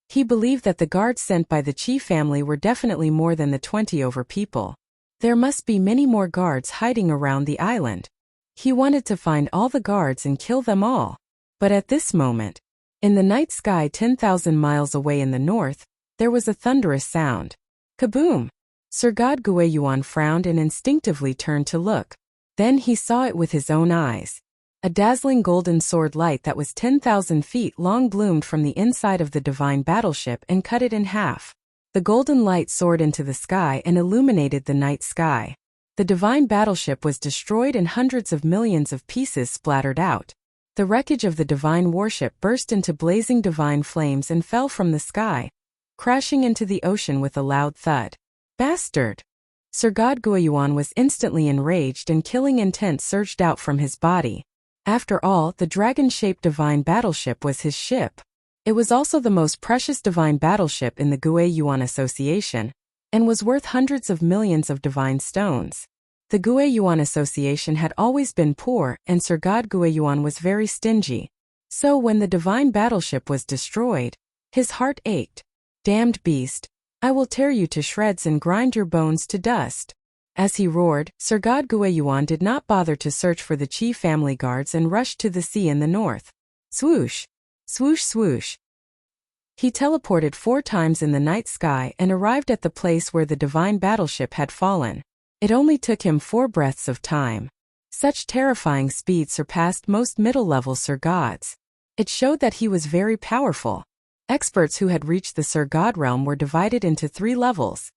He believed that the guards sent by the Qi family were definitely more than the 20 over people. There must be many more guards hiding around the island. He wanted to find all the guards and kill them all. But at this moment, in the night sky 10,000 miles away in the north, there was a thunderous sound. Kaboom! Sir God Guiyuan frowned and instinctively turned to look. Then he saw it with his own eyes. A dazzling golden sword light that was 10,000 feet long bloomed from the inside of the divine battleship and cut it in half. The golden light soared into the sky and illuminated the night sky. The divine battleship was destroyed and hundreds of millions of pieces splattered out. The wreckage of the divine warship burst into blazing divine flames and fell from the sky, crashing into the ocean with a loud thud. Bastard! Sir God Guiyuan was instantly enraged and killing intent surged out from his body. After all, the dragon-shaped divine battleship was his ship. It was also the most precious divine battleship in the Guiyuan Association, and was worth hundreds of millions of divine stones. The Guiyuan Association had always been poor, and Sir God Guiyuan was very stingy. So when the divine battleship was destroyed, his heart ached. Damned beast! I will tear you to shreds and grind your bones to dust. As he roared, Sir God Guiyuan did not bother to search for the Qi family guards and rushed to the sea in the north. Swoosh! Swoosh swoosh! He teleported 4 times in the night sky and arrived at the place where the divine battleship had fallen. It only took him 4 breaths of time. Such terrifying speed surpassed most middle-level Sir Gods. It showed that he was very powerful. Experts who had reached the Sir God realm were divided into 3 levels: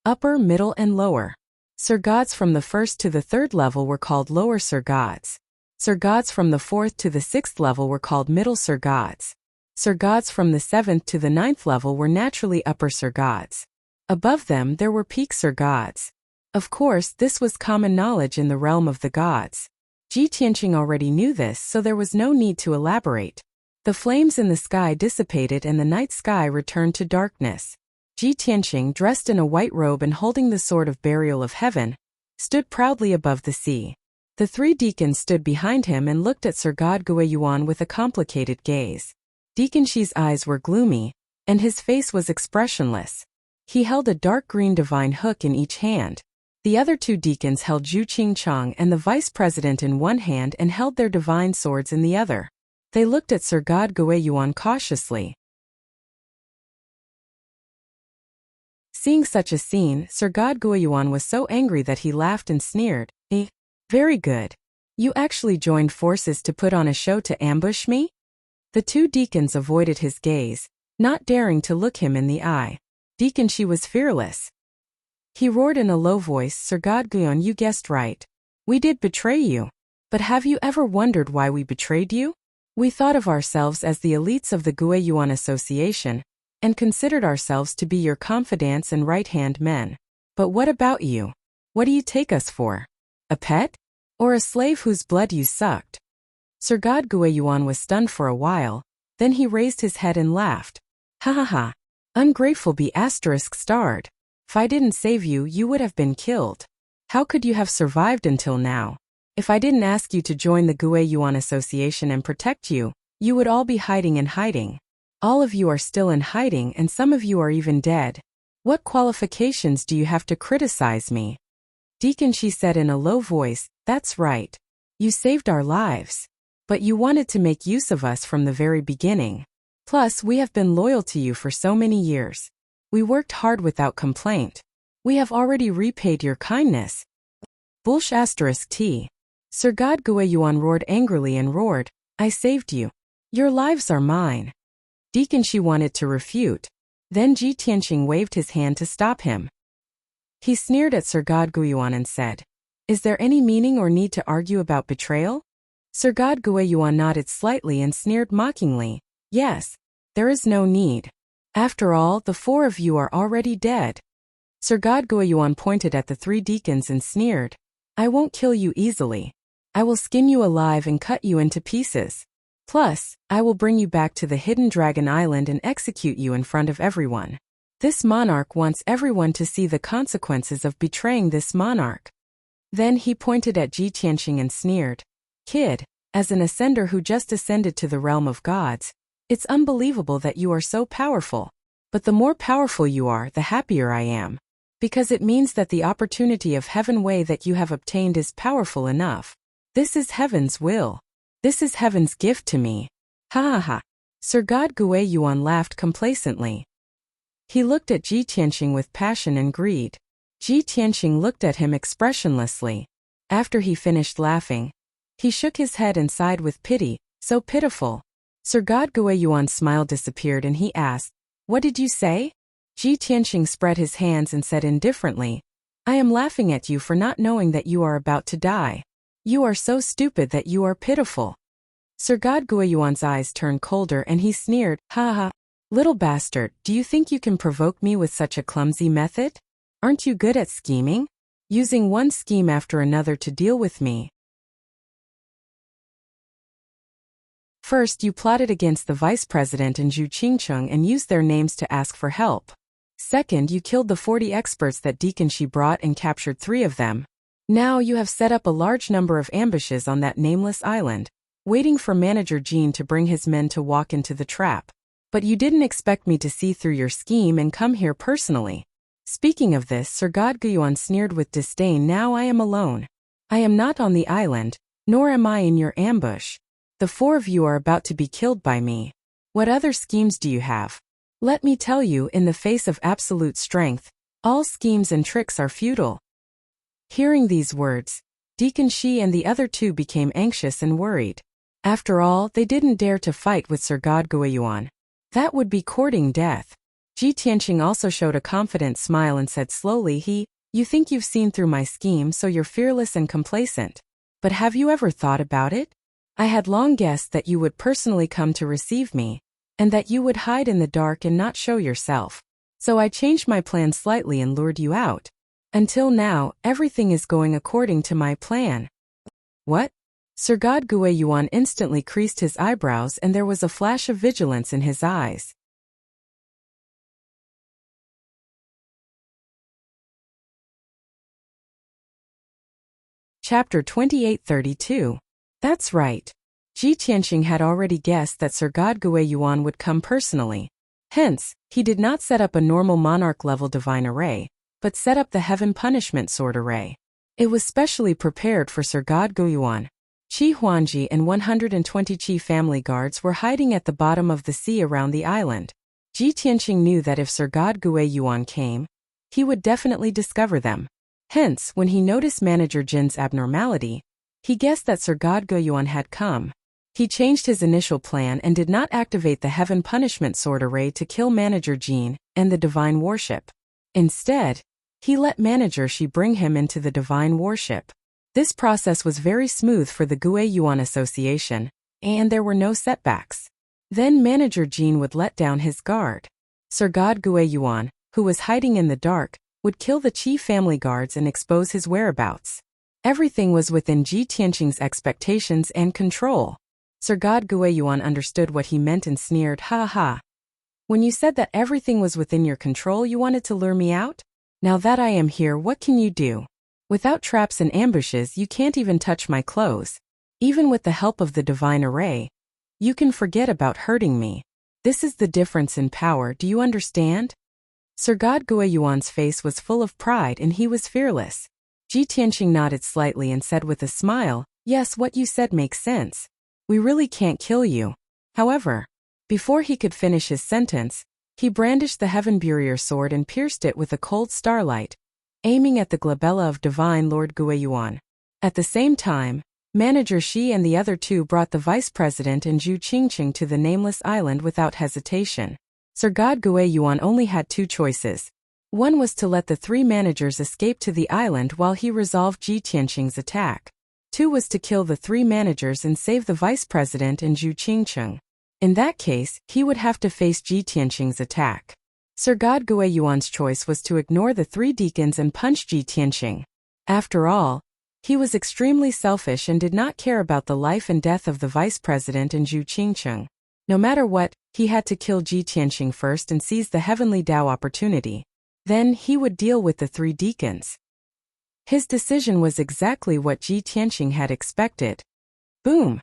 upper, middle, and lower. Sir Gods from the 1st to the 3rd level were called lower Sir Gods. Sir Gods from the 4th to the 6th level were called middle Sir Gods. Sir Gods from the 7th to the 9th level were naturally upper Sir Gods. Above them there were peak Sir Gods. Of course, this was common knowledge in the realm of the gods. Ji Tianqing already knew this, so there was no need to elaborate. The flames in the sky dissipated and the night sky returned to darkness. Ji Tianqing, dressed in a white robe and holding the sword of burial of heaven, stood proudly above the sea. The 3 deacons stood behind him and looked at Sir God Guiyuan with a complicated gaze. Deacon Shi's eyes were gloomy, and his face was expressionless. He held a dark green divine hook in each hand. The other 2 deacons held Zhu Qingchang and the vice president in one hand and held their divine swords in the other. They looked at Sir God Guiyuan cautiously. Seeing such a scene, Sir God Guiyuan was so angry that he laughed and sneered. Very good. You actually joined forces to put on a show to ambush me? The 2 deacons avoided his gaze, not daring to look him in the eye. Deacon Shi was fearless. He roared in a low voice, Sir God Guiyuan, you guessed right. We did betray you. But have you ever wondered why we betrayed you? We thought of ourselves as the elites of the Guiyuan Association, and considered ourselves to be your confidants and right-hand men. But what about you? What do you take us for? A pet? Or a slave whose blood you sucked? Sir God Guiyuan was stunned for a while, then he raised his head and laughed. Ha ha ha. Ungrateful be ****. If I didn't save you, you would have been killed. How could you have survived until now? If I didn't ask you to join the Guiyuan Association and protect you, you would all be hiding and hiding. All of you are still in hiding and some of you are even dead. What qualifications do you have to criticize me? Deacon Shi said in a low voice, that's right. You saved our lives. But you wanted to make use of us from the very beginning. Plus, we have been loyal to you for so many years. We worked hard without complaint. We have already repaid your kindness. Bullsh ***T. Sir God Guiyuan roared angrily and roared, I saved you. Your lives are mine. Deacon Shi wanted to refute. Then Ji Tianqing waved his hand to stop him. He sneered at Sir God Guiyuan and said, Is there any meaning or need to argue about betrayal? Sir God Guiyuan nodded slightly and sneered mockingly, Yes, there is no need. After all, the 4 of you are already dead. Sir God Guiyuan pointed at the 3 deacons and sneered, I won't kill you easily. I will skin you alive and cut you into pieces. Plus, I will bring you back to the Hidden Dragon Island and execute you in front of everyone. This monarch wants everyone to see the consequences of betraying this monarch. Then he pointed at Ji Tianqing and sneered, Kid, as an ascender who just ascended to the realm of gods, it's unbelievable that you are so powerful. But the more powerful you are, the happier I am. Because it means that the opportunity of heaven way that you have obtained is powerful enough. This is heaven's will. This is heaven's gift to me. Ha ha ha. Sir God Guiyuan laughed complacently. He looked at Ji Tianqing with passion and greed. Ji Tianqing looked at him expressionlessly. After he finished laughing, he shook his head and sighed with pity, so pitiful. Sir God Guiyuan's smile disappeared and he asked, What did you say? Ji Tianqing spread his hands and said indifferently, I am laughing at you for not knowing that you are about to die. You are so stupid that you are pitiful. Sir God Guiyuan's eyes turned colder and he sneered, Ha ha. Little bastard, do you think you can provoke me with such a clumsy method? Aren't you good at scheming? Using one scheme after another to deal with me. First, you plotted against the vice president and Zhu Qingcheng and used their names to ask for help. Second, you killed the 40 experts that Deacon Shi brought and captured 3 of them. Now you have set up a large number of ambushes on that nameless island. waiting for Manager Jean to bring his men to walk into the trap. But you didn't expect me to see through your scheme and come here personally. Speaking of this, Sir God Guyuan sneered with disdain. Now I am alone. I am not on the island, nor am I in your ambush. The four of you are about to be killed by me. What other schemes do you have? Let me tell you, in the face of absolute strength, all schemes and tricks are futile. Hearing these words, Deacon Shi and the other two became anxious and worried. After all, they didn't dare to fight with Sir God Guyuan. That would be courting death. Ji Tianqing also showed a confident smile and said slowly, You think you've seen through my scheme, so you're fearless and complacent. But have you ever thought about it? I had long guessed that you would personally come to receive me, and that you would hide in the dark and not show yourself. So I changed my plan slightly and lured you out. Until now, everything is going according to my plan. What? Sir God Guyuan instantly creased his eyebrows and there was a flash of vigilance in his eyes. Chapter 2832. That's right. Ji Tianqing had already guessed that Sir God Guyuan would come personally. Hence, he did not set up a normal monarch-level divine array, but set up the heaven punishment sword array. It was specially prepared for Sir God Guyuan. Qi Huangji and 120 Qi family guards were hiding at the bottom of the sea around the island. Ji Tianqing knew that if Sir God Guyuan came, he would definitely discover them. Hence, when he noticed Manager Jin's abnormality, he guessed that Sir God Guyuan had come. He changed his initial plan and did not activate the heaven punishment sword array to kill Manager Jin and the divine warship. Instead, he let Manager Shi bring him into the divine warship. This process was very smooth for the Guyuan Association, and there were no setbacks. Then Manager Jin would let down his guard. Sir God Guyuan, who was hiding in the dark, would kill the Qi family guards and expose his whereabouts. Everything was within Ji Tianqing's expectations and control. Sir God Guyuan understood what he meant and sneered, Ha ha. When you said that everything was within your control, you wanted to lure me out? Now that I am here, what can you do? Without traps and ambushes, you can't even touch my clothes. Even with the help of the divine array, you can forget about hurting me. This is the difference in power, do you understand? Sir God Guyuan's face was full of pride and he was fearless. Ji Tianqing nodded slightly and said with a smile, Yes, what you said makes sense. We really can't kill you. However, before he could finish his sentence, he brandished the Heaven Barrier sword and pierced it with a cold starlight, aiming at the glabella of Divine Lord Guyuan. At the same time, Manager Shi and the other two brought the Vice President and Zhu Qingqing to the nameless island without hesitation. Sir God Guyuan only had two choices. One was to let the three managers escape to the island while he resolved Ji Tianqing's attack. Two was to kill the three managers and save the Vice President and Zhu Qingqing. In that case, he would have to face Ji Tianqing's attack. Sir God Guyuan's choice was to ignore the three deacons and punch Ji Tianqing. After all, he was extremely selfish and did not care about the life and death of the Vice President and Zhu Qingqing. No matter what, he had to kill Ji Tianqing first and seize the heavenly Dao opportunity. Then he would deal with the three deacons. His decision was exactly what Ji Tianqing had expected. Boom!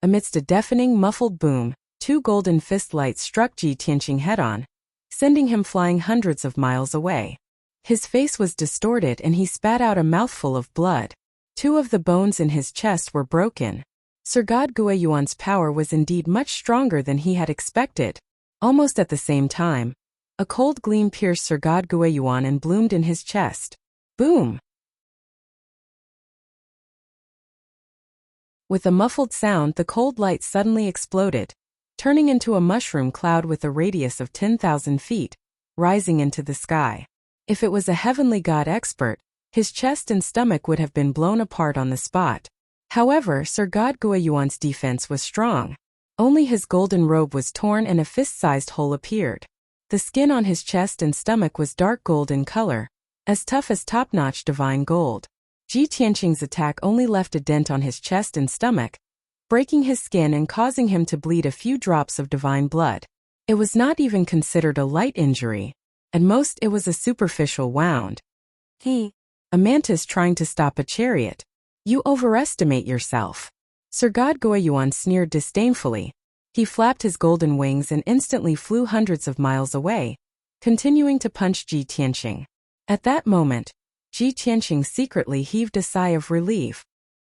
Amidst a deafening, muffled boom, two golden fist lights struck Ji Tianqing head-on, sending him flying hundreds of miles away. His face was distorted and he spat out a mouthful of blood. Two of the bones in his chest were broken. Sir God Guyuan's power was indeed much stronger than he had expected. Almost at the same time, a cold gleam pierced Sir God Guyuan and bloomed in his chest. Boom! With a muffled sound, the cold light suddenly exploded, turning into a mushroom cloud with a radius of 10,000 feet, rising into the sky. If it was a heavenly god expert, his chest and stomach would have been blown apart on the spot. However, Sir God Guyuan's defense was strong. Only his golden robe was torn and a fist-sized hole appeared. The skin on his chest and stomach was dark gold in color, as tough as top-notch divine gold. Ji Tianqing's attack only left a dent on his chest and stomach, breaking his skin and causing him to bleed a few drops of divine blood. It was not even considered a light injury. At most, it was a superficial wound. A mantis trying to stop a chariot. You overestimate yourself. Sir God Guiyuan sneered disdainfully. He flapped his golden wings and instantly flew hundreds of miles away, continuing to punch Ji Tianqing. At that moment, Ji Tianqing secretly heaved a sigh of relief.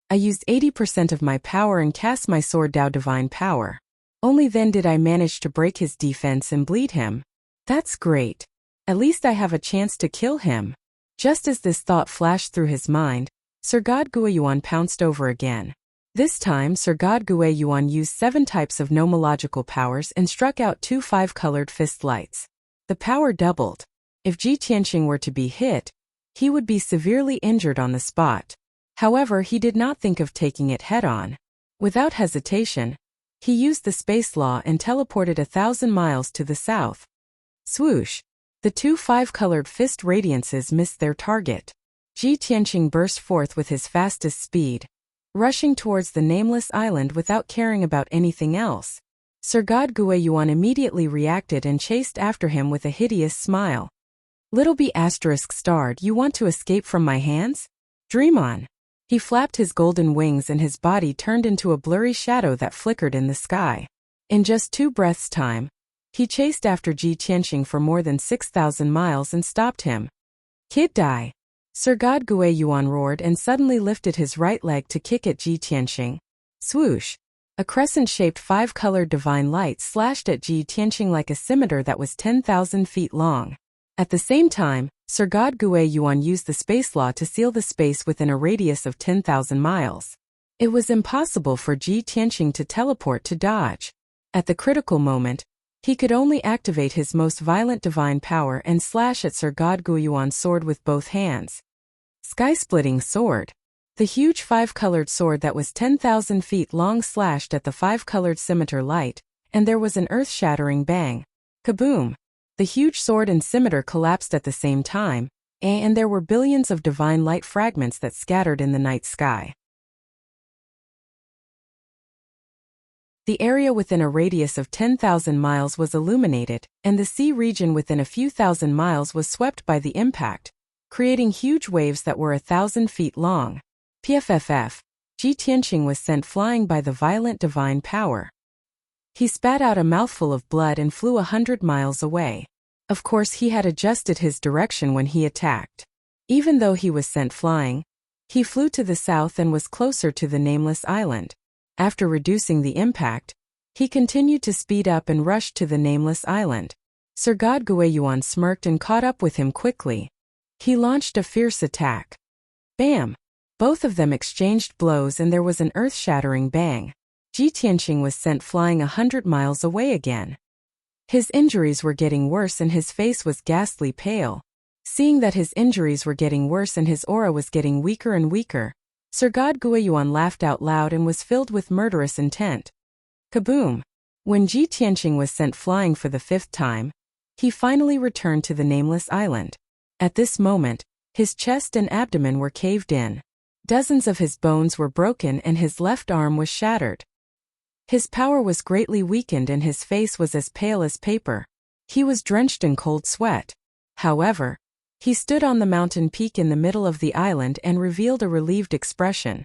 I used 80% of my power and cast my sword Dao Divine Power. Only then did I manage to break his defense and bleed him. That's great. At least I have a chance to kill him. Just as this thought flashed through his mind, Sir God Guiyuan pounced over again. This time Sir God Guiyuan used 7 types of nomological powers and struck out 2 5-colored fist lights. The power doubled. If Ji Tianqing were to be hit, he would be severely injured on the spot. However, he did not think of taking it head-on. Without hesitation, he used the space law and teleported 1,000 miles to the south. Swoosh! The 2 5-colored fist radiances missed their target. Ji Tianqing burst forth with his fastest speed, rushing towards the nameless island without caring about anything else. Sir God Guiyuan immediately reacted and chased after him with a hideous smile. Little B****, you want to escape from my hands? Dream on. He flapped his golden wings and his body turned into a blurry shadow that flickered in the sky. In just 2 breaths' time, he chased after Ji Tianqing for more than 6,000 miles and stopped him. Kid die! Sir God Guiyuan roared and suddenly lifted his right leg to kick at Ji Tianqing. Swoosh! A crescent-shaped 5-colored divine light slashed at Ji Tianqing like a scimitar that was 10,000 feet long. At the same time, Sir God Guiyuan used the space law to seal the space within a radius of 10,000 miles. It was impossible for Ji Tianqing to teleport to dodge. At the critical moment, he could only activate his most violent divine power and slash at Sir God Guiyuan's sword with both hands. Sky-splitting sword. The huge 5-colored sword that was 10,000 feet long slashed at the 5-colored scimitar light, and there was an earth-shattering bang. Kaboom! The huge sword and scimitar collapsed at the same time, and there were billions of divine light fragments that scattered in the night sky. The area within a radius of 10,000 miles was illuminated, and the sea region within a few thousand miles was swept by the impact, creating huge waves that were 1,000 feet long. PFFF, Ji Tianqing was sent flying by the violent divine power. He spat out a mouthful of blood and flew 100 miles away. Of course, he had adjusted his direction when he attacked. Even though he was sent flying, he flew to the south and was closer to the nameless island. After reducing the impact, he continued to speed up and rushed to the nameless island. Sir God Guiyuan smirked and caught up with him quickly. He launched a fierce attack. Bam! Both of them exchanged blows and there was an earth-shattering bang. Ji Tianqing was sent flying 100 miles away again. His injuries were getting worse and his face was ghastly pale. Seeing that his injuries were getting worse and his aura was getting weaker and weaker, Sir God Guiyuan laughed out loud and was filled with murderous intent. Kaboom! When Ji Tianqing was sent flying for the 5th time, he finally returned to the nameless island. At this moment, his chest and abdomen were caved in. Dozens of his bones were broken and his left arm was shattered. His power was greatly weakened and his face was as pale as paper. He was drenched in cold sweat. However, he stood on the mountain peak in the middle of the island and revealed a relieved expression.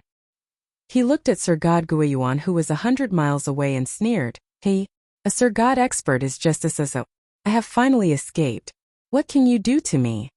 He looked at Sir God Guiyuan, who was 100 miles away, and sneered, "Hey, a Sir God expert is just a so. I have finally escaped. What can you do to me?"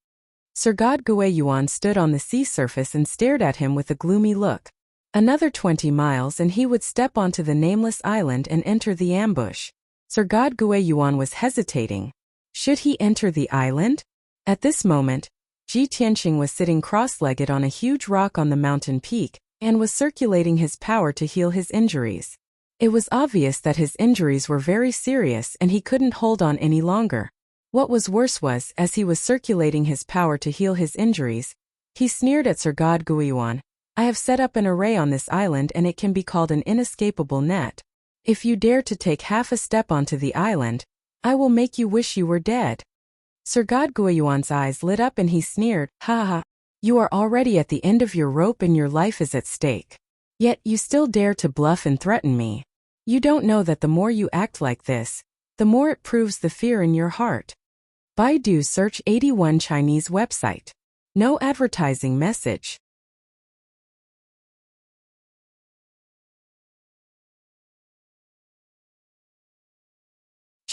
Sir God Guiyuan stood on the sea surface and stared at him with a gloomy look. Another 20 miles and he would step onto the nameless island and enter the ambush. Sir God Guiyuan was hesitating. Should he enter the island? At this moment, Ji Tianqing was sitting cross-legged on a huge rock on the mountain peak and was circulating his power to heal his injuries. It was obvious that his injuries were very serious and he couldn't hold on any longer. What was worse was, as he was circulating his power to heal his injuries, he sneered at Sir God Guiyuan, "I have set up an array on this island and it can be called an inescapable net. If you dare to take half a step onto the island, I will make you wish you were dead." Sir God Guiyuan's eyes lit up and he sneered, "Ha ha, you are already at the end of your rope and your life is at stake. Yet you still dare to bluff and threaten me. You don't know that the more you act like this, the more it proves the fear in your heart." Baidu search 81 Chinese website. No advertising message.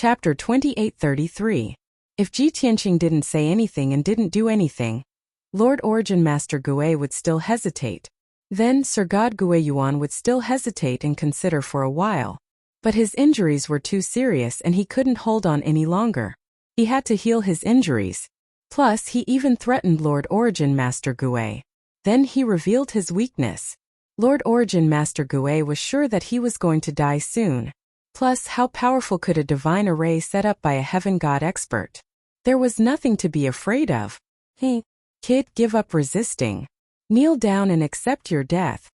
Chapter 2833. If Ji Tianqing didn't say anything and didn't do anything, Lord Origin Master Gui would still hesitate. Then Sir God Gui Yuan would still hesitate and consider for a while. But his injuries were too serious and he couldn't hold on any longer. He had to heal his injuries. Plus, he even threatened Lord Origin Master Gui. Then he revealed his weakness. Lord Origin Master Gui was sure that he was going to die soon. Plus, how powerful could a divine array set up by a heaven god expert? There was nothing to be afraid of. Hey, kid, give up resisting. Kneel down and accept your death.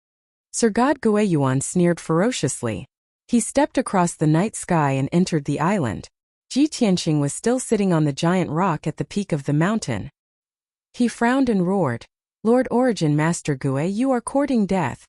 Sir God Gui Yuan sneered ferociously. He stepped across the night sky and entered the island. Ji Tianqing was still sitting on the giant rock at the peak of the mountain. He frowned and roared, "Lord Origin Master Gui, you are courting death."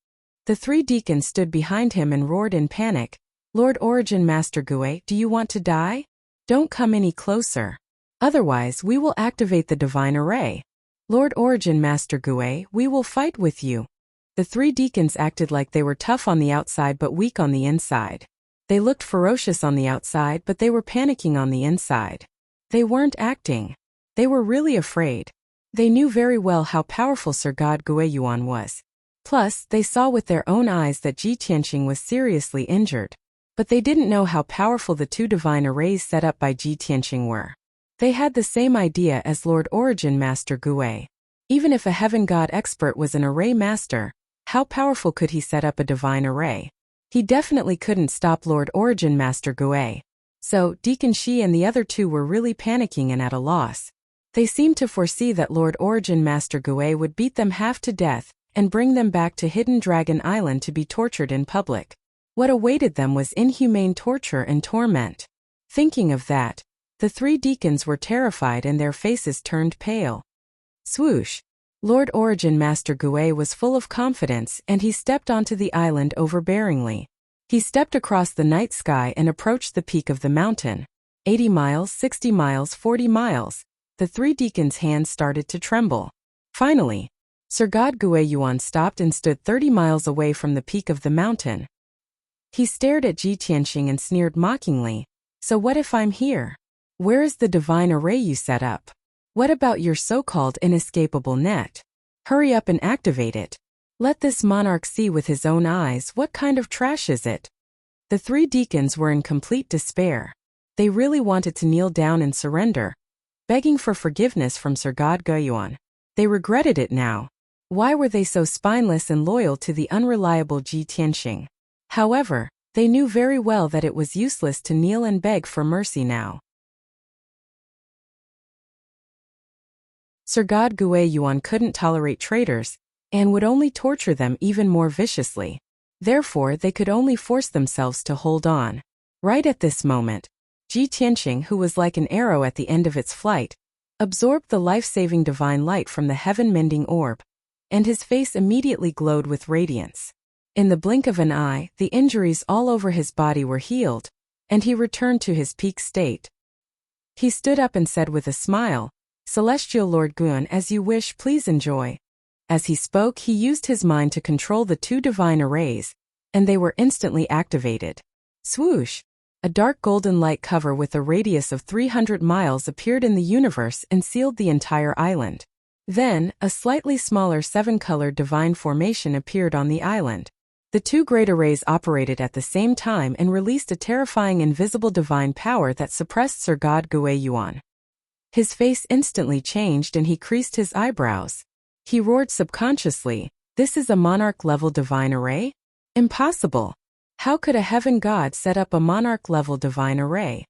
The three deacons stood behind him and roared in panic, "Lord Origin Master Gui, do you want to die? Don't come any closer. Otherwise we will activate the divine array. Lord Origin Master Gui, we will fight with you." The three deacons acted like they were tough on the outside but weak on the inside. They looked ferocious on the outside but they were panicking on the inside. They weren't acting. They were really afraid. They knew very well how powerful Sir God Gui Yuan was. Plus, they saw with their own eyes that Ji Tianqing was seriously injured. But they didn't know how powerful the two divine arrays set up by Ji Tianqing were. They had the same idea as Lord Origin Master Gui. Even if a heaven god expert was an array master, how powerful could he set up a divine array? He definitely couldn't stop Lord Origin Master Gui. So, Deacon Shi and the other two were really panicking and at a loss. They seemed to foresee that Lord Origin Master Gui would beat them half to death and bring them back to Hidden Dragon Island to be tortured in public. What awaited them was inhumane torture and torment. Thinking of that, the three deacons were terrified and their faces turned pale. Swoosh! Lord Origin Master Gui was full of confidence and he stepped onto the island overbearingly. He stepped across the night sky and approached the peak of the mountain. 80 miles, 60 miles, 40 miles. The three deacons' hands started to tremble. Finally, Sir God Gui Yuan stopped and stood 30 miles away from the peak of the mountain. He stared at Ji Tianqing and sneered mockingly, "So what if I'm here? Where is the divine array you set up? What about your so-called inescapable net? Hurry up and activate it. Let this monarch see with his own eyes what kind of trash is it." The three deacons were in complete despair. They really wanted to kneel down and surrender, begging for forgiveness from Sir God Gui Yuan. They regretted it now. Why were they so spineless and loyal to the unreliable Ji Tianqing? However, they knew very well that it was useless to kneel and beg for mercy now. Sir God Gui Yuan couldn't tolerate traitors, and would only torture them even more viciously. Therefore, they could only force themselves to hold on. Right at this moment, Ji Tianqing, who was like an arrow at the end of its flight, absorbed the life-saving divine light from the heaven-mending orb, and his face immediately glowed with radiance. In the blink of an eye, the injuries all over his body were healed, and he returned to his peak state. He stood up and said with a smile, "Celestial Lord Guan, as you wish, please enjoy." As he spoke, he used his mind to control the two divine arrays, and they were instantly activated. Swoosh! A dark golden light cover with a radius of 300 miles appeared in the universe and sealed the entire island. Then, a slightly smaller seven-colored divine formation appeared on the island. The two great arrays operated at the same time and released a terrifying invisible divine power that suppressed Sir God Gui Yuan. His face instantly changed and he creased his eyebrows. He roared subconsciously, "This is a monarch-level divine array? Impossible! How could a heaven god set up a monarch-level divine array?"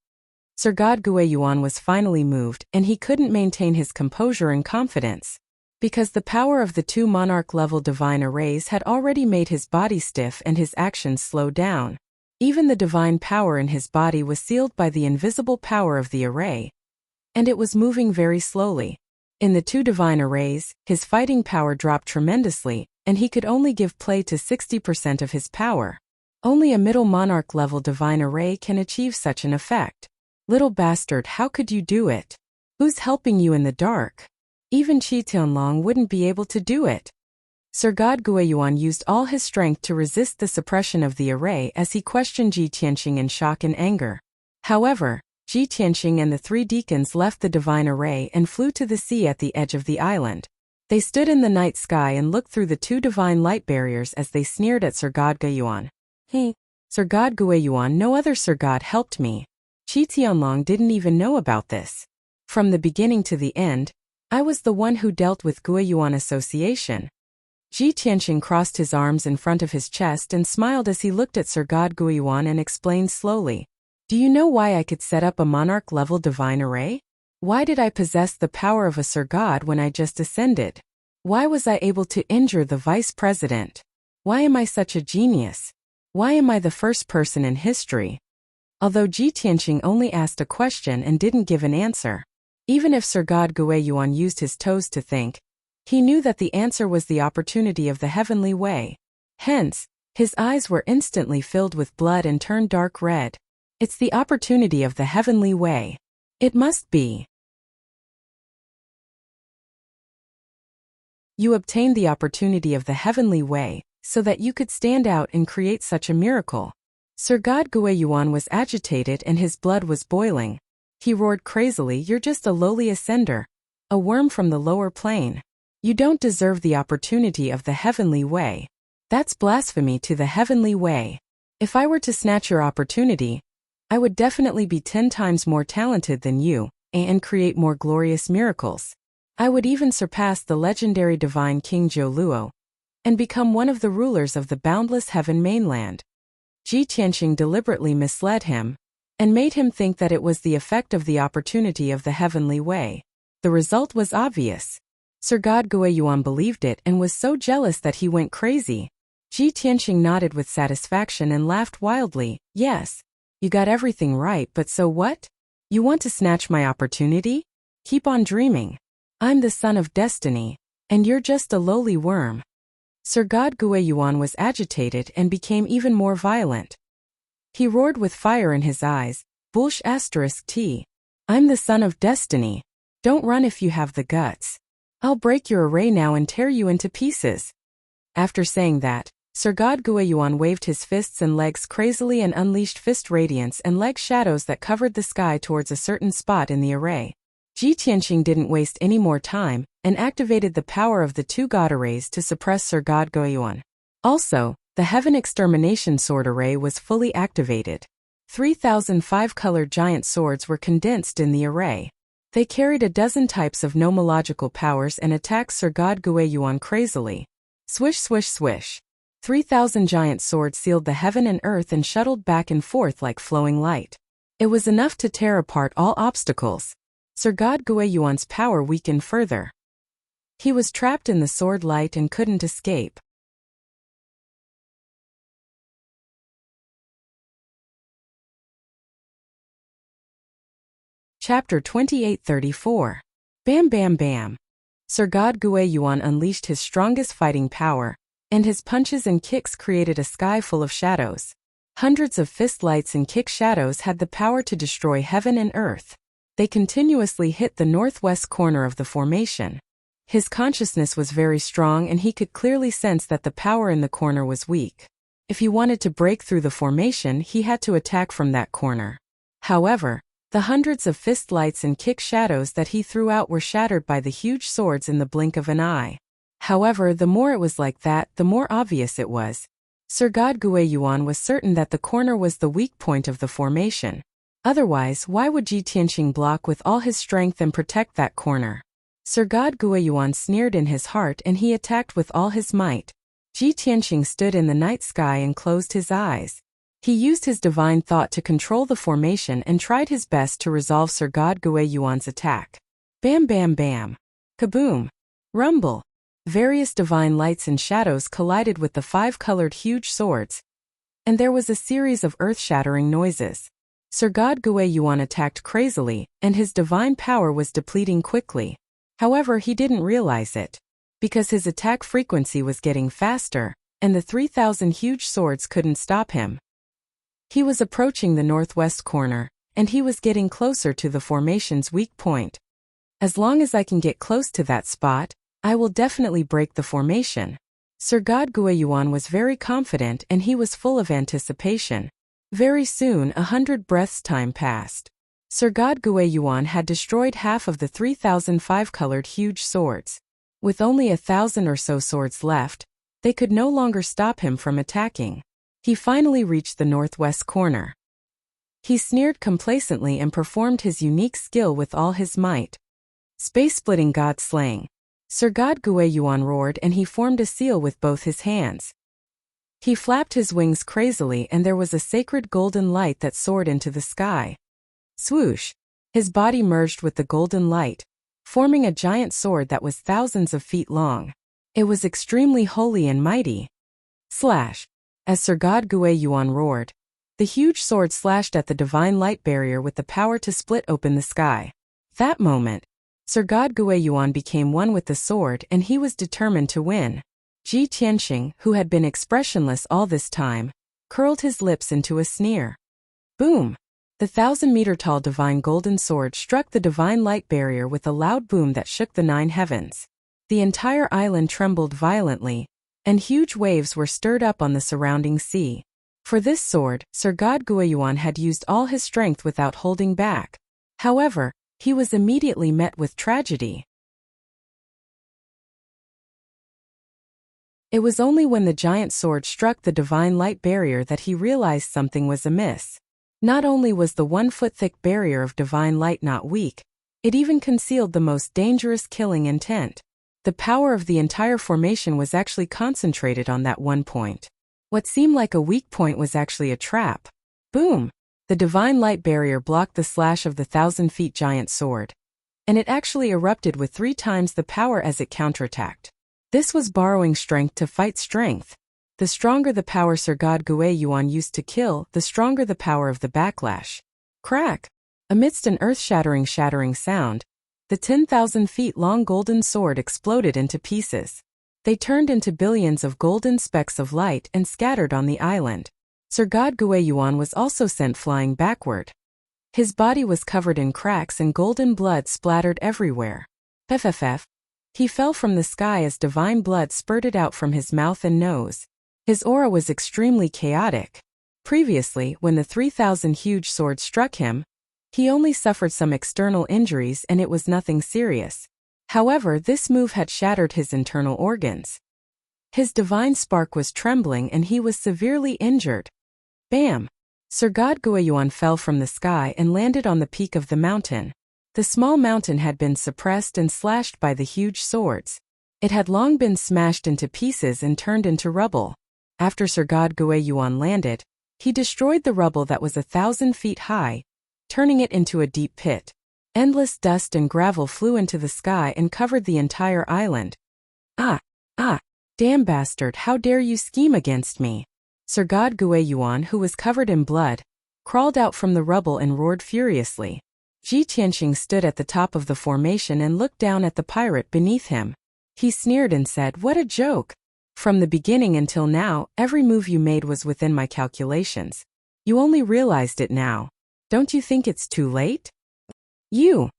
Sir God Gui Yuan was finally moved and he couldn't maintain his composure and confidence. Because the power of the two monarch-level divine arrays had already made his body stiff and his actions slow down. Even the divine power in his body was sealed by the invisible power of the array, and it was moving very slowly. In the two divine arrays, his fighting power dropped tremendously, and he could only give play to 60% of his power. Only a middle monarch-level divine array can achieve such an effect. Little bastard, how could you do it? Who's helping you in the dark? Even Qi Tianlong wouldn't be able to do it. Sir God Gui Yuan used all his strength to resist the suppression of the array as he questioned Ji Tianqing in shock and anger. However, Ji Tianqing and the three deacons left the divine array and flew to the sea at the edge of the island. They stood in the night sky and looked through the two divine light barriers as they sneered at Sir God Guiyuan. Hey, Sir God Guiyuan, no other Sir God helped me. Qi Tianlong didn't even know about this. From the beginning to the end, I was the one who dealt with Guiyuan Association. Ji Tianqing crossed his arms in front of his chest and smiled as he looked at Sir God Guiyuan and explained slowly. Do you know why I could set up a monarch-level divine array? Why did I possess the power of a Sir God when I just ascended? Why was I able to injure the vice president? Why am I such a genius? Why am I the first person in history? Although Ji Tianqing only asked a question and didn't give an answer, even if Sir God Guiyuan used his toes to think, he knew that the answer was the opportunity of the heavenly way. Hence, his eyes were instantly filled with blood and turned dark red. It's the opportunity of the heavenly way. It must be. You obtained the opportunity of the heavenly way, so that you could stand out and create such a miracle. Sir God Guiyuan was agitated and his blood was boiling. He roared crazily, you're just a lowly ascender, a worm from the lower plane. You don't deserve the opportunity of the heavenly way. That's blasphemy to the heavenly way. If I were to snatch your opportunity, I would definitely be 10 times more talented than you, and create more glorious miracles. I would even surpass the legendary divine King Jiuluo, and become one of the rulers of the boundless heaven mainland. Ji Tianqing deliberately misled him, and made him think that it was the effect of the opportunity of the heavenly way. The result was obvious. Sir God Guiyuan believed it and was so jealous that he went crazy. Ji Tianqing nodded with satisfaction and laughed wildly. Yes, you got everything right, but so what? You want to snatch my opportunity? Keep on dreaming. I'm the son of destiny, and you're just a lowly worm. Sir God Guiyuan was agitated and became even more violent. He roared with fire in his eyes, Bullsh *T. I'm the son of destiny. Don't run if you have the guts. I'll break your array now and tear you into pieces. After saying that, Sir God Guiyuan waved his fists and legs crazily and unleashed fist radiance and leg shadows that covered the sky towards a certain spot in the array. Ji Tianqing didn't waste any more time, and activated the power of the two god arrays to suppress Sir God Guiyuan. Also, the Heaven Extermination Sword Array was fully activated. 3,005 colored giant swords were condensed in the array. They carried a dozen types of nomological powers and attacked Sir God Guiyuan crazily. Swish swish swish. 3,000 giant swords sealed the heaven and earth and shuttled back and forth like flowing light. It was enough to tear apart all obstacles. Sir God Guiyuan's power weakened further. He was trapped in the sword light and couldn't escape. Chapter 2834. Bam Bam Bam. Sir God Guiyuan unleashed his strongest fighting power, and his punches and kicks created a sky full of shadows. Hundreds of fist lights and kick shadows had the power to destroy heaven and earth. They continuously hit the northwest corner of the formation. His consciousness was very strong and he could clearly sense that the power in the corner was weak. If he wanted to break through the formation, he had to attack from that corner. However, the hundreds of fist lights and kick shadows that he threw out were shattered by the huge swords in the blink of an eye. However, the more it was like that, the more obvious it was. Sir God Guiyuan was certain that the corner was the weak point of the formation. Otherwise, why would Ji Tianqing block with all his strength and protect that corner? Sir God Guiyuan sneered in his heart and he attacked with all his might. Ji Tianqing stood in the night sky and closed his eyes. He used his divine thought to control the formation and tried his best to resolve Sir God Guiyuan's attack. Bam Bam Bam. Kaboom. Rumble. Various divine lights and shadows collided with the 5-colored huge swords, and there was a series of earth-shattering noises. Sir God Guiyuan attacked crazily, and his divine power was depleting quickly. However, he didn't realize it, because his attack frequency was getting faster, and the 3,000 huge swords couldn't stop him. He was approaching the northwest corner, and he was getting closer to the formation's weak point. As long as I can get close to that spot, I will definitely break the formation. Sir God Guiyuan was very confident and he was full of anticipation. Very soon 100 breaths time passed. Sir God Guiyuan had destroyed half of the 3,005 colored huge swords. With only 1,000 or so swords left, they could no longer stop him from attacking. He finally reached the northwest corner. He sneered complacently and performed his unique skill with all his might. Space-splitting god slaying. Sir God Guiyuan roared and he formed a seal with both his hands. He flapped his wings crazily and there was a sacred golden light that soared into the sky. Swoosh! His body merged with the golden light, forming a giant sword that was thousands of feet long. It was extremely holy and mighty. Slash! As Sir God Guiyuan roared, the huge sword slashed at the divine light barrier with the power to split open the sky. That moment, Sir God Guiyuan became one with the sword and he was determined to win. Ji Tianxing, who had been expressionless all this time, curled his lips into a sneer. Boom! The 1,000-meter-tall divine golden sword struck the divine light barrier with a loud boom that shook the 9 heavens. The entire island trembled violently, and huge waves were stirred up on the surrounding sea. For this sword, Sir God Guiyuan had used all his strength without holding back. However, he was immediately met with tragedy. It was only when the giant sword struck the divine light barrier that he realized something was amiss. Not only was the 1-foot-thick barrier of divine light not weak, it even concealed the most dangerous killing intent. The power of the entire formation was actually concentrated on that one point. What seemed like a weak point was actually a trap. Boom! The divine light barrier blocked the slash of the 1,000-feet giant sword, and it actually erupted with 3 times the power as it counterattacked. This was borrowing strength to fight strength. The stronger the power Sir God Guiyuan used to kill, the stronger the power of the backlash. Crack! Amidst an earth-shattering sound, the 10,000 feet long golden sword exploded into pieces. They turned into billions of golden specks of light and scattered on the island. Sir God Guiyuan was also sent flying backward. His body was covered in cracks and golden blood splattered everywhere. FFF. He fell from the sky as divine blood spurted out from his mouth and nose. His aura was extremely chaotic. Previously, when the 3,000 huge sword struck him, he only suffered some external injuries and it was nothing serious. However, this move had shattered his internal organs. His divine spark was trembling and he was severely injured. Bam! Sir God Guiyuan fell from the sky and landed on the peak of the mountain. The small mountain had been suppressed and slashed by the huge swords. It had long been smashed into pieces and turned into rubble. After Sir God Guiyuan landed, he destroyed the rubble that was 1,000 feet high, turning it into a deep pit. Endless dust and gravel flew into the sky and covered the entire island. Damn bastard, how dare you scheme against me? Sir God Guiyuan, who was covered in blood, crawled out from the rubble and roared furiously. Ji Tianxing stood at the top of the formation and looked down at the pirate beneath him. He sneered and said, "What a joke! From the beginning until now, every move you made was within my calculations. You only realized it now. Don't you think it's too late?" You!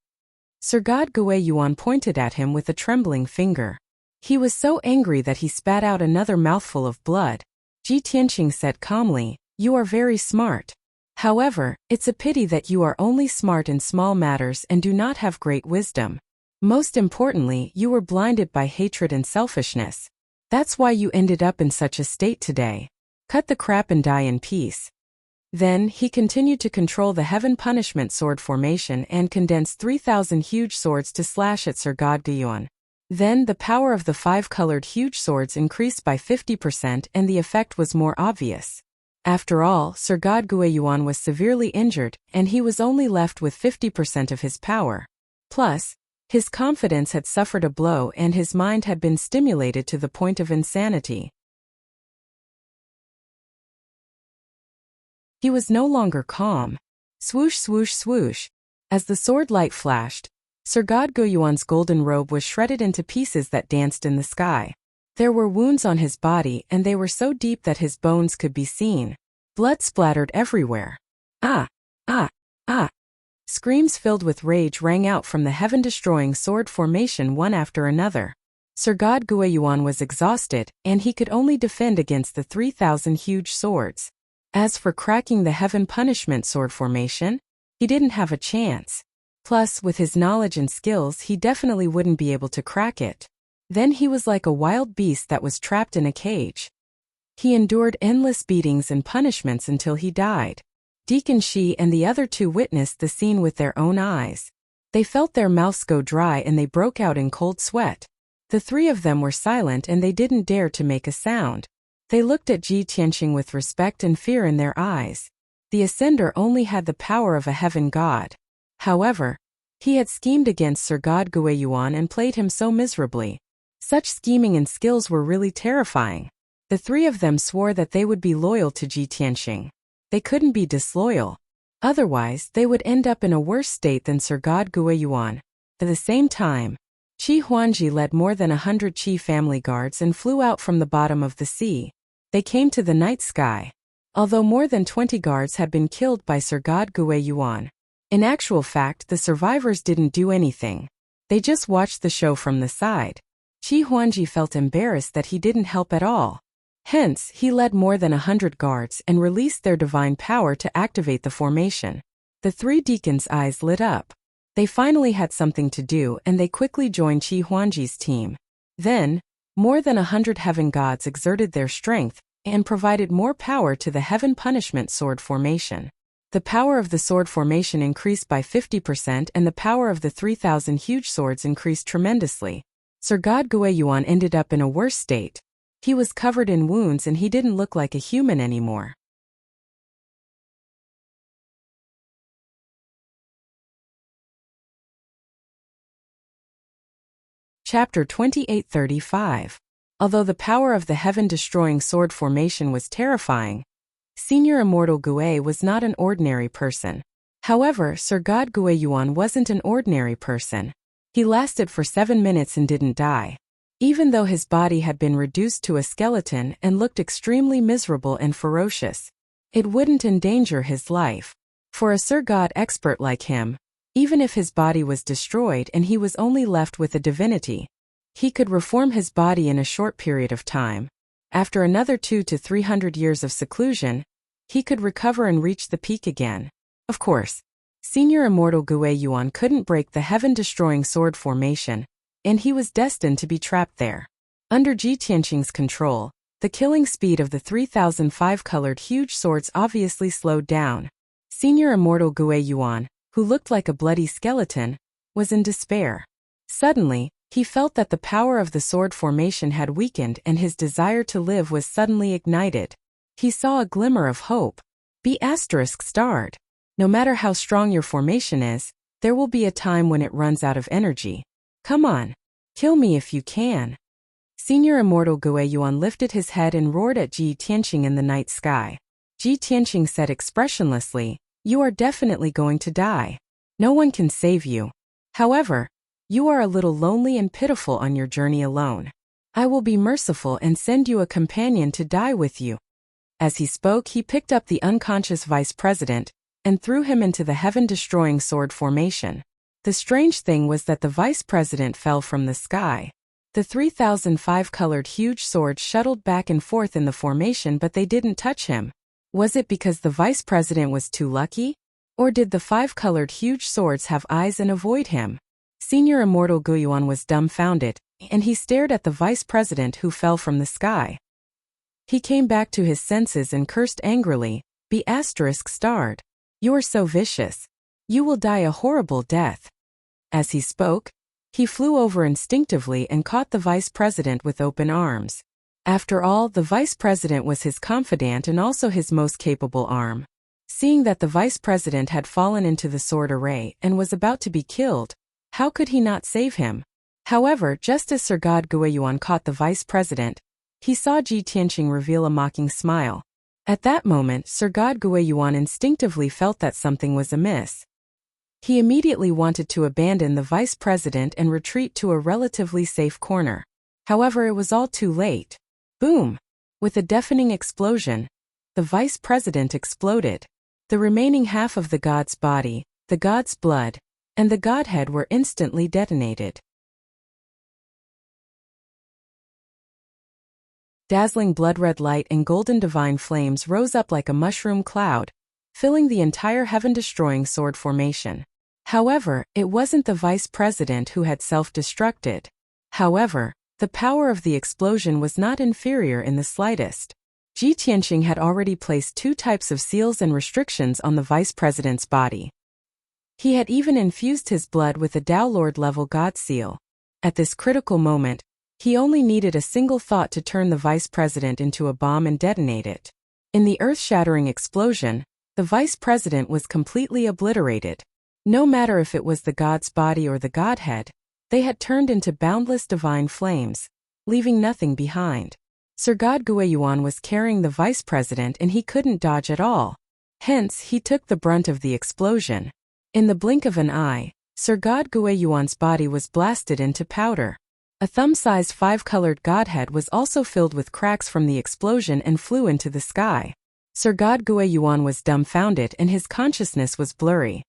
Sir God Guiyuan pointed at him with a trembling finger. He was so angry that he spat out another mouthful of blood. Ji Tianxing said calmly, "You are very smart. However, it's a pity that you are only smart in small matters and do not have great wisdom. Most importantly, you were blinded by hatred and selfishness. That's why you ended up in such a state today. Cut the crap and die in peace." Then, he continued to control the Heaven Punishment Sword formation and condensed 3,000 huge swords to slash at Sir God Guiyuan. Then, the power of the 5-colored huge swords increased by 50% and the effect was more obvious. After all, Sir God Guiyuan was severely injured, and he was only left with 50% of his power. Plus, his confidence had suffered a blow and his mind had been stimulated to the point of insanity. He was no longer calm. Swoosh, swoosh, swoosh. As the sword light flashed, Sir God Guiyuan's golden robe was shredded into pieces that danced in the sky. There were wounds on his body and they were so deep that his bones could be seen. Blood splattered everywhere. Ah! Ah! Ah! Screams filled with rage rang out from the heaven-destroying sword formation one after another. Sir God Guiyuan was exhausted, and he could only defend against the 3,000 huge swords. As for cracking the Heaven Punishment Sword formation, He didn't have a chance. Plus, with his knowledge and skills, he definitely wouldn't be able to crack it. Then he was like a wild beast that was trapped in a cage. He endured endless beatings and punishments until he died. Deacon Shi and the other two witnessed the scene with their own eyes. They felt their mouths go dry and they broke out in cold sweat. The three of them were silent and they didn't dare to make a sound. They looked at Ji Tianqing with respect and fear in their eyes. The Ascender only had the power of a heaven god. However, he had schemed against Sir God Guiyuan and played him so miserably. Such scheming and skills were really terrifying. The three of them swore that they would be loyal to Ji Tianqing. They couldn't be disloyal. Otherwise, they would end up in a worse state than Sir God Guiyuan. At the same time, Qi Huangji led more than 100 Qi family guards and flew out from the bottom of the sea. They came to the night sky. Although more than 20 guards had been killed by Sir God Guiyuan, in actual fact the survivors didn't do anything. They just watched the show from the side. Qi Huangji felt embarrassed that he didn't help at all. Hence, he led more than 100 guards and released their divine power to activate the formation. The three deacons' eyes lit up. They finally had something to do and they quickly joined Qi Huangji's team. Then, more than 100 heaven gods exerted their strength and provided more power to the heaven punishment sword formation. The power of the sword formation increased by 50% and the power of the 3,000 huge swords increased tremendously. Sir God Guiyuan ended up in a worse state. He was covered in wounds and he didn't look like a human anymore. Chapter 2835. Although the power of the heaven-destroying sword formation was terrifying, Senior Immortal Gue was not an ordinary person. However, Sir God Guiyuan wasn't an ordinary person. He lasted for 7 minutes and didn't die. Even though his body had been reduced to a skeleton and looked extremely miserable and ferocious, it wouldn't endanger his life. For a Sir God expert like him, even if his body was destroyed and he was only left with a divinity, he could reform his body in a short period of time. After another 200 to 300 years of seclusion, he could recover and reach the peak again. Of course, Senior Immortal Guiyuan couldn't break the heaven-destroying sword formation, and he was destined to be trapped there. Under Ji Tianqing's control, the killing speed of the 3,005 colored huge swords obviously slowed down. Senior Immortal Guiyuan, who looked like a bloody skeleton, was in despair. Suddenly, he felt that the power of the sword formation had weakened and his desire to live was suddenly ignited. He saw a glimmer of hope. Be ****. No matter how strong your formation is, there will be a time when it runs out of energy. Come on. Kill me if you can. Senior Immortal Guiyuan lifted his head and roared at Ji Tianqing in the night sky. Ji Tianqing said expressionlessly, "You are definitely going to die. No one can save you. However, you are a little lonely and pitiful on your journey alone. I will be merciful and send you a companion to die with you." As he spoke, he picked up the unconscious vice president and threw him into the heaven-destroying sword formation. The strange thing was that the vice president fell from the sky. The 3,005 colored huge swords shuttled back and forth in the formation, but they didn't touch him. Was it because the vice president was too lucky? Or did the 5 colored huge swords have eyes and avoid him? Senior Immortal Guiyuan was dumbfounded, and he stared at the vice president who fell from the sky. He came back to his senses and cursed angrily, "Be ****. You are so vicious. You will die a horrible death." As he spoke, he flew over instinctively and caught the vice president with open arms. After all, the vice president was his confidant and also his most capable arm. Seeing that the vice president had fallen into the sword array and was about to be killed, how could he not save him? However, just as Sir God Guiyuan caught the vice president, he saw Ji Tianqing reveal a mocking smile. At that moment, Sir God Guiyuan instinctively felt that something was amiss. He immediately wanted to abandon the vice president and retreat to a relatively safe corner. However, it was all too late. Boom! With a deafening explosion, the vice president exploded. The remaining half of the god's body, the god's blood, and the godhead were instantly detonated. Dazzling blood-red light and golden divine flames rose up like a mushroom cloud, filling the entire heaven-destroying sword formation. However, it wasn't the vice president who had self-destructed. However, the power of the explosion was not inferior in the slightest. Ji Tianqing had already placed 2 types of seals and restrictions on the vice president's body. He had even infused his blood with a Tao Lord level God seal. At this critical moment, he only needed a single thought to turn the vice president into a bomb and detonate it. In the earth-shattering explosion, the vice president was completely obliterated. No matter if it was the god's body or the godhead, they had turned into boundless divine flames, leaving nothing behind. Sir God Guiyuan was carrying the vice president and he couldn't dodge at all. Hence, he took the brunt of the explosion. In the blink of an eye, Sir God Guiyuan's body was blasted into powder. A thumb-sized 5-colored godhead was also filled with cracks from the explosion and flew into the sky. Sir God Guiyuan was dumbfounded and his consciousness was blurry.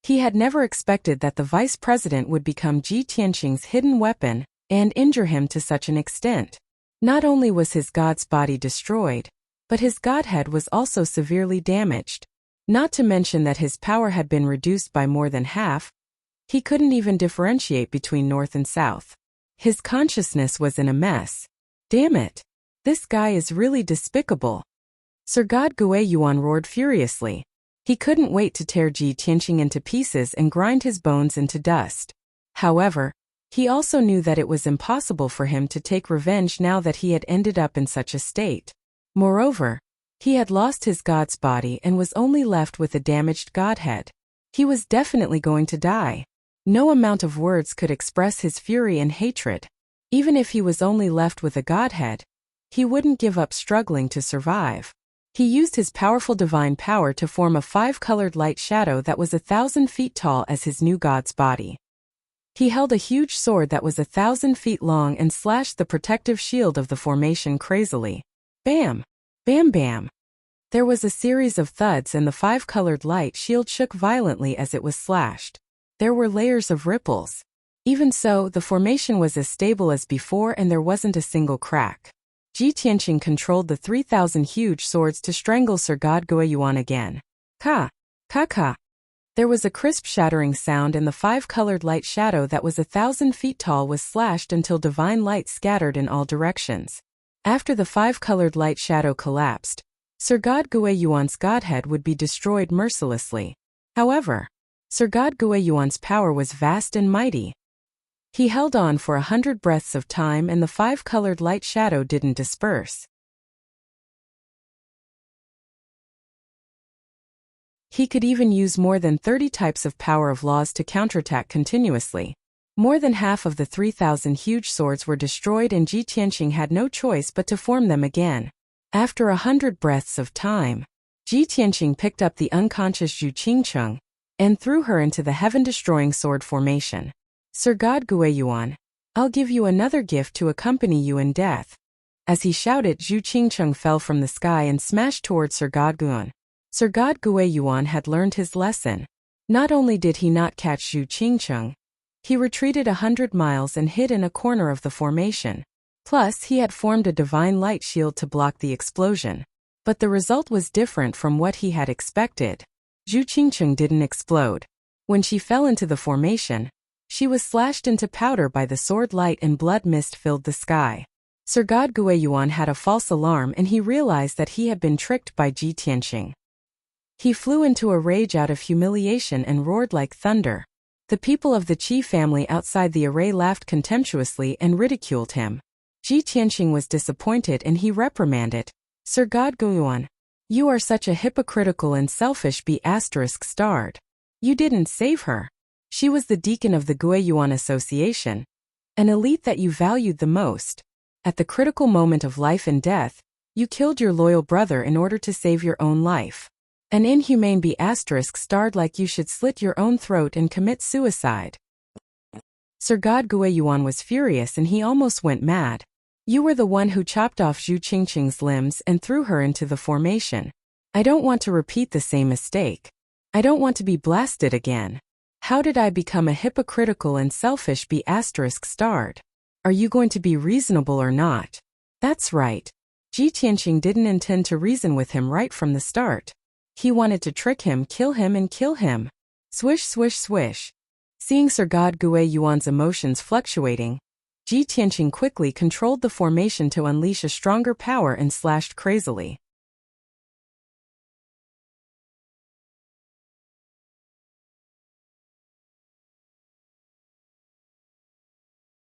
He had never expected that the vice president would become Ji Tianqing's hidden weapon and injure him to such an extent. Not only was his god's body destroyed, but his godhead was also severely damaged. Not to mention that his power had been reduced by more than half. He couldn't even differentiate between north and south. His consciousness was in a mess. Damn it! This guy is really despicable. Sir God Guiyuan roared furiously. He couldn't wait to tear Ji Tianqing into pieces and grind his bones into dust. However, he also knew that it was impossible for him to take revenge now that he had ended up in such a state. Moreover, he had lost his god's body and was only left with a damaged godhead. He was definitely going to die. No amount of words could express his fury and hatred. Even if he was only left with a godhead, he wouldn't give up struggling to survive. He used his powerful divine power to form a 5-colored light shadow that was 1,000 feet tall as his new god's body. He held a huge sword that was 1,000 feet long and slashed the protective shield of the formation crazily. Bam! Bam bam! There was a series of thuds and the 5-colored light shield shook violently as it was slashed. There were layers of ripples. Even so, the formation was as stable as before and there wasn't a single crack. Ji Tianqing controlled the 3,000 huge swords to strangle Sir God Guiyuan again. Ka! Ka ka! There was a crisp shattering sound and the 5-colored light shadow that was 1,000 feet tall was slashed until divine light scattered in all directions. After the 5-colored light shadow collapsed, Sir God Guiyuan's godhead would be destroyed mercilessly. However, Sir God Guiyuan's power was vast and mighty. He held on for 100 breaths of time and the 5-colored light shadow didn't disperse. He could even use more than 30 types of power of laws to counterattack continuously. More than half of the 3,000 huge swords were destroyed and Ji Tianqing had no choice but to form them again. After 100 breaths of time, Ji Tianqing picked up the unconscious Zhu Qingcheng and threw her into the heaven-destroying sword formation. Sir God Guiyuan, I'll give you another gift to accompany you in death. As he shouted, Zhu Qingcheng fell from the sky and smashed towards Sir God Guiyuan. Sir God Guiyuan had learned his lesson. Not only did he not catch Zhu Qingcheng, he retreated 100 miles and hid in a corner of the formation. Plus, he had formed a divine light shield to block the explosion. But the result was different from what he had expected. Zhu Qingcheng didn't explode. When she fell into the formation, she was slashed into powder by the sword light and blood mist filled the sky. Sir God Guiyuan had a false alarm and he realized that he had been tricked by Ji Tianqing. He flew into a rage out of humiliation and roared like thunder. The people of the Qi family outside the array laughed contemptuously and ridiculed him. Ji Tianqing was disappointed and he reprimanded, Sir God Guiyuan, you are such a hypocritical and selfish B*****. You didn't save her. She was the deacon of the Guiyuan Association, an elite that you valued the most. At the critical moment of life and death, you killed your loyal brother in order to save your own life. An inhumane B*** like you should slit your own throat and commit suicide. Sir God Guiyuan was furious and he almost went mad. You were the one who chopped off Zhu Qingqing's limbs and threw her into the formation. I don't want to repeat the same mistake. I don't want to be blasted again. How did I become a hypocritical and selfish B*****? Are you going to be reasonable or not? That's right. Ji Tianqing didn't intend to reason with him right from the start. He wanted to trick him, and kill him. Swish, swish, swish. Seeing Sir God Gue Yuan's emotions fluctuating, Ji Tianqing quickly controlled the formation to unleash a stronger power and slashed crazily.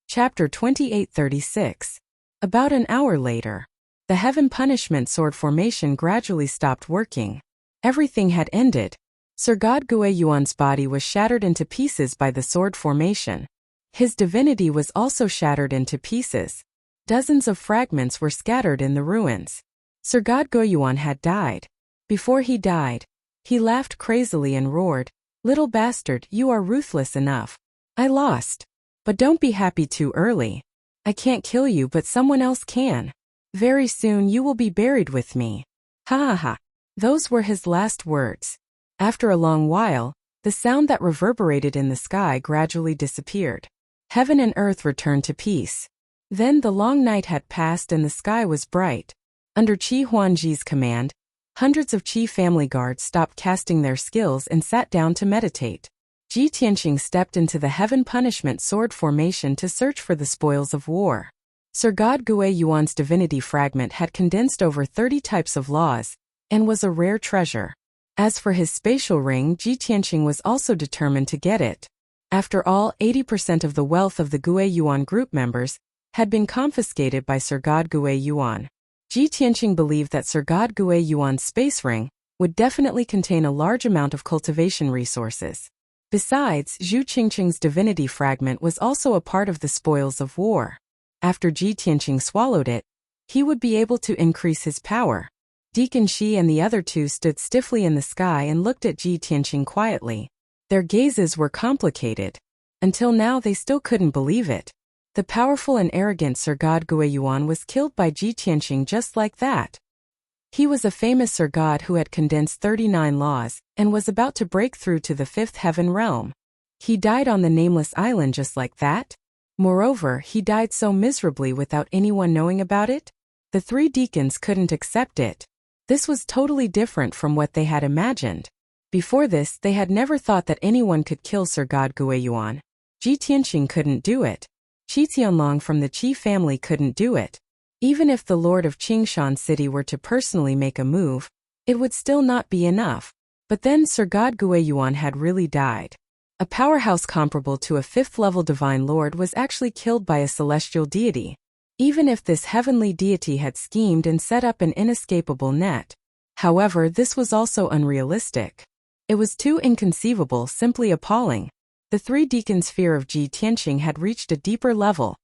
Chapter 2836. About an hour later, the Heaven Punishment Sword formation gradually stopped working. Everything had ended. Sir God Gue Yuan's body was shattered into pieces by the sword formation. His divinity was also shattered into pieces. Dozens of fragments were scattered in the ruins. Sir God Gue Yuan had died. Before he died, he laughed crazily and roared, "Little bastard, you are ruthless enough. I lost. But don't be happy too early. I can't kill you, but someone else can. Very soon you will be buried with me." Ha ha ha. Those were his last words. After a long while, the sound that reverberated in the sky gradually disappeared. Heaven and earth returned to peace. Then the long night had passed and the sky was bright. Under Qi Huangji's command, hundreds of Qi family guards stopped casting their skills and sat down to meditate. Ji Tianqing stepped into the Heaven Punishment Sword formation to search for the spoils of war. Sir God Gue Yuan's divinity fragment had condensed over 30 types of laws, and was a rare treasure. As for his spatial ring, Ji Tianqing was also determined to get it. After all, 80% of the wealth of the Gue Yuan group members had been confiscated by Sir God Gue Yuan. Ji Tianqing believed that Sir God Gue Yuan's space ring would definitely contain a large amount of cultivation resources. Besides, Zhu Qingqing's divinity fragment was also a part of the spoils of war. After Ji Tianqing swallowed it, he would be able to increase his power. Deacon Shi and the other two stood stiffly in the sky and looked at Ji Tianqing quietly. Their gazes were complicated. Until now they still couldn't believe it. The powerful and arrogant Sir God Gue Yuan was killed by Ji Tianqing just like that. He was a famous Sir God who had condensed 39 laws, and was about to break through to the 5th heaven realm. He died on the nameless island just like that. Moreover, he died so miserably without anyone knowing about it. The three deacons couldn't accept it. This was totally different from what they had imagined. Before this, they had never thought that anyone could kill Sir God Gue Yuan. Ji Tianqing couldn't do it. Qi Tianlong from the Qi family couldn't do it. Even if the Lord of Qingshan City were to personally make a move, it would still not be enough. But then Sir God Gue Yuan had really died. A powerhouse comparable to a 5th-level divine lord was actually killed by a celestial deity. Even if this heavenly deity had schemed and set up an inescapable net. However, this was also unrealistic. It was too inconceivable, simply appalling. The three deacons' fear of Ji Tianqing had reached a deeper level,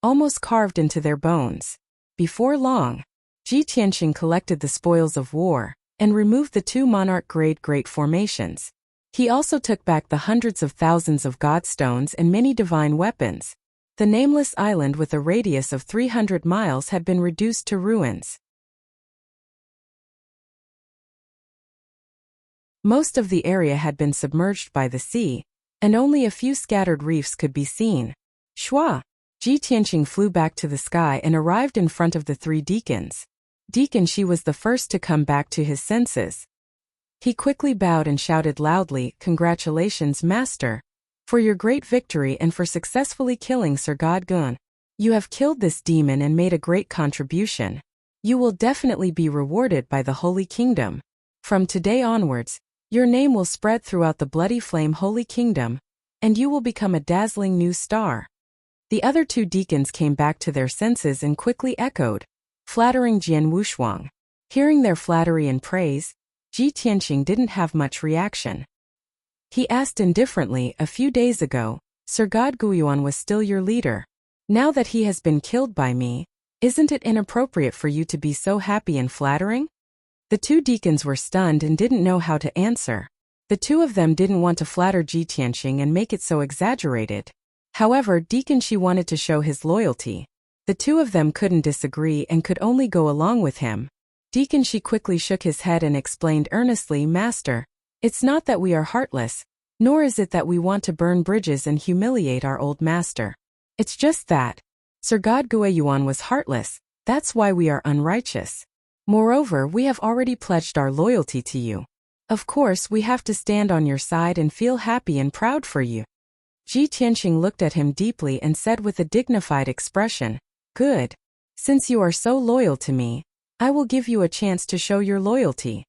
almost carved into their bones. Before long, Ji Tianqing collected the spoils of war, and removed the 2 monarch-grade great formations. He also took back the hundreds of thousands of godstones and many divine weapons. The nameless island with a radius of 300 miles had been reduced to ruins. Most of the area had been submerged by the sea, and only a few scattered reefs could be seen. Shua! Ji Tianqing flew back to the sky and arrived in front of the three deacons. Deacon Shi was the first to come back to his senses. He quickly bowed and shouted loudly, "Congratulations, Master, for your great victory and for successfully killing Sir God Gun. You have killed this demon and made a great contribution. You will definitely be rewarded by the Holy Kingdom. From today onwards, your name will spread throughout the Bloody Flame Holy Kingdom, and you will become a dazzling new star." The other two deacons came back to their senses and quickly echoed, flattering Jian Wushuang. Hearing their flattery and praise, Ji Tianqing didn't have much reaction. He asked indifferently, "A few days ago, Sir God Guiyuan was still your leader. Now that he has been killed by me, isn't it inappropriate for you to be so happy and flattering?" The two deacons were stunned and didn't know how to answer. The two of them didn't want to flatter Ji Tianqing and make it so exaggerated. However, Deacon Shi wanted to show his loyalty. The two of them couldn't disagree and could only go along with him. Deacon Shi quickly shook his head and explained earnestly, "Master, it's not that we are heartless, nor is it that we want to burn bridges and humiliate our old master. It's just that Sir God Guiyuan was heartless, that's why we are unrighteous. Moreover, we have already pledged our loyalty to you. Of course we have to stand on your side and feel happy and proud for you. Ji Tianqing looked at him deeply and said with a dignified expression, "Good. Since you are so loyal to me, I will give you a chance to show your loyalty."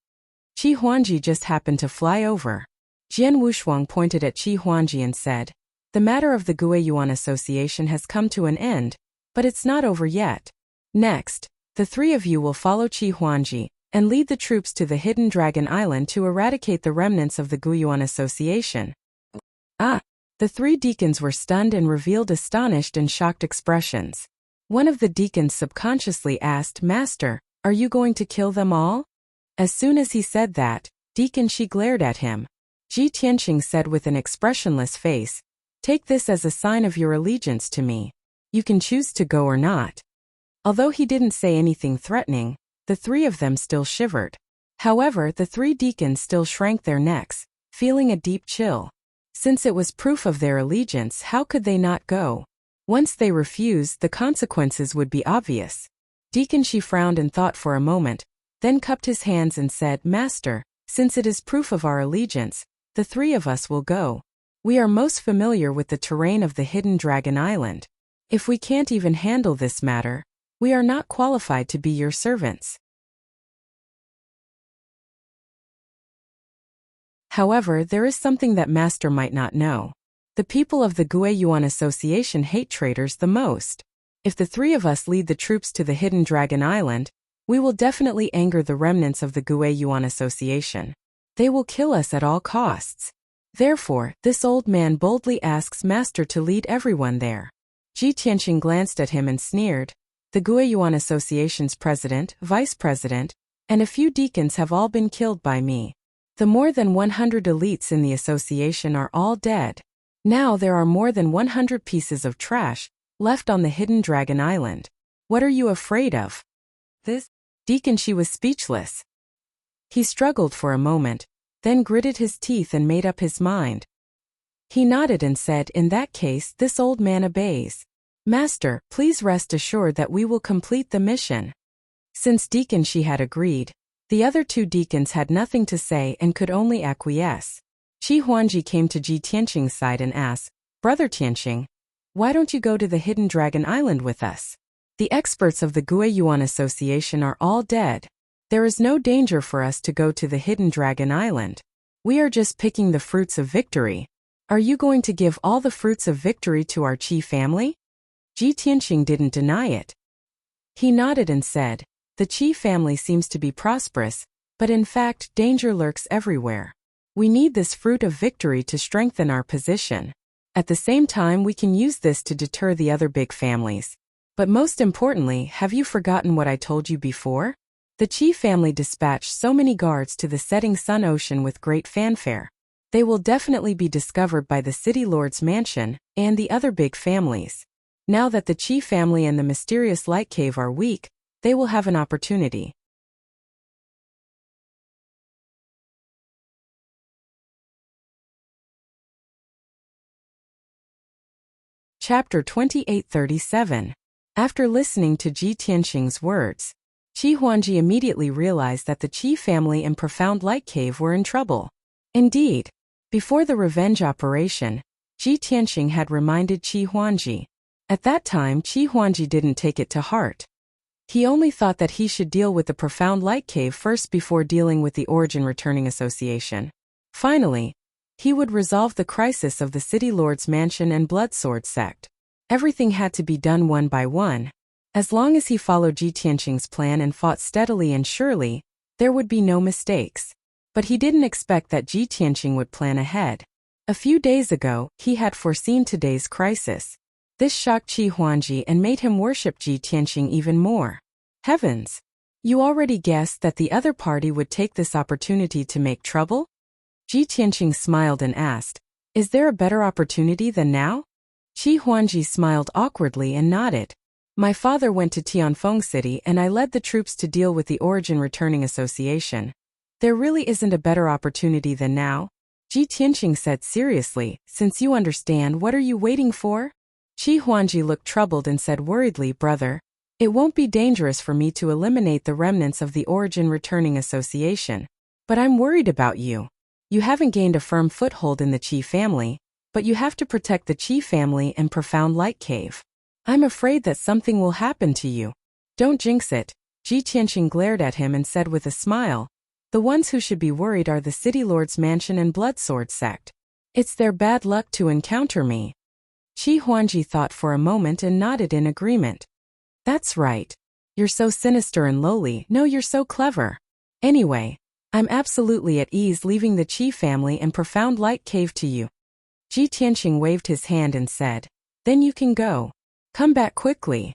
Qi Huangji just happened to fly over. Jian Wushuang pointed at Qi Huangji and said, "The matter of the Guiyuan Association has come to an end, but it's not over yet. Next, the three of you will follow Qi Huangji and lead the troops to the Hidden Dragon Island to eradicate the remnants of the Guiyuan Association." Ah! The three deacons were stunned and revealed astonished and shocked expressions. One of the deacons subconsciously asked, "Master, are you going to kill them all?" As soon as he said that, Deacon Shi glared at him. Ji Tianqing said with an expressionless face, "Take this as a sign of your allegiance to me. You can choose to go or not." Although he didn't say anything threatening, the three of them still shivered. However, the three deacons still shrank their necks, feeling a deep chill. Since it was proof of their allegiance, how could they not go? Once they refused, the consequences would be obvious. Deacon Shi frowned and thought for a moment, then cupped his hands and said, "Master, since it is proof of our allegiance, the three of us will go. We are most familiar with the terrain of the Hidden Dragon Island. If we can't even handle this matter, we are not qualified to be your servants." However, there is something that Master might not know. The people of the Guiyuan Association hate traitors the most. If the three of us lead the troops to the Hidden Dragon Island, we will definitely anger the remnants of the Guiyuan Association. They will kill us at all costs. Therefore, this old man boldly asks Master to lead everyone there. Ji Tianqing glanced at him and sneered. The Guiyuan Association's president, vice president, and a few deacons have all been killed by me. The more than 100 elites in the association are all dead. Now there are more than 100 pieces of trash left on the Hidden Dragon Island. What are you afraid of? This? Deacon Shi was speechless. He struggled for a moment, then gritted his teeth and made up his mind. He nodded and said, "In that case, this old man obeys. Master, please rest assured that we will complete the mission." Since Deacon Shi had agreed, the other two deacons had nothing to say and could only acquiesce. Qi Huangji came to Ji Tianqing's side and asked, "Brother Tianqing, why don't you go to the Hidden Dragon Island with us? The experts of the Guiyuan Association are all dead. There is no danger for us to go to the Hidden Dragon Island. We are just picking the fruits of victory. Are you going to give all the fruits of victory to our Qi family?" Ji Tianqing didn't deny it. He nodded and said, "The Qi family seems to be prosperous, but in fact danger lurks everywhere. We need this fruit of victory to strengthen our position. At the same time, we can use this to deter the other big families. But most importantly, have you forgotten what I told you before? The Qi family dispatched so many guards to the setting sun ocean with great fanfare. They will definitely be discovered by the city lord's mansion and the other big families. Now that the Qi family and the mysterious light cave are weak, they will have an opportunity." Chapter 2837. After listening to Ji Tianqing's words, Qi Huangji immediately realized that the Qi family and Profound Light Cave were in trouble. Indeed, before the revenge operation, Ji Tianqing had reminded Qi Huangji. At that time, Qi Huangji didn't take it to heart. He only thought that he should deal with the Profound Light Cave first before dealing with the Origin Returning Association. Finally, he would resolve the crisis of the City Lord's Mansion and Bloodsword sect. Everything had to be done one by one. As long as he followed Ji Tianqing's plan and fought steadily and surely, there would be no mistakes. But he didn't expect that Ji Tianqing would plan ahead. A few days ago, he had foreseen today's crisis. This shocked Qi Huangji and made him worship Ji Tianqing even more. Heavens! You already guessed that the other party would take this opportunity to make trouble? Ji Tianqing smiled and asked, "Is there a better opportunity than now?" Qi Huangji smiled awkwardly and nodded. "My father went to Tianfeng City and I led the troops to deal with the Origin Returning Association. There really isn't a better opportunity than now," Ji Tianqing said seriously. "Since you understand, what are you waiting for?" Qi Huangji looked troubled and said worriedly, "Brother, it won't be dangerous for me to eliminate the remnants of the Origin Returning Association. But I'm worried about you. You haven't gained a firm foothold in the Qi family, but you have to protect the Qi family and Profound Light Cave. I'm afraid that something will happen to you. Don't jinx it. Ji Tianqing glared at him and said with a smile, the ones who should be worried are the City Lord's Mansion and Bloodsword sect. It's their bad luck to encounter me. Qi Huangji thought for a moment and nodded in agreement. That's right. You're so sinister and lowly. No, you're so clever. Anyway, I'm absolutely at ease leaving the Qi family and Profound Light Cave to you. Ji Tianqing waved his hand and said, then you can go. Come back quickly.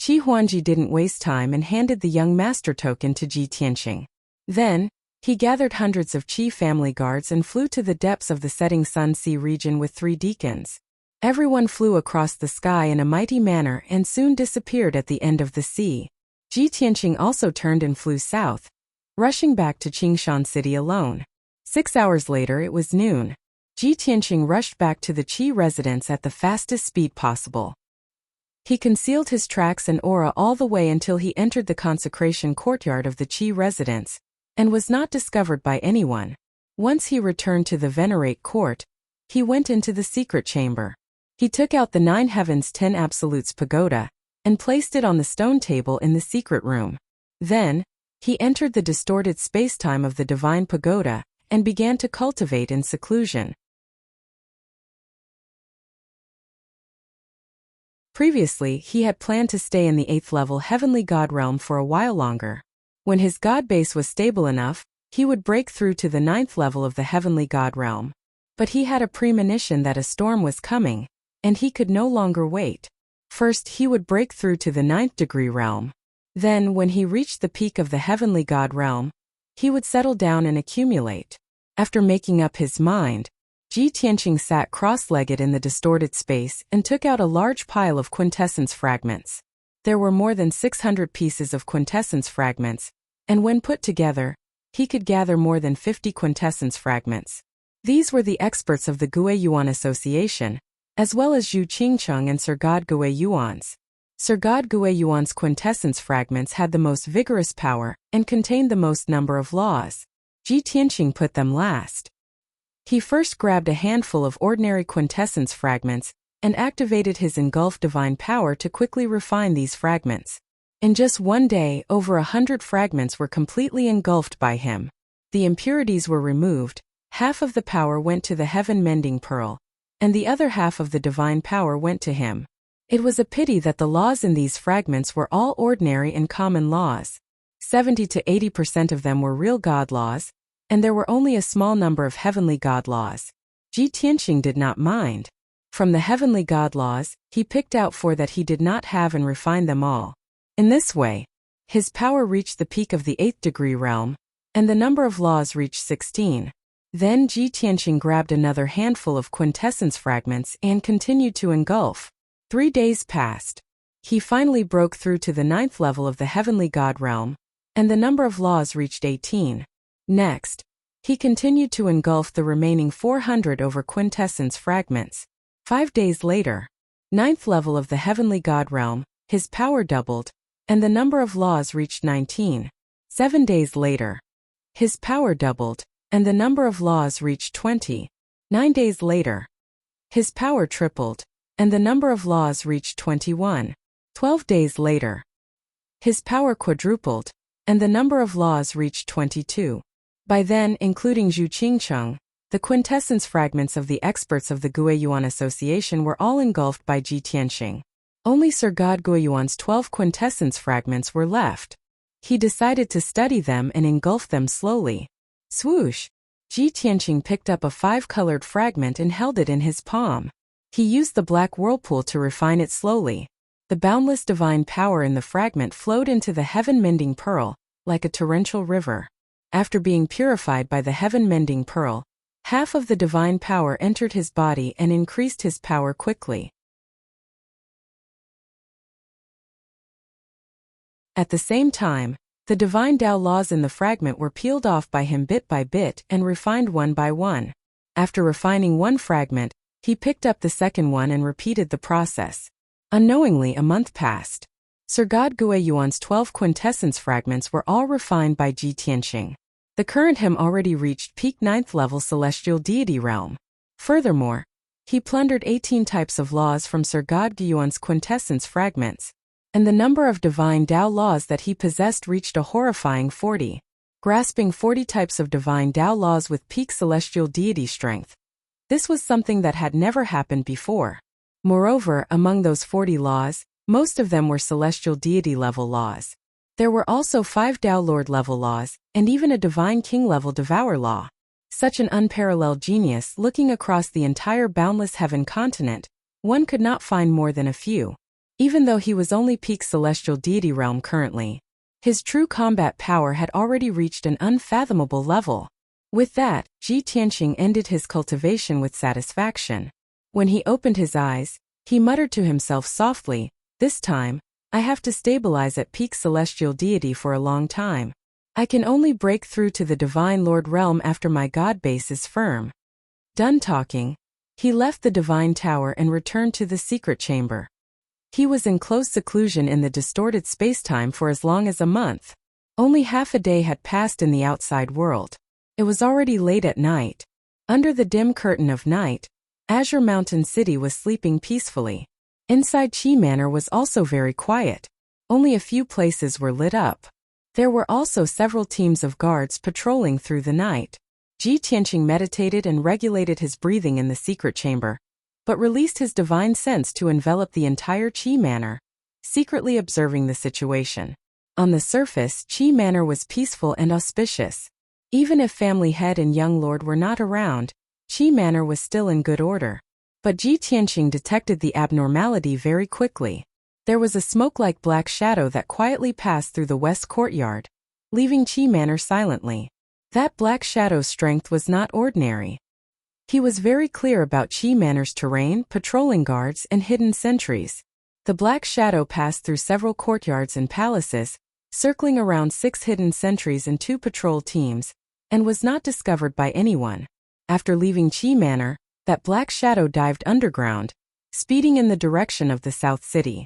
Qi Huangji didn't waste time and handed the young master token to Ji Tianqing. Then, he gathered hundreds of Qi family guards and flew to the depths of the setting sun sea region with 3 deacons. Everyone flew across the sky in a mighty manner and soon disappeared at the end of the sea. Ji Tianqing also turned and flew south, rushing back to Qingshan City alone. 6 hours later it was noon. Ji Tianqing rushed back to the Qi residence at the fastest speed possible. He concealed his tracks and aura all the way until he entered the consecration courtyard of the Qi residence, and was not discovered by anyone. Once he returned to the Venerate court, he went into the secret chamber. He took out the 9 Heavens 10 Absolutes pagoda, and placed it on the stone table in the secret room. Then, he entered the distorted space-time of the divine pagoda, and began to cultivate in seclusion. Previously, he had planned to stay in the 8th level Heavenly God realm for a while longer. When his God base was stable enough, he would break through to the 9th level of the Heavenly God realm. But he had a premonition that a storm was coming, and he could no longer wait. First, he would break through to the 9th degree realm. Then, when he reached the peak of the Heavenly God realm, he would settle down and accumulate. After making up his mind, Ji Tianqing sat cross-legged in the distorted space and took out a large pile of quintessence fragments. There were more than 600 pieces of quintessence fragments, and when put together, he could gather more than 50 quintessence fragments. These were the experts of the Gui Yuan Association, as well as Zhu Qingcheng and Sir God Gui Yuan's. Sir God Gui Yuan's quintessence fragments had the most vigorous power and contained the most number of laws. Ji Tianqing put them last. He first grabbed a handful of ordinary quintessence fragments and activated his engulfed divine power to quickly refine these fragments. In just one day, over 100 fragments were completely engulfed by him. The impurities were removed, half of the power went to the heaven-mending pearl, and the other half of the divine power went to him. It was a pity that the laws in these fragments were all ordinary and common laws. 70 to 80% of them were real God laws, and there were only a small number of heavenly God laws. Ji Tianqing did not mind. From the heavenly God laws, he picked out 4 that he did not have and refined them all. In this way, his power reached the peak of the 8th degree realm, and the number of laws reached 16. Then Ji Tianqing grabbed another handful of quintessence fragments and continued to engulf. 3 days passed. He finally broke through to the 9th level of the heavenly God realm, and the number of laws reached 18. Next, he continued to engulf the remaining 400 over quintessence fragments. 5 days later, 9th level of the heavenly God realm, his power doubled, and the number of laws reached 19. 7 days later, his power doubled, and the number of laws reached 20. 9 days later, his power tripled, and the number of laws reached 21. 12 days later, his power quadrupled, and the number of laws reached 22. By then, including Zhu Qingcheng, the quintessence fragments of the experts of the Gui Yuan Association were all engulfed by Ji Tianqing. Only Sir God Gui Yuan's 12 quintessence fragments were left. He decided to study them and engulf them slowly. Swoosh! Ji Tianqing picked up a 5-colored fragment and held it in his palm. He used the black whirlpool to refine it slowly. The boundless divine power in the fragment flowed into the heaven-mending pearl, like a torrential river. After being purified by the heaven-mending pearl, half of the divine power entered his body and increased his power quickly. At the same time, the divine Tao laws in the fragment were peeled off by him bit by bit and refined one by one. After refining one fragment, he picked up the second one and repeated the process. Unknowingly, a month passed. Sir God Gui Yuan's 12 quintessence fragments were all refined by Ji Tianqing. The current him already reached peak 9th level celestial deity realm. Furthermore, he plundered 18 types of laws from Sir God Gyuan's quintessence fragments, and the number of divine Tao laws that he possessed reached a horrifying 40, grasping 40 types of divine Tao laws with peak celestial deity strength. This was something that had never happened before. Moreover, among those 40 laws, most of them were celestial deity level laws. There were also 5 Tao Lord level laws, and even a divine king level devour law. Such an unparalleled genius looking across the entire boundless heaven continent, one could not find more than a few. Even though he was only peak celestial deity realm currently, his true combat power had already reached an unfathomable level. With that, Ji Tianqing ended his cultivation with satisfaction. When he opened his eyes, he muttered to himself softly, "This time, I have to stabilize at peak celestial deity for a long time. I can only break through to the Divine Lord realm after my God base is firm." Done talking, he left the Divine Tower and returned to the secret chamber. He was in close seclusion in the distorted spacetime for as long as a month. Only half a day had passed in the outside world. It was already late at night. Under the dim curtain of night, Azure Mountain City was sleeping peacefully. Inside Qi Manor was also very quiet. Only a few places were lit up. There were also several teams of guards patrolling through the night. Ji Tianqing meditated and regulated his breathing in the secret chamber, but released his divine sense to envelop the entire Qi Manor, secretly observing the situation. On the surface, Qi Manor was peaceful and auspicious. Even if family head and young lord were not around, Qi Manor was still in good order. But Ji Tianqing detected the abnormality very quickly. There was a smoke-like black shadow that quietly passed through the west courtyard, leaving Qi Manor silently. That black shadow's strength was not ordinary. He was very clear about Qi Manor's terrain, patrolling guards, and hidden sentries. The black shadow passed through several courtyards and palaces, circling around 6 hidden sentries and 2 patrol teams, and was not discovered by anyone. After leaving Qi Manor, that black shadow dived underground, speeding in the direction of the South City.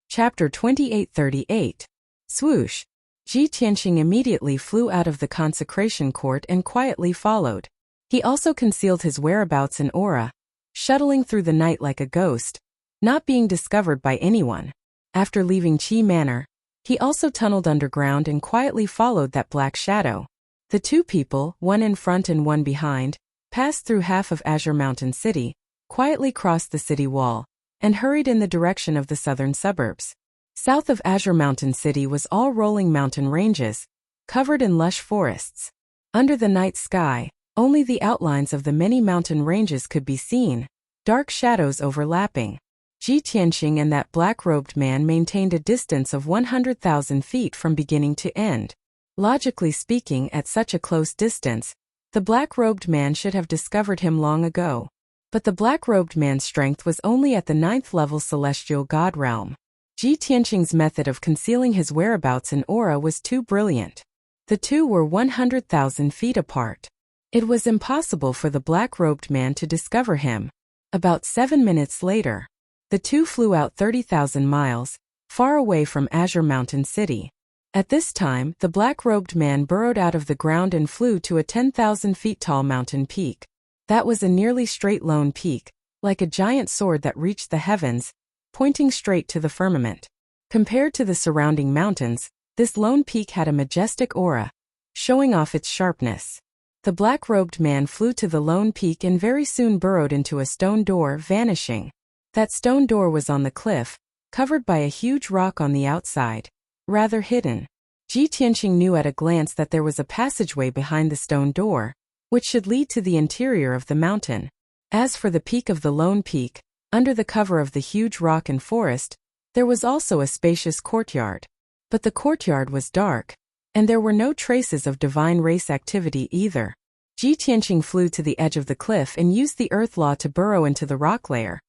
Chapter 2838. Swoosh. Ji Tianqing immediately flew out of the consecration court and quietly followed. He also concealed his whereabouts and aura, shuttling through the night like a ghost, not being discovered by anyone. After leaving Qi Manor, he also tunneled underground and quietly followed that black shadow. The 2 people, one in front and one behind, passed through half of Azure Mountain City, quietly crossed the city wall, and hurried in the direction of the southern suburbs. South of Azure Mountain City was all rolling mountain ranges, covered in lush forests. Under the night sky, only the outlines of the many mountain ranges could be seen, dark shadows overlapping. Ji Tianqing and that black-robed man maintained a distance of 100,000 feet from beginning to end. Logically speaking, at such a close distance, the black-robed man should have discovered him long ago. But the black-robed man's strength was only at the 9th level celestial god realm. Ji Tianqing's method of concealing his whereabouts and aura was too brilliant. The two were 100,000 feet apart. It was impossible for the black-robed man to discover him. About 7 minutes later, the two flew out 30,000 miles, far away from Azure Mountain City. At this time, the black-robed man burrowed out of the ground and flew to a 10,000 feet tall mountain peak. That was a nearly straight lone peak, like a giant sword that reached the heavens, pointing straight to the firmament. Compared to the surrounding mountains, this lone peak had a majestic aura, showing off its sharpness. The black-robed man flew to the lone peak and very soon burrowed into a stone door, vanishing. That stone door was on the cliff, covered by a huge rock on the outside, rather hidden. Ji Tianqing knew at a glance that there was a passageway behind the stone door, which should lead to the interior of the mountain. As for the peak of the lone peak, under the cover of the huge rock and forest, there was also a spacious courtyard. But the courtyard was dark, and there were no traces of divine race activity either. Ji Tianqing flew to the edge of the cliff and used the earth law to burrow into the rock layer,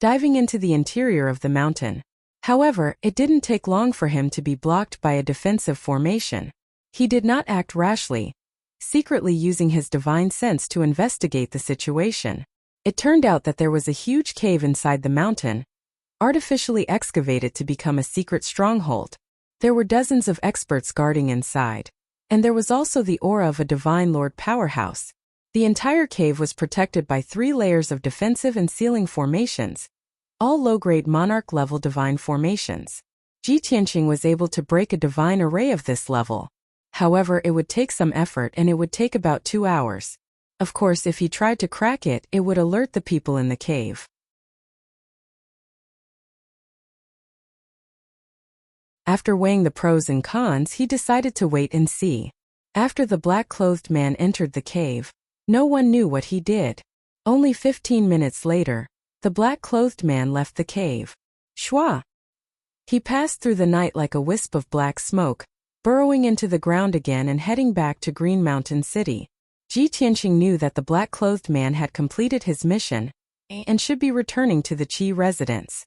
diving into the interior of the mountain. However, it didn't take long for him to be blocked by a defensive formation. He did not act rashly, secretly using his divine sense to investigate the situation. It turned out that there was a huge cave inside the mountain, artificially excavated to become a secret stronghold. There were dozens of experts guarding inside. And there was also the aura of a divine lord powerhouse. The entire cave was protected by 3 layers of defensive and sealing formations, all low-grade monarch-level divine formations. Ji Tianqing was able to break a divine array of this level. However, it would take some effort and it would take about 2 hours. Of course, if he tried to crack it, it would alert the people in the cave. After weighing the pros and cons, he decided to wait and see. After the black-clothed man entered the cave, no one knew what he did. Only 15 minutes later, the black-clothed man left the cave. Shwa! He passed through the night like a wisp of black smoke, burrowing into the ground again and heading back to Green Mountain City. Ji Tianqing knew that the black-clothed man had completed his mission and should be returning to the Qi residence.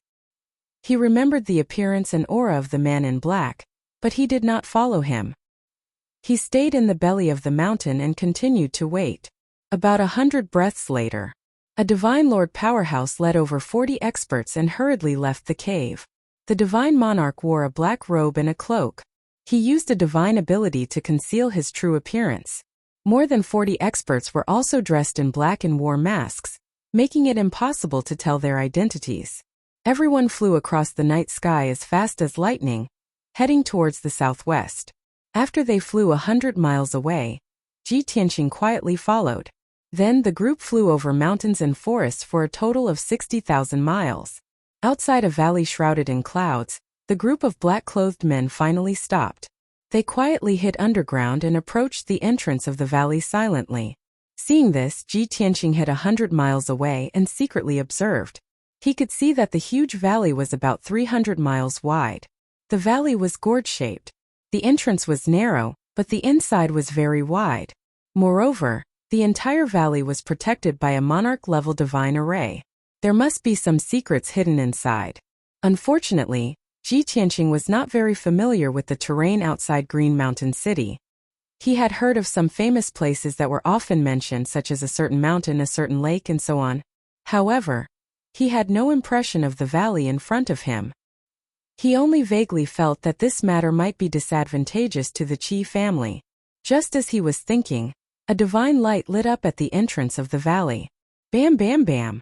He remembered the appearance and aura of the man in black, but he did not follow him. He stayed in the belly of the mountain and continued to wait. About 100 breaths later, a divine lord powerhouse led over 40 experts and hurriedly left the cave. The divine monarch wore a black robe and a cloak. He used a divine ability to conceal his true appearance. More than 40 experts were also dressed in black and wore masks, making it impossible to tell their identities. Everyone flew across the night sky as fast as lightning, heading towards the southwest. After they flew 100 miles away, Ji Tianqing quietly followed. Then the group flew over mountains and forests for a total of 60,000 miles. Outside a valley shrouded in clouds, the group of black-clothed men finally stopped. They quietly hid underground and approached the entrance of the valley silently. Seeing this, Ji Tianqing hid 100 miles away and secretly observed. He could see that the huge valley was about 300 miles wide. The valley was gourd-shaped. The entrance was narrow, but the inside was very wide. Moreover, the entire valley was protected by a monarch-level divine array. There must be some secrets hidden inside. Unfortunately, Ji Tianqing was not very familiar with the terrain outside Green Mountain City. He had heard of some famous places that were often mentioned, such as a certain mountain, a certain lake, and so on. However, he had no impression of the valley in front of him. He only vaguely felt that this matter might be disadvantageous to the Qi family. Just as he was thinking, a divine light lit up at the entrance of the valley. Bam, bam, bam.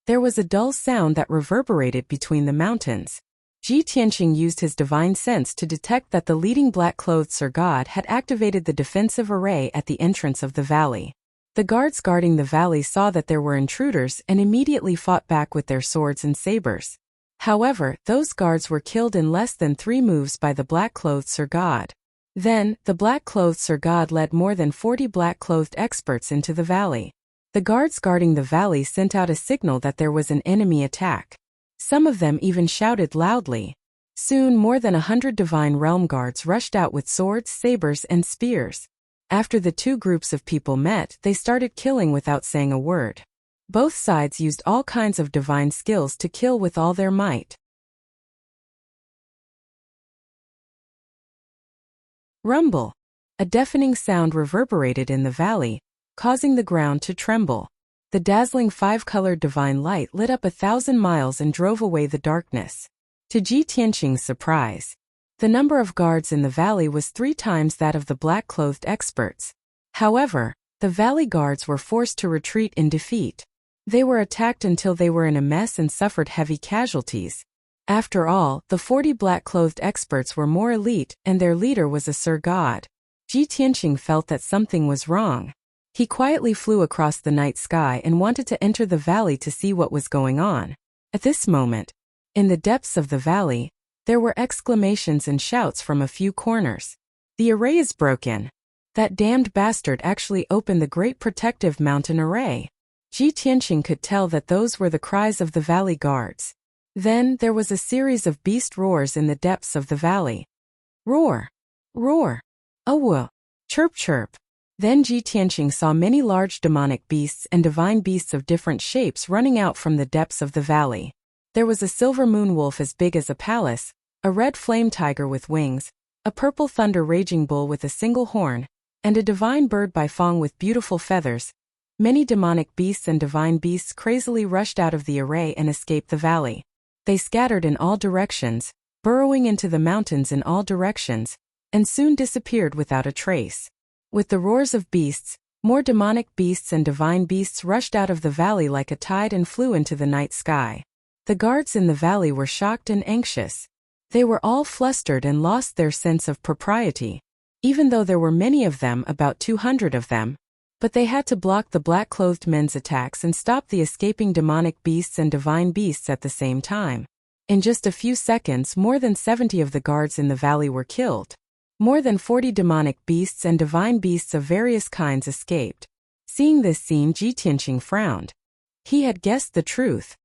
There was a dull sound that reverberated between the mountains. Ji Tianqing used his divine sense to detect that the leading black-clothed Sir God had activated the defensive array at the entrance of the valley. The guards guarding the valley saw that there were intruders and immediately fought back with their swords and sabers. However, those guards were killed in less than 3 moves by the black-clothed Sir God. Then, the black-clothed Sir God led more than 40 black-clothed experts into the valley. The guards guarding the valley sent out a signal that there was an enemy attack. Some of them even shouted loudly. Soon more than 100 divine realm guards rushed out with swords, sabers, and spears. After the 2 groups of people met, they started killing without saying a word. Both sides used all kinds of divine skills to kill with all their might. Rumble. A deafening sound reverberated in the valley, causing the ground to tremble. The dazzling 5-colored divine light lit up 1,000 miles and drove away the darkness. To Ji Tianqing's surprise, the number of guards in the valley was 3 times that of the black-clothed experts. However, the valley guards were forced to retreat in defeat. They were attacked until they were in a mess and suffered heavy casualties. After all, the 40 black-clothed experts were more elite, and their leader was a Sir God. Ji Tianqing felt that something was wrong. He quietly flew across the night sky and wanted to enter the valley to see what was going on. At this moment, in the depths of the valley, there were exclamations and shouts from a few corners. The array is broken. That damned bastard actually opened the great protective mountain array. Ji Tianqing could tell that those were the cries of the valley guards. Then there was a series of beast roars in the depths of the valley. Roar! Roar! Awu! Chirp chirp! Then Ji Tianqing saw many large demonic beasts and divine beasts of different shapes running out from the depths of the valley. There was a silver moon wolf as big as a palace, a red flame tiger with wings, a purple thunder raging bull with a single horn, and a divine bird by Fong with beautiful feathers. Many demonic beasts and divine beasts crazily rushed out of the array and escaped the valley. They scattered in all directions, burrowing into the mountains in all directions, and soon disappeared without a trace. With the roars of beasts, more demonic beasts and divine beasts rushed out of the valley like a tide and flew into the night sky. The guards in the valley were shocked and anxious. They were all flustered and lost their sense of propriety. Even though there were many of them, about 200 of them, but they had to block the black-clothed men's attacks and stop the escaping demonic beasts and divine beasts at the same time. In just a few seconds, more than 70 of the guards in the valley were killed. More than 40 demonic beasts and divine beasts of various kinds escaped. Seeing this scene, Ji Tianqing frowned. He had guessed the truth.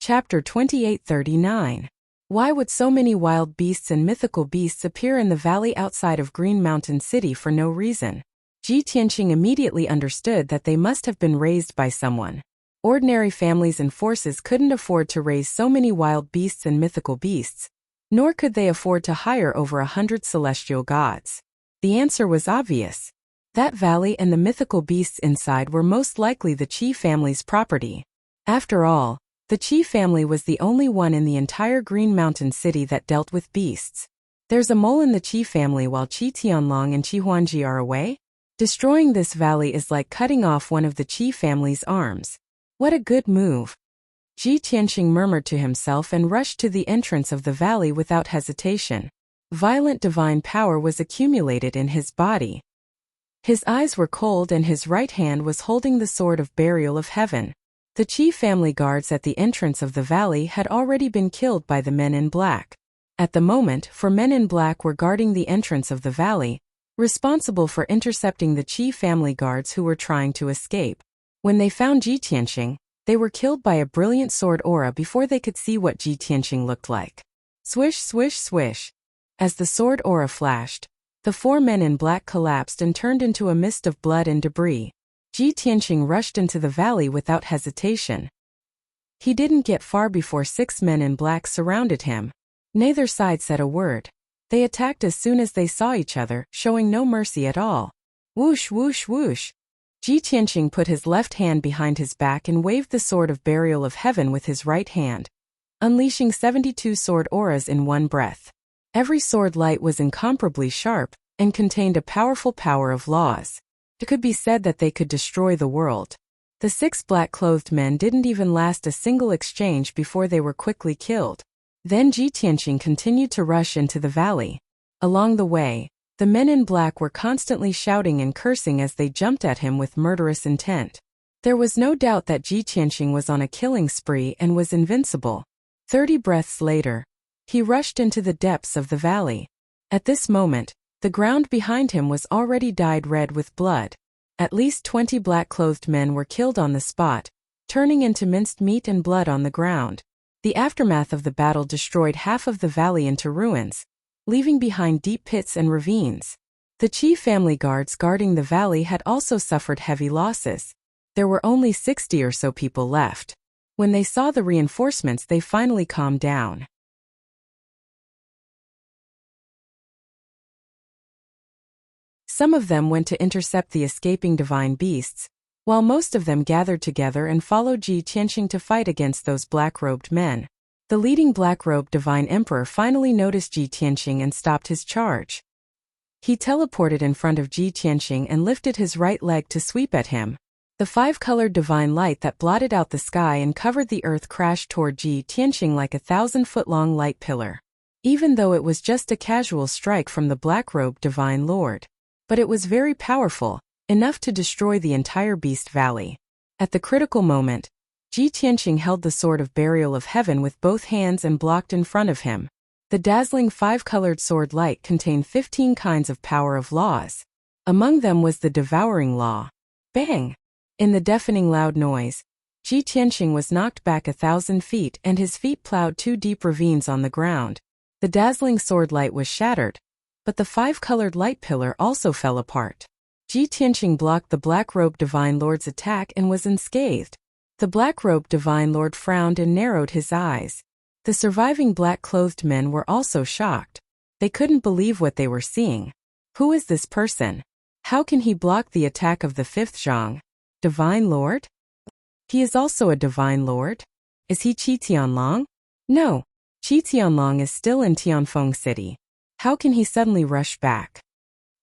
Chapter 2839. Why would so many wild beasts and mythical beasts appear in the valley outside of Green Mountain City for no reason? Ji Tianqing immediately understood that they must have been raised by someone. Ordinary families and forces couldn't afford to raise so many wild beasts and mythical beasts, nor could they afford to hire over 100 celestial gods. The answer was obvious. That valley and the mythical beasts inside were most likely the Qi family's property. After all, the Qi family was the only one in the entire Green Mountain City that dealt with beasts. There's a mole in the Qi family while Qi Tianlong and Qi Huanji are away? Destroying this valley is like cutting off one of the Qi family's arms. What a good move. Ji Tianqing murmured to himself and rushed to the entrance of the valley without hesitation. Violent divine power was accumulated in his body. His eyes were cold and his right hand was holding the sword of burial of heaven. The Qi family guards at the entrance of the valley had already been killed by the men in black. At the moment, 4 men in black were guarding the entrance of the valley, responsible for intercepting the Qi family guards who were trying to escape. When they found Ji Tianqing, they were killed by a brilliant sword aura before they could see what Ji Tianqing looked like. Swish, swish, swish. As the sword aura flashed, the 4 men in black collapsed and turned into a mist of blood and debris. Ji Tianqing rushed into the valley without hesitation. He didn't get far before 6 men in black surrounded him. Neither side said a word. They attacked as soon as they saw each other, showing no mercy at all. Whoosh, whoosh, whoosh. Ji Tianqing put his left hand behind his back and waved the sword of burial of heaven with his right hand, unleashing 72 sword auras in one breath. Every sword light was incomparably sharp and contained a powerful power of laws. It could be said that they could destroy the world. The 6 black-clothed men didn't even last a single exchange before they were quickly killed. Then Ji Tianqing continued to rush into the valley. Along the way, the men in black were constantly shouting and cursing as they jumped at him with murderous intent. There was no doubt that Ji Tianqing was on a killing spree and was invincible. 30 breaths later, he rushed into the depths of the valley. At this moment, the ground behind him was already dyed red with blood. At least 20 black-clothed men were killed on the spot, turning into minced meat and blood on the ground. The aftermath of the battle destroyed half of the valley into ruins, leaving behind deep pits and ravines. The Qi family guards guarding the valley had also suffered heavy losses. There were only 60 or so people left. When they saw the reinforcements, they finally calmed down. Some of them went to intercept the escaping divine beasts, while most of them gathered together and followed Ji Tianqing to fight against those black-robed men. The leading black-robed divine emperor finally noticed Ji Tianqing and stopped his charge. He teleported in front of Ji Tianqing and lifted his right leg to sweep at him. The 5-colored divine light that blotted out the sky and covered the earth crashed toward Ji Tianqing like a 1,000-foot-long light pillar. Even though it was just a casual strike from the black-robed divine lord. But it was very powerful, enough to destroy the entire Beast Valley. At the critical moment, Ji Tianqing held the sword of burial of heaven with both hands and blocked in front of him. The dazzling 5-colored sword light contained 15 kinds of power of laws. Among them was the devouring law. Bang! In the deafening loud noise, Ji Tianqing was knocked back 1,000 feet and his feet plowed 2 deep ravines on the ground. The dazzling sword light was shattered, but the 5-colored light pillar also fell apart. Ji Tianqing blocked the black-robed divine lord's attack and was unscathed. The black-robed divine lord frowned and narrowed his eyes. The surviving black-clothed men were also shocked. They couldn't believe what they were seeing. Who is this person? How can he block the attack of the fifth Zhang? Divine Lord? He is also a Divine Lord? Is he Qi Tianlong? No. Qi Tianlong is still in Tianfeng City. How can he suddenly rush back?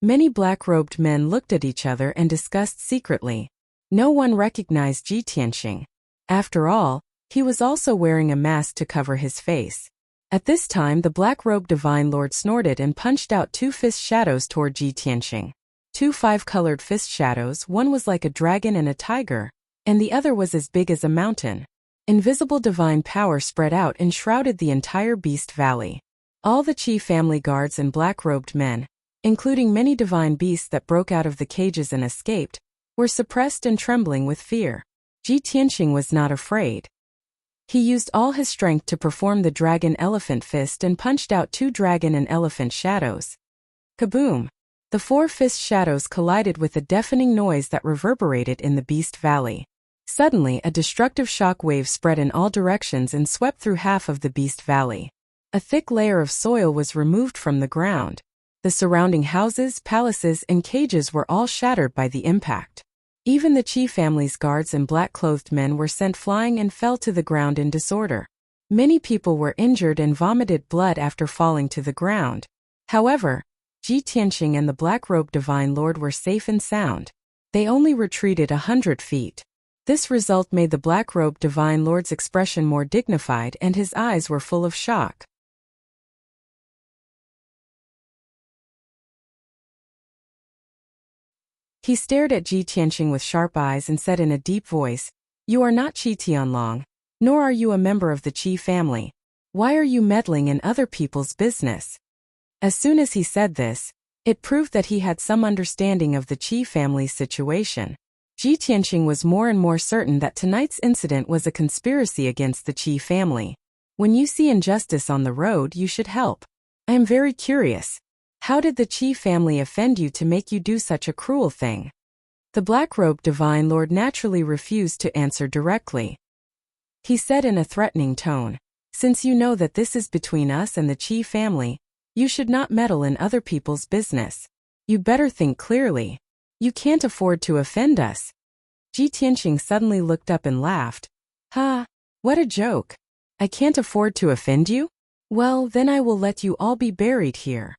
Many black-robed men looked at each other and discussed secretly. No one recognized Ji Tianxing. After all, he was also wearing a mask to cover his face. At this time the black-robed Divine Lord snorted and punched out two fist shadows toward Ji Tianxing. Two five-colored fist shadows, one was like a dragon and a tiger, and the other was as big as a mountain. Invisible divine power spread out and shrouded the entire Beast Valley. All the Qi family guards and black-robed men, including many divine beasts that broke out of the cages and escaped, were suppressed and trembling with fear. Ji Tianxing was not afraid. He used all his strength to perform the dragon-elephant fist and punched out two dragon and elephant shadows. Kaboom! The four fist shadows collided with a deafening noise that reverberated in the Beast Valley. Suddenly, a destructive shock wave spread in all directions and swept through half of the Beast Valley. A thick layer of soil was removed from the ground. The surrounding houses, palaces, and cages were all shattered by the impact. Even the Qi family's guards and black-clothed men were sent flying and fell to the ground in disorder. Many people were injured and vomited blood after falling to the ground. However, Ji Tianxing and the black-robed Divine Lord were safe and sound. They only retreated 100 feet. This result made the black-robed Divine Lord's expression more dignified and his eyes were full of shock. He stared at Ji Tianxing with sharp eyes and said in a deep voice, "You are not Qi Tianlong, nor are you a member of the Qi family. Why are you meddling in other people's business?" As soon as he said this, it proved that he had some understanding of the Qi family's situation. Ji Tianxing was more and more certain that tonight's incident was a conspiracy against the Qi family. When you see injustice on the road, you should help. I am very curious. How did the Qi family offend you to make you do such a cruel thing? The black-robed Divine Lord naturally refused to answer directly. He said in a threatening tone, "Since you know that this is between us and the Qi family, you should not meddle in other people's business. You better think clearly. You can't afford to offend us." Ji Tianxing suddenly looked up and laughed. "Ha! What a joke! I can't afford to offend you? Well, then I will let you all be buried here."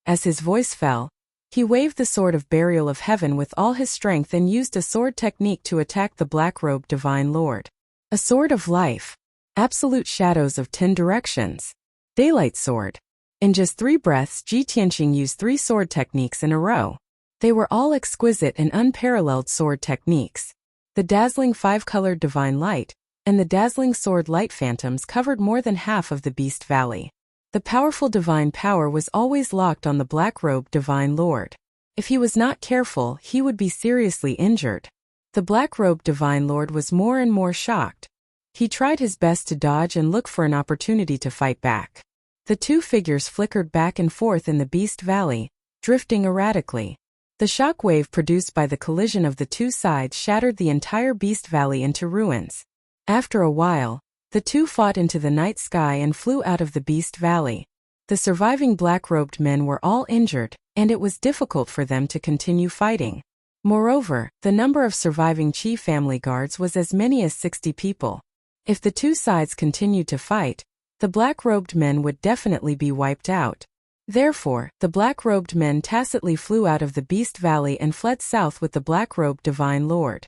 As his voice fell, he waved the sword of burial of heaven with all his strength and used a sword technique to attack the black-robed Divine Lord. A sword of life. Absolute shadows of 10 directions. Daylight sword. In just 3 breaths, Ji Tianxing used 3 sword techniques in a row. They were all exquisite and unparalleled sword techniques. The dazzling 5-colored divine light and the dazzling sword light phantoms covered more than half of the Beast Valley. The powerful divine power was always locked on the black-robed Divine Lord. If he was not careful, he would be seriously injured. The black-robed Divine Lord was more and more shocked. He tried his best to dodge and look for an opportunity to fight back. The two figures flickered back and forth in the Beast Valley, drifting erratically. The shock wave produced by the collision of the two sides shattered the entire Beast Valley into ruins. After a while, the two fought into the night sky and flew out of the Beast Valley. The surviving black-robed men were all injured, and it was difficult for them to continue fighting. Moreover, the number of surviving Qi family guards was as many as 60 people. If the two sides continued to fight, the black-robed men would definitely be wiped out. Therefore, the black-robed men tacitly flew out of the Beast Valley and fled south with the black-robed Divine Lord.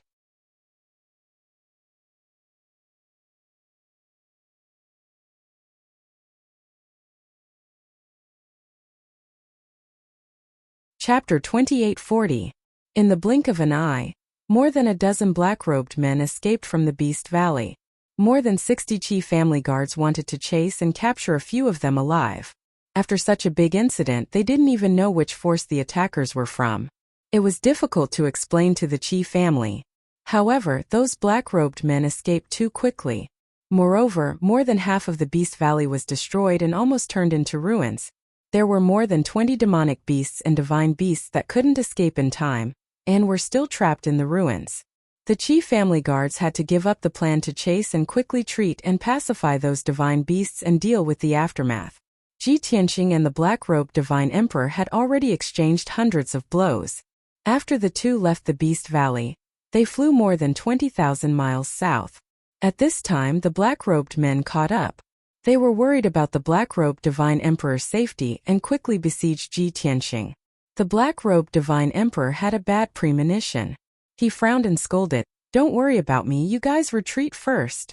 Chapter 2840. In the blink of an eye, more than a dozen black-robed men escaped from the Beast Valley. More than 60 Qi family guards wanted to chase and capture a few of them alive. After such a big incident, they didn't even know which force the attackers were from. It was difficult to explain to the Qi family. However, those black-robed men escaped too quickly. Moreover, more than half of the Beast Valley was destroyed and almost turned into ruins. There were more than 20 demonic beasts and divine beasts that couldn't escape in time, and were still trapped in the ruins. The chief family guards had to give up the plan to chase and quickly treat and pacify those divine beasts and deal with the aftermath. Ji Tianqing and the black-robed divine emperor had already exchanged hundreds of blows. After the two left the Beast Valley, they flew more than 20,000 miles south. At this time the black-robed men caught up. They were worried about the black-robed divine emperor's safety and quickly besieged Ji Tianqing. The black-robed divine emperor had a bad premonition. He frowned and scolded, "Don't worry about me, you guys retreat first."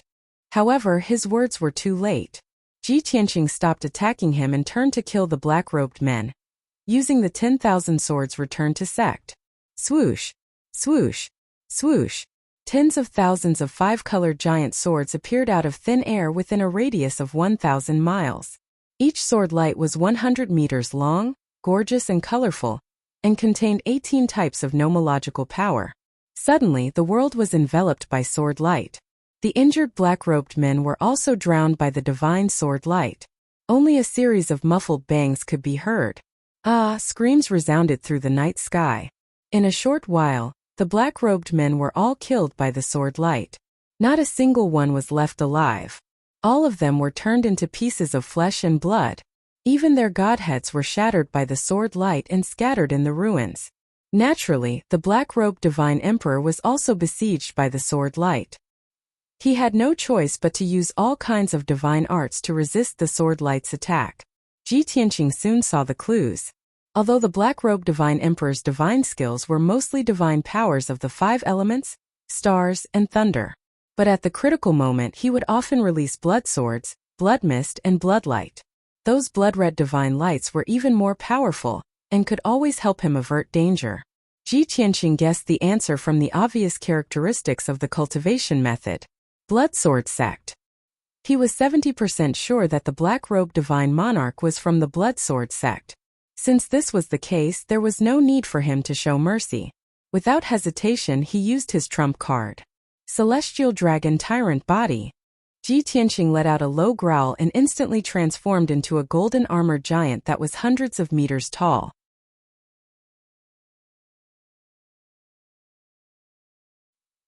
However, his words were too late. Ji Tianqing stopped attacking him and turned to kill the black-robed men. Using the 10,000 swords returned to sect. Swoosh, swoosh, swoosh. Tens of thousands of five-colored giant swords appeared out of thin air within a radius of 1,000 miles. Each sword light was 100 meters long, gorgeous and colorful, and contained 18 types of nomological power. Suddenly, the world was enveloped by sword light. The injured black-robed men were also drowned by the divine sword light. Only a series of muffled bangs could be heard. Ah! Screams resounded through the night sky. In a short while, the black-robed men were all killed by the sword light. Not a single one was left alive. All of them were turned into pieces of flesh and blood. Even their godheads were shattered by the sword light and scattered in the ruins. Naturally, the black-robed divine emperor was also besieged by the sword light. He had no choice but to use all kinds of divine arts to resist the sword light's attack. Ji Tianqing soon saw the clues. Although the black-robed divine emperor's divine skills were mostly divine powers of the 5 elements, stars, and thunder. But at the critical moment he would often release blood swords, blood mist, and bloodlight. Those blood-red divine lights were even more powerful, and could always help him avert danger. Ji Tianqing guessed the answer from the obvious characteristics of the cultivation method. Blood Sword Sect. He was 70% sure that the black-robed divine monarch was from the Blood Sword Sect. Since this was the case, there was no need for him to show mercy. Without hesitation he used his trump card. Celestial Dragon Tyrant Body. Ji Tianqing let out a low growl and instantly transformed into a golden armored giant that was hundreds of meters tall.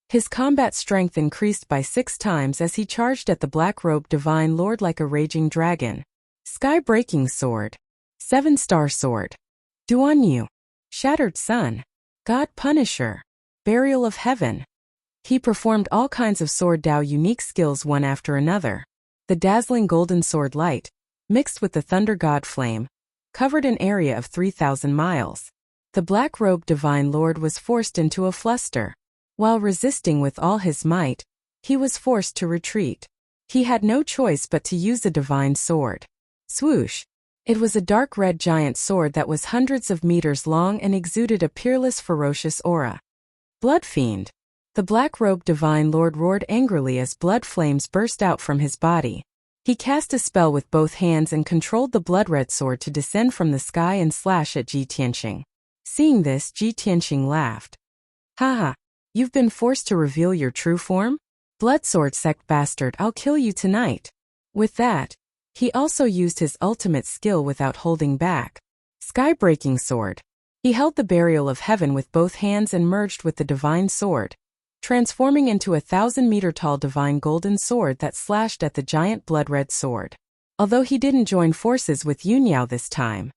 His combat strength increased by 6 times as he charged at the black-robed divine lord like a raging dragon. Sky-breaking sword. 7-star sword. Duanyu. Shattered sun. God Punisher. Burial of heaven. He performed all kinds of sword Dao unique skills one after another. The dazzling golden sword light, mixed with the thunder god flame, covered an area of 3,000 miles. The black-robed divine lord was forced into a fluster. While resisting with all his might, he was forced to retreat. He had no choice but to use a divine sword. Swoosh. It was a dark red giant sword that was hundreds of meters long and exuded a peerless ferocious aura. Blood Fiend. The black-robed divine lord roared angrily as blood flames burst out from his body. He cast a spell with both hands and controlled the blood-red sword to descend from the sky and slash at Ji Tianqing. Seeing this, Ji Tianqing laughed. Haha. You've been forced to reveal your true form? Blood Sword Sect bastard, I'll kill you tonight. With that, he also used his ultimate skill without holding back. Sky-breaking sword. He held the burial of heaven with both hands and merged with the divine sword, transforming into a 1,000-meter-tall divine golden sword that slashed at the giant blood-red sword. Although he didn't join forces with Yunyao this time,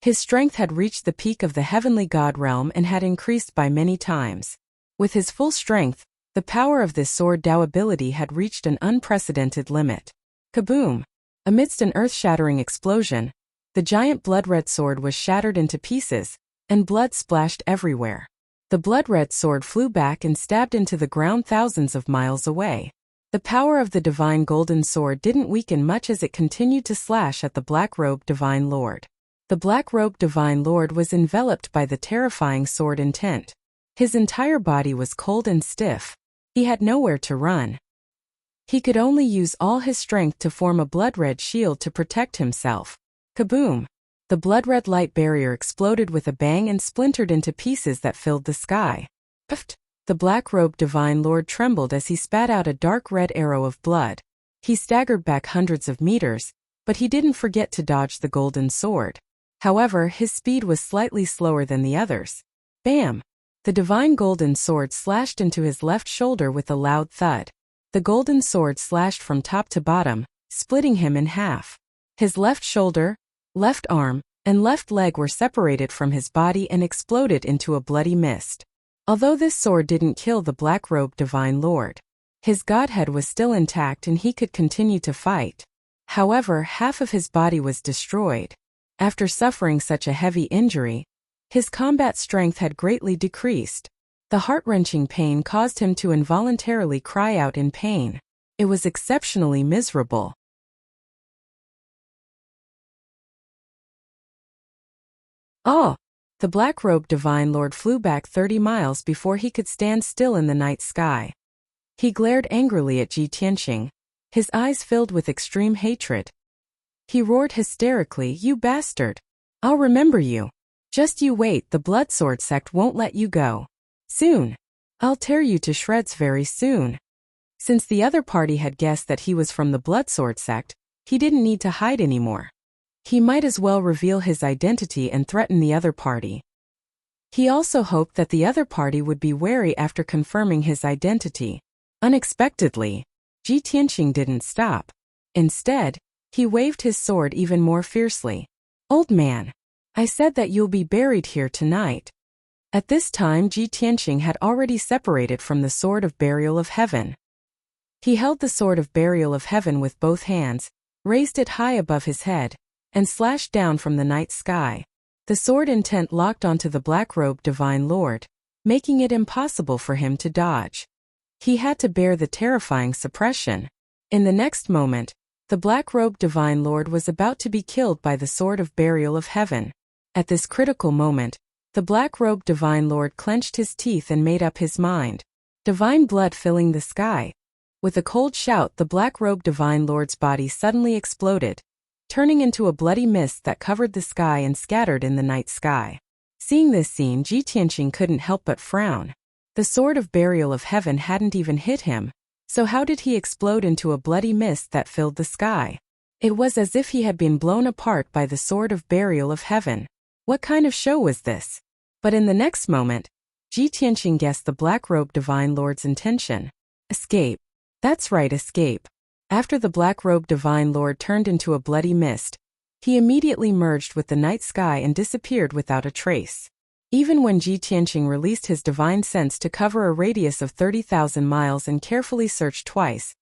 his strength had reached the peak of the heavenly god realm and had increased by many times. With his full strength, the power of this sword Dao ability had reached an unprecedented limit. Kaboom! Amidst an earth-shattering explosion, the giant blood-red sword was shattered into pieces, and blood splashed everywhere. The blood-red sword flew back and stabbed into the ground thousands of miles away. The power of the divine golden sword didn't weaken much as it continued to slash at the black-robed divine lord. The black-robed divine lord was enveloped by the terrifying sword intent. His entire body was cold and stiff. He had nowhere to run. He could only use all his strength to form a blood-red shield to protect himself. Kaboom! The blood-red light barrier exploded with a bang and splintered into pieces that filled the sky. Puffed! The black-robed divine lord trembled as he spat out a dark red arrow of blood. He staggered back hundreds of meters, but he didn't forget to dodge the golden sword. However, his speed was slightly slower than the others. Bam! The divine golden sword slashed into his left shoulder with a loud thud. The golden sword slashed from top to bottom, splitting him in half. His left shoulder, left arm, and left leg were separated from his body and exploded into a bloody mist. Although this sword didn't kill the black-robed divine lord, his godhead was still intact and he could continue to fight. However, half of his body was destroyed. After suffering such a heavy injury, his combat strength had greatly decreased. The heart-wrenching pain caused him to involuntarily cry out in pain. It was exceptionally miserable. Oh! The black-robed divine lord flew back 30 miles before he could stand still in the night sky. He glared angrily at Ji Tianqing, his eyes filled with extreme hatred. He roared hysterically, "You bastard! I'll remember you! Just you wait, the Blood Sword sect won't let you go. Soon! I'll tear you to shreds very soon." Since the other party had guessed that he was from the Blood Sword sect, he didn't need to hide anymore. He might as well reveal his identity and threaten the other party. He also hoped that the other party would be wary after confirming his identity. Unexpectedly, Ji Tianqing didn't stop. Instead, he waved his sword even more fiercely. "Old man, I said that you'll be buried here tonight." At this time, Ji Tianqing had already separated from the Sword of Burial of Heaven. He held the Sword of Burial of Heaven with both hands, raised it high above his head, and slashed down from the night sky. The sword intent locked onto the black-robed divine lord, making it impossible for him to dodge. He had to bear the terrifying suppression. In the next moment, the black-robed divine lord was about to be killed by the Sword of Burial of Heaven. At this critical moment, the black-robed divine lord clenched his teeth and made up his mind. Divine blood filling the sky. With a cold shout, the black-robed divine lord's body suddenly exploded, turning into a bloody mist that covered the sky and scattered in the night sky. Seeing this scene, Ji Tianqing couldn't help but frown. The Sword of Burial of Heaven hadn't even hit him, so how did he explode into a bloody mist that filled the sky? It was as if he had been blown apart by the Sword of Burial of Heaven. What kind of show was this? But in the next moment, Ji Tianqing guessed the black-robed divine lord's intention. Escape. That's right, escape. After the black-robed divine lord turned into a bloody mist, he immediately merged with the night sky and disappeared without a trace. Even when Ji Tianqing released his divine sense to cover a radius of 30,000 miles and carefully searched twice,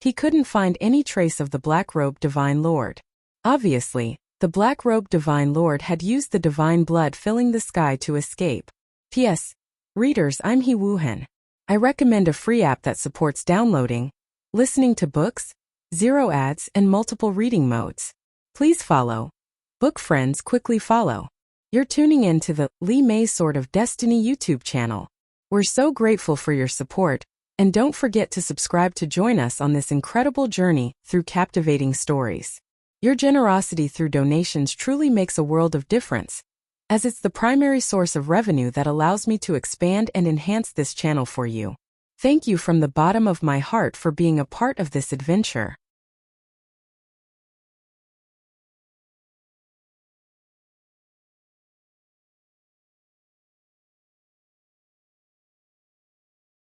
he couldn't find any trace of the black-robed divine lord. Obviously, the black-robed divine lord had used the divine blood filling the sky to escape. P.S. Readers, I'm He Wuhan. I recommend a free app that supports downloading, listening to books, zero ads, and multiple reading modes. Please follow. Book friends, quickly follow. You're tuning in to the Li Mei's Sword of Destiny YouTube channel. We're so grateful for your support, and don't forget to subscribe to join us on this incredible journey through captivating stories. Your generosity through donations truly makes a world of difference, as it's the primary source of revenue that allows me to expand and enhance this channel for you. Thank you from the bottom of my heart for being a part of this adventure.